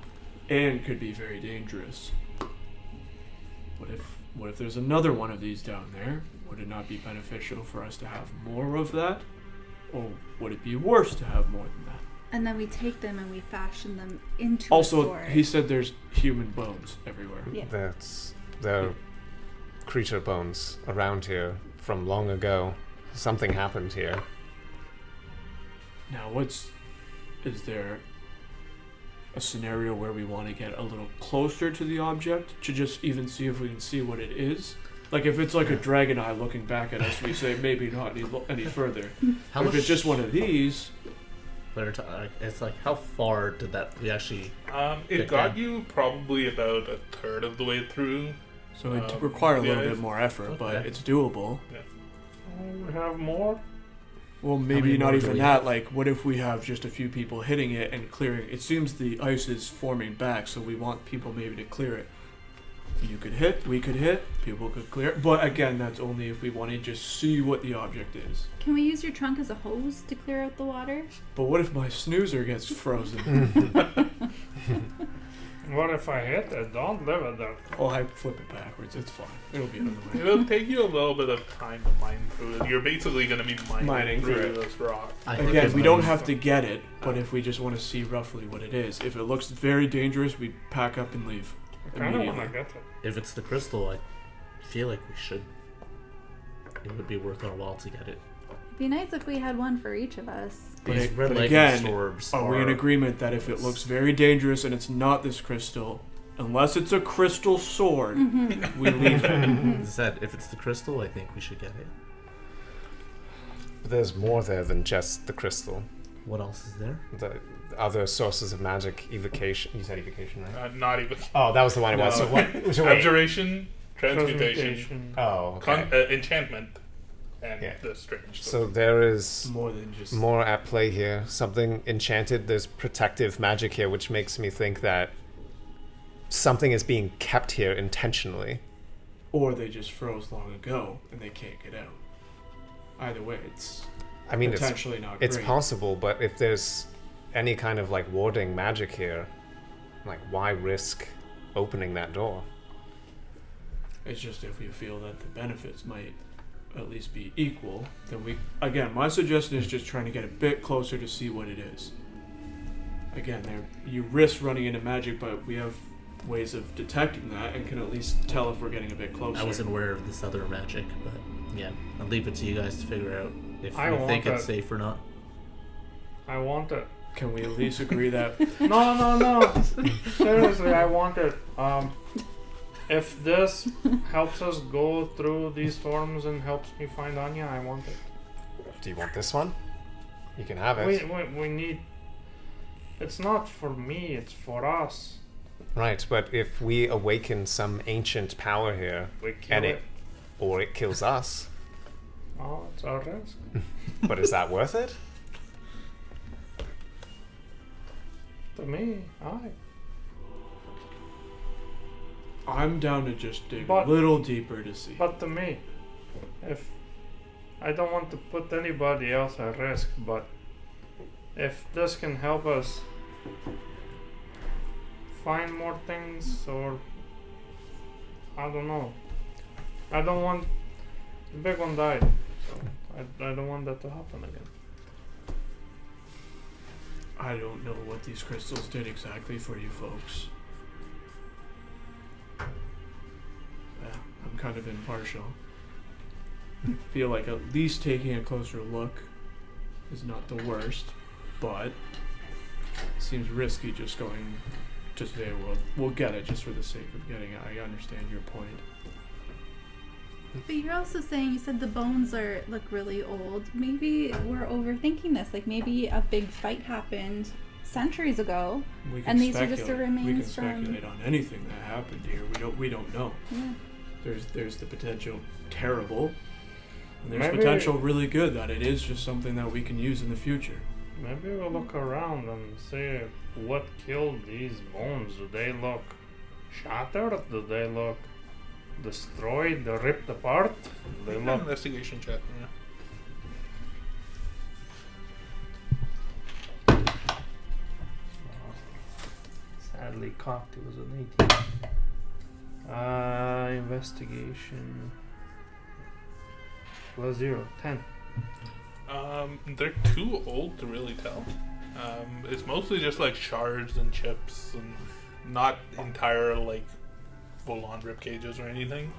and could be very dangerous, what if there's another one of these down there? Would it not be beneficial for us to have more of that? Or would it be worse to have more than that? And then we take them and we fashion them into a Also, sword. he said there's human bones everywhere. Yeah. There are creature bones around here from long ago. Something happened here. Now, is there a scenario where we want to get a little closer to the object to just even see if we can see what it is? Like if it's like a dragon eye looking back at us, we say maybe not any further. How But if it's just one of these, it's like, how far did that we actually? It got you probably about a third of the way through. so it require a little yeah, bit more effort, but okay. it's doable. We have more. Well, many maybe not more do even we that. have? Like, what if we have just a few people hitting it and clearing? It seems the ice is forming back, so we want people maybe to clear it. You could hit, we could hit, people could clear it. But again, that's only if we want to just see what the object is. Can we use your trunk as a hose to clear out the water? But what if my snoozer gets frozen? What if I hit it? Don't leave it there. Oh, I flip it backwards. It's fine. It'll be out of the way. It'll take you a little bit of time to mine through it. You're basically going to be mining through through it. this rock. Again, we don't have to get it, but if we just want to see roughly what it is. If it looks very dangerous, we pack up and leave. I kind of want Immediately. to get it. If it's the crystal, I feel like we should. It would be worth our while to get it. It'd be nice if we had one for each of us. But These it- red but lightning again, storms Are we in agreement that if it looks very dangerous and it's not this crystal, unless it's a crystal sword, we leave it? As I said, if it's the crystal, I think we should get it. But there's more there than just the crystal. What else is there? The other sources of magic, evocation. You said evocation, right? Not even. Oh, that was the one it was. So what? So wait. Abjuration, transmutation, Transmutation. Oh, okay. enchantment, and Yeah. the strange. So there is More than just. more at play here. Something enchanted. There's protective magic here, which makes me think that something is being kept here intentionally. Or they just froze long ago and they can't get out. Either way, it's I mean, potentially not it's great. possible, but if there's any kind of like warding magic here, like why risk opening that door? It's just if we feel that the benefits might at least be equal, then we. Again, my suggestion is just trying to get a bit closer to see what it is. Again, you risk running into magic, but we have ways of detecting that and can at least tell if we're getting a bit closer. I wasn't aware of this other magic, but yeah, I'll leave it to you guys to figure out if I you want think it's that. safe or not. I want it. Can we at least agree that No. Seriously, I want it. If this helps us go through these storms and helps me find Anya, I want it. Do you want this one? You can have it. We need. It's not for me. It's for us. Right, but if we awaken some ancient power here, We kill and it. or it kills us, Oh, it's our risk. but is that worth it? To me, aye. I'm down to just dig But- a little deeper to see. But to me, if I don't want to put anybody else at risk, but if this can help us find more things, or I don't know. I don't want the big one died, so I don't want that to happen again. I don't know what these crystals did exactly for you folks. I'm kind of impartial. Feel like at least taking a closer look is not the worst, but it seems risky just going to say, well, we'll get it just for the sake of getting it. I understand your point. But you're also saying, you said the bones look really old. Maybe we're overthinking this. Like maybe a big fight happened centuries ago, and these are just the remains We can from. speculate on anything that happened here. We don't know. Yeah. There's the potential terrible, and there's Maybe- potential really good that it is just something that we can use in the future. Maybe we'll look around and see what killed these bones. Do they look shattered? Do they look destroyed, ripped apart? They Make an look. investigation check. Yeah. Sadly cocked, it was an 18. Investigation. Plus 0, 10. They're too old to really tell. It's mostly just like shards and chips, and not entire like full-on rib cages or anything.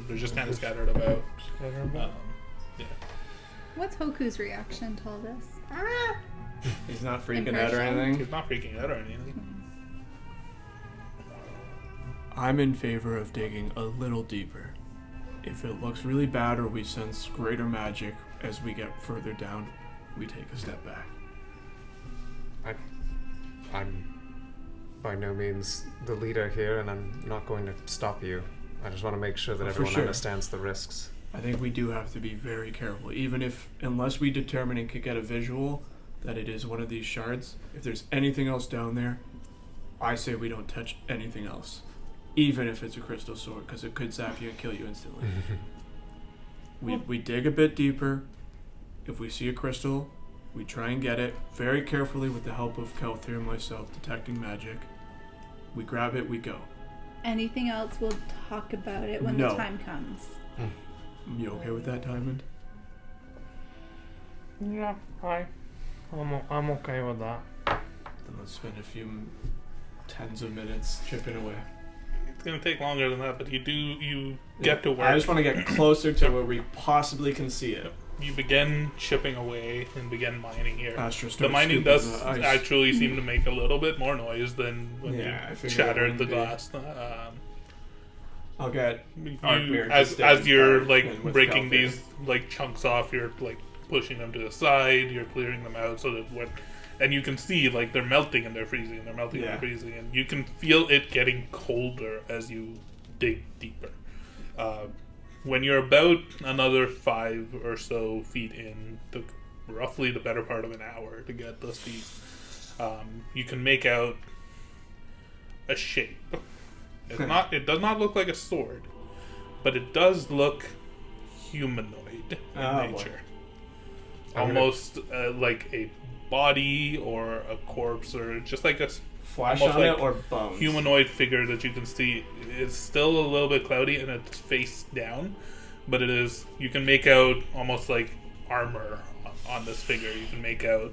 They're just kind of scattered about. Yeah. What's Hoku's reaction to all this? He's not freaking out or Impression. anything. He's not freaking out or anything. I'm in favor of digging a little deeper. If it looks really bad or we sense greater magic as we get further down, we take a step back. I'm by no means the leader here, and I'm not going to stop you. I just want to make sure that Oh, for everyone sure. understands the risks. I think we do have to be very careful, unless we determine and could get a visual that it is one of these shards. If there's anything else down there, I say we don't touch anything else, even if it's a crystal sword, because it could zap you and kill you instantly. We dig a bit deeper. If we see a crystal, we try and get it very carefully with the help of Kelthir and myself detecting magic. We grab it, we go. Anything else, we'll talk about it when No. the time comes. You okay with that, Diamond? Yeah, I'm okay with that. Then let's spend a few tens of minutes chipping away. It's gonna take longer than that, but you get to work. I just want to get closer to where we possibly can see it. You begin chipping away and begin mining here. Astra The starts mining scooping does the ice. actually seem to make a little bit more noise than when Yeah, I you figured it shattered the wouldn't be. glass. I'll get You, Artmere as just standing you're back like and with breaking Kelthir. these like chunks off, you're like pushing them to the side. You're clearing them out so that and you can see like they're melting and they're freezing and they're melting and Yeah. they're freezing, and you can feel it getting colder as you dig deeper. When you're about another 5 or so feet in, roughly the better part of an hour to get this deep, you can make out a shape. It does not look like a sword, but it does look humanoid in Oh, boy. nature. I'm gonna- Almost like a body or a corpse, or just like a flash almost on like it or bones. humanoid figure that you can see. It's still a little bit cloudy and it's face down, but it is. You can make out almost like armor on this figure. You can make out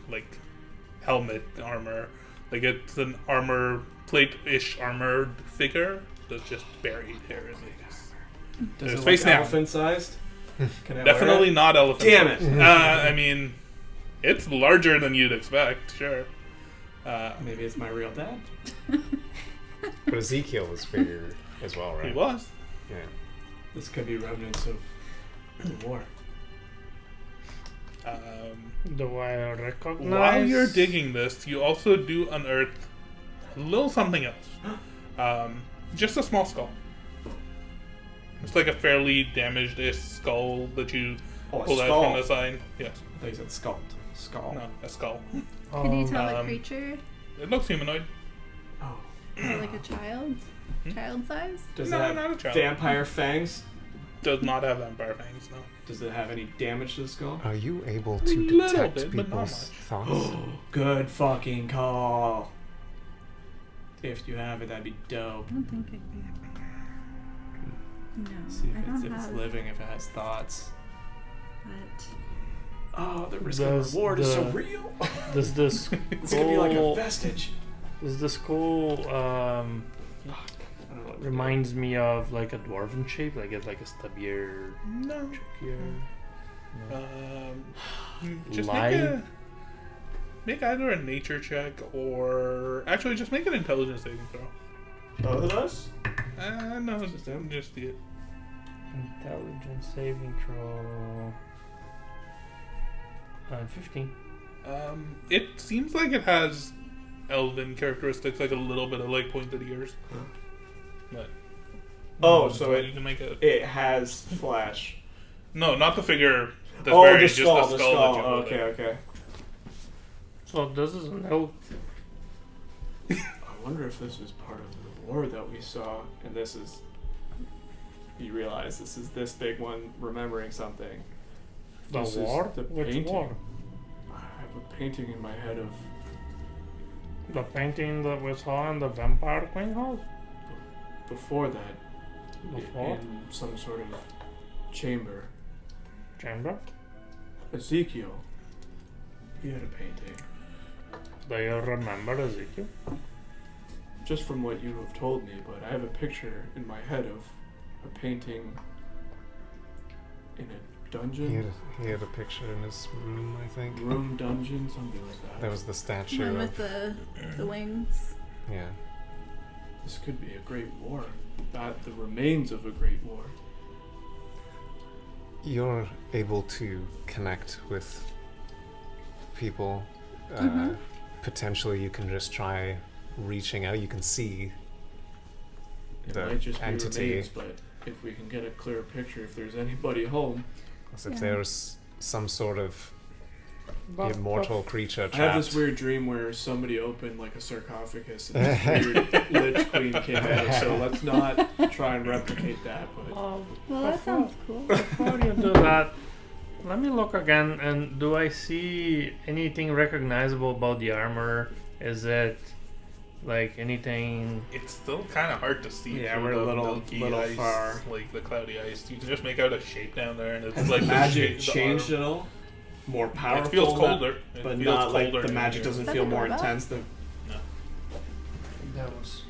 like helmet armor. Like it's an armor plate-ish armored figure that's just buried here in these. Does It's it face look down. elephant sized? Can I Definitely wear not elephant. Damn it. I mean, it's larger than you'd expect. Sure. it? Maybe it's my real dad. But Ezekiel was bigger as well, right? He was. Yeah. This could be remnants of the war. Do I recognize? While you're digging this, you also do unearth a little something else. Just a small skull. It's like a fairly damaged-ish skull that you Oh, a pulled out skull. from the side. Yes. I thought you said skull. Skull. No, a skull. Can you tell a Um, creature? It looks humanoid. Oh. Or like a child? Child size? Does No, it have not a child. vampire fangs? Does not have vampire fangs, no. Does it have any damage to the skull? Are you able A to little detect bit, but not people's much. thoughts? Good fucking call. If you have it, that'd be dope. I don't think I can. No, See I if don't it's have living, if it has thoughts. that. Oh, the risk and reward is so real. Does this It's gonna be like a vestige. Does the skull I don't know what to do. reminds me of like a dwarven shape? Like it's like a stubbier, No. trickier. Just Lie? make either a nature check or actually just make an intelligence saving throw. Both of us? No, just the Intelligence saving throw. 15. It seems like it has elven characteristics, like a little bit of like pointed ears. But Oh, so you can make it. it has flesh. No, not the figure. That's Oh, buried, the just skull, the the skull. skull. That you hold Okay, there. okay. So this is an elk. I wonder if this is part of the war that we saw, and this is. You realize this is this big one remembering something. The This is war? the Which painting. war? I have a painting in my head of The painting that we saw in the Vampire Queen Hall? before that, Before? in some sort of chamber. Chamber? Ezekiel, he had a painting. Do you remember Ezekiel? Just from what you have told me, but I have a picture in my head of a painting in a dungeon, He had a picture in his room, I think. room dungeon, something like that. There was the statue One of... with the wings. Yeah. This could be a great war. Not the remains of a great war. You're able to connect with people. Mhm. Potentially you can just try reaching out. You can see It the might just be entity. remains, but if we can get a clear picture, if there's anybody home. as if Yeah. there's some sort of But- immortal creature I trapped. had this weird dream where somebody opened like a sarcophagus and this weird lich queen came out. So let's not try and replicate that. But Well, Well, that sounds cool. before you do that, let me look again. And do I see anything recognizable about the armor? Is it like anything? It's still kind of hard to see. Yeah, through we're a the little- milky little ice, far. like the cloudy ice. You can just make out a shape down there, and it's has like the the magic shape, changed the at all? More arm. powerful? It feels now? colder, But it feels not like colder the in magic here. doesn't Is that feel the more doorbell? intense than. That was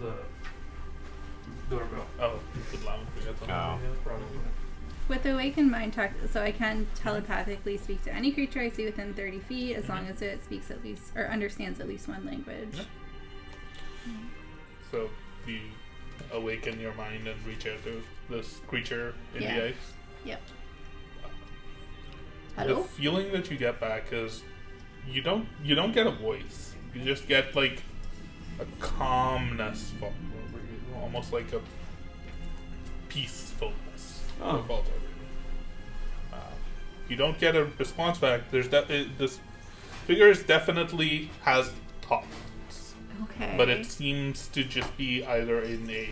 the doorbell. Oh, the lounge. We got something. Oh. Yeah, probably. With awakened mind talk, so I can telepathically speak to any creature I see within 30 feet, as long as it speaks at least or understands at least one language. Yeah. So you awaken your mind and reach out to this creature in Yeah. the ice. Yep. The Hello. feeling that you get back is you don't get a voice. You just get like a calmness fall over you, almost like a peacefulness Oh. that falls over you. You don't get a response back. This figure definitely has thoughts, Okay. but it seems to just be either in a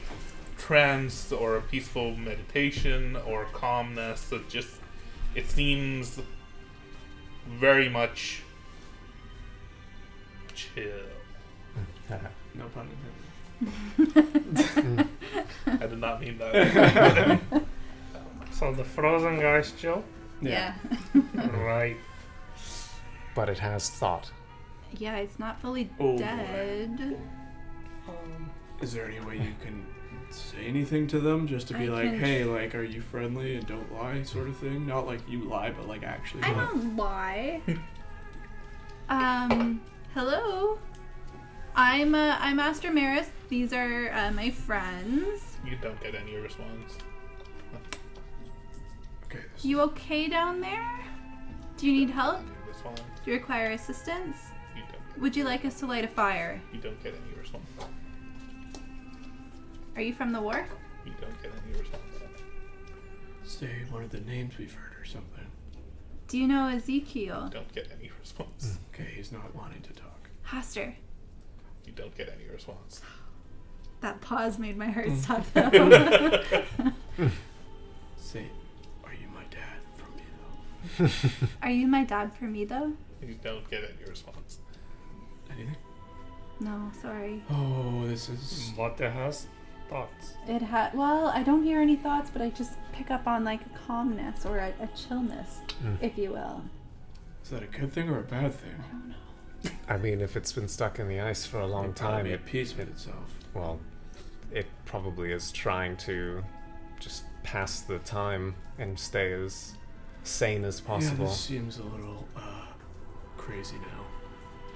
trance or a peaceful meditation or calmness. It seems very much chill. No pun intended. I did not mean that. So the frozen guy's chill, yeah. right? But it has thought. Yeah, it's not fully Oh, boy. dead. Is there any way you can say anything to them just to be I like, can- hey, like, are you friendly and don't lie, sort of thing? Not like you lie, but like actually I lie. don't lie. Hello. I'm Master Maris. These are my friends. You don't get any response. Okay. This You okay down there? Do you need help? Any response. Do you require assistance? You don't. Would you like us to light a fire? You don't get any response. Are you from the war? You don't get any response. Say one of the names we've heard or something. Do you know Ezekiel? You don't get any response. Okay, he's not wanting to talk. Haster. You don't get any response. That pause made my heart stop, though. Say, are you my dad from me, though? Are you my dad for me, though? You don't get any response. Anything? No, sorry. Oh, this is... Mate has thoughts. Well, I don't hear any thoughts, but I just pick up on like a calmness or a chillness, if you will. Is that a good thing or a bad thing? I don't know. I mean, if it's been stuck in the ice for a long time, Be at peace with itself. well, it probably is trying to just pass the time and stay as sane as possible. Yeah, this seems a little crazy now.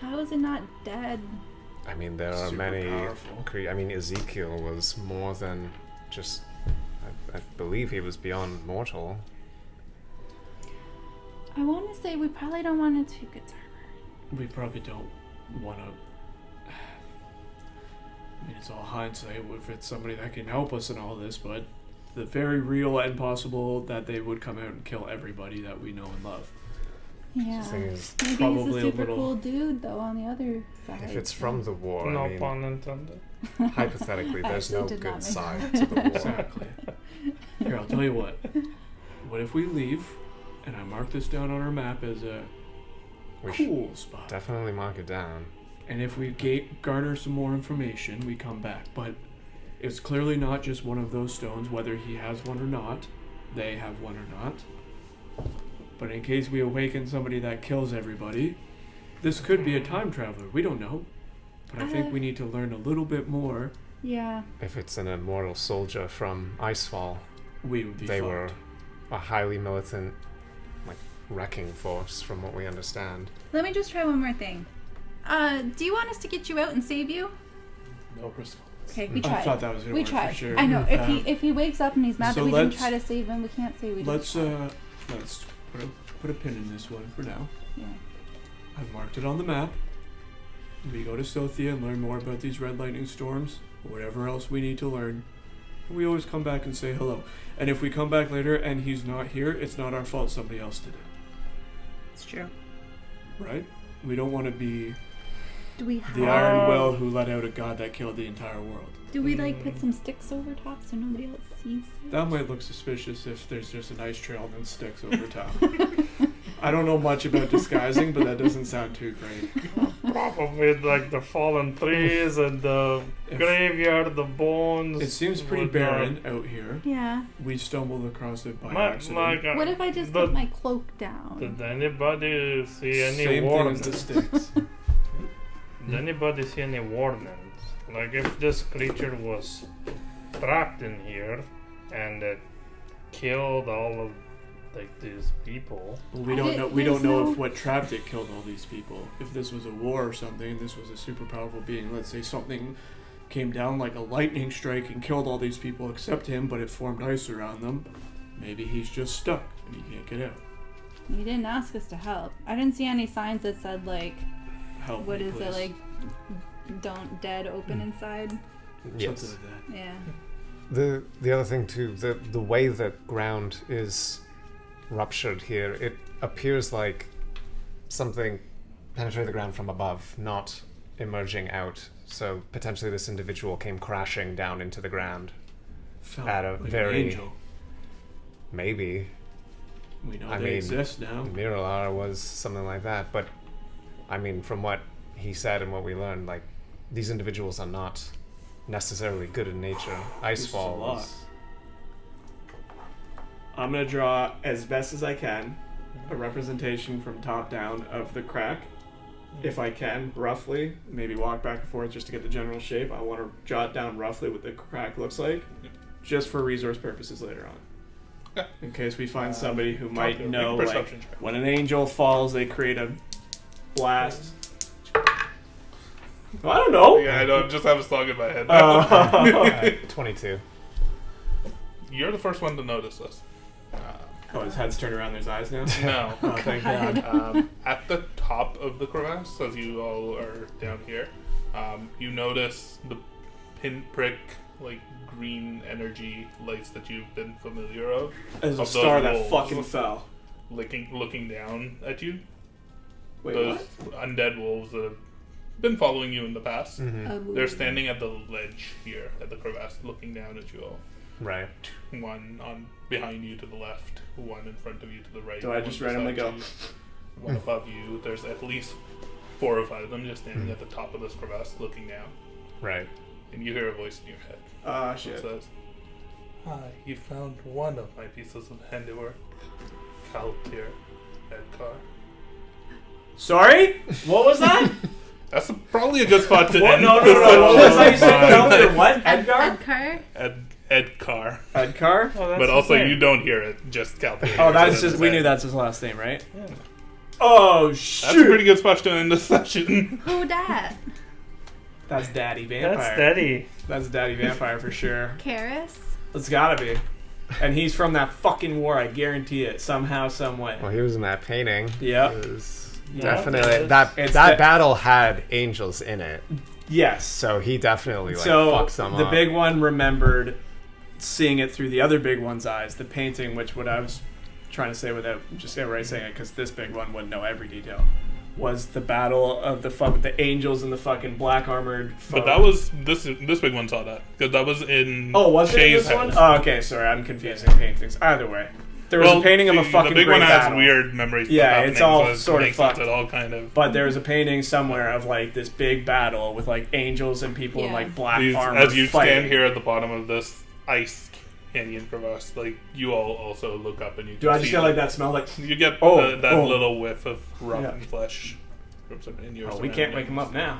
How is it not dead? I mean, there are Super many. powerful. I mean, Ezekiel was more than just. I believe he was beyond mortal. I want to say we probably don't want to take its armor. We probably don't want to... I mean, it's all hindsight if it's somebody that can help us in all this, but the very real and possible that they would come out and kill everybody that we know and love. Yeah. The thing is, Maybe probably he's a a super little- cool dude, though, on the other side. if it's from the war, No I mean, pun intended. hypothetically, there's Actually no did not good make side that. to the war. Exactly. Here, I'll tell you what. What if we leave, and I mark this down on our map as a We should cool spot, definitely mark it down. and if we garner some more information, we come back. But it's clearly not just one of those stones, whether he has one or not, they have one or not. But in case we awaken somebody that kills everybody, this could be a time traveler. We don't know. But I think we need to learn a little bit more. Yeah. If it's an immortal soldier from Icefall, We would be they fucked. were a highly militant, like, wrecking force, from what we understand. Let me just try one more thing. Do you want us to get you out and save you? No response. Okay, we I tried. thought that was gonna We work tried. for sure. I know. If he wakes up and he's mad so that we didn't let's- try to save him, we can't say we didn't. Let's try. put a pin in this one for now. Yeah. I've marked it on the map. We go to Sothia and learn more about these red lightning storms, or whatever else we need to learn. We always come back and say hello. And if we come back later and he's not here, it's not our fault, somebody else did it. It's true. Right? We don't want to be Do we have? the Iron Will who let out a god that killed the entire world. Do we like put some sticks over top so nobody else sees it? That might look suspicious if there's just an ice trail and then sticks over top. I don't know much about disguising, but that doesn't sound too great. Probably like the fallen trees and the graveyard, the bones. It seems pretty would, barren out here. Yeah. We stumbled across it by My, accident. like, What if I just but put my cloak down? Did anybody see any Same thing warnings? as the sticks. Did anybody see any warnings? Like if this creature was trapped in here and it killed all of like these people. Well, we I don't did- know. We there's don't know no- if what trapped it killed all these people. If this was a war or something, and this was a super powerful being. Let's say something came down like a lightning strike and killed all these people except him, but it formed ice around them. Maybe he's just stuck and he can't get out. You didn't ask us to help. I didn't see any signs that said like, Help what me, is it please. like? Don't dead open inside. Yes. Something like that. Yeah. The other thing too, the way that ground is ruptured here, it appears like something penetrated the ground from above, not emerging out. So potentially this individual came crashing down into the ground. Felt At a like very- an angel. Maybe We know I they mean, exist now. Miralar was something like that, but I mean, from what he said and what we learned, like, these individuals are not necessarily good in nature. This is a Icefall lot. was... I'm gonna draw as best as I can a representation from top down of the crack. If I can, roughly, maybe walk back and forth just to get the general shape. I want to jot down roughly what the crack looks like, just for resource purposes later on. Okay. In case we find somebody who might Make a know, like, perception check. when an angel falls, they create a blast. I don't know. Yeah, I don't just have a song in my head. 22. You're the first one to notice this. Oh, his head's turned around. There's eyes now. No. Oh, thank God. At the top of the crevasse, as you all are down here, you notice the pinprick, like green energy lights that you've been familiar of. There's a Of those star that wolves. fucking fell. Looking down at you. Wait, those what? undead wolves that have been following you in the past. Mm-hmm. They're standing at the ledge here at the crevasse, looking down at you all. Right. One on behind you to the left, one in front of you to the right. Do I one just beside randomly go? you, one above you. There's at least 4 or 5 of them just standing at the top of this crevasse, looking down. Right. And you hear a voice in your head. Ah, It shit. says, you found one of my pieces of handiwork. Kaltir Edgar. Sorry? What was that? That's probably a good spot to What? end. No. this What was that you episode. said? Calvin, what? Edgar? Edgar? Edgar. Edgar? Oh, that's But also, his name. you don't hear it, just Kaltir. Oh, that's So just, we that's knew that's his last name, right? Yeah. Oh, shoot. That's a pretty good spot to end the session. Who dat? That's Daddy Vampire. That's Daddy. That's Daddy Vampire for sure. Karis? It's gotta be. And he's from that fucking war, I guarantee it. Somehow, some way. Well, he was in that painting. Yep. It was Yeah. definitely that It's that de- battle had angels in it, Yes. so he definitely So fucked some the up. big one remembered seeing it through the other big one's eyes. The painting, which what I was trying to say without just outright saying it, because this big one wouldn't know every detail, was the battle of the angels and the fucking black armored. But that was this big one saw that because that was in Oh, was it in Shay's this one? house. Oh, okay. Sorry, I'm confusing paintings. Either way, there was a painting of a fucking The big great one has battle. weird memories. Yeah, happening, it's all so it sort of makes sense. fucked. It all kind of But there was a painting somewhere of like this big battle with like angels and people in Yeah. like black these, armor as you fighting. stand here at the bottom of this ice canyon crevasse, like you all also look up and you. Do can I just see get like that smell? Like, You get Oh, that oh. little whiff of rotten Yeah. flesh. In your oh, we can't wake him up surroundings.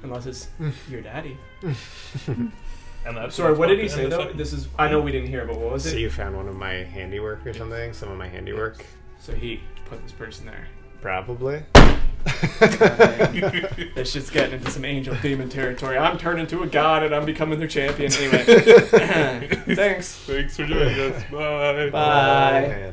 now, unless it's your daddy. And that's Sorry, what did he in say the though? second- This is I know we didn't hear, but what was So it? you found one of my handiwork or something? Some of my handiwork? So he put this person there. Probably. This shit's getting into some angel demon territory. I'm turning to a god and I'm becoming their champion. Anyway, thanks. Thanks for joining us. Bye. Bye. Man.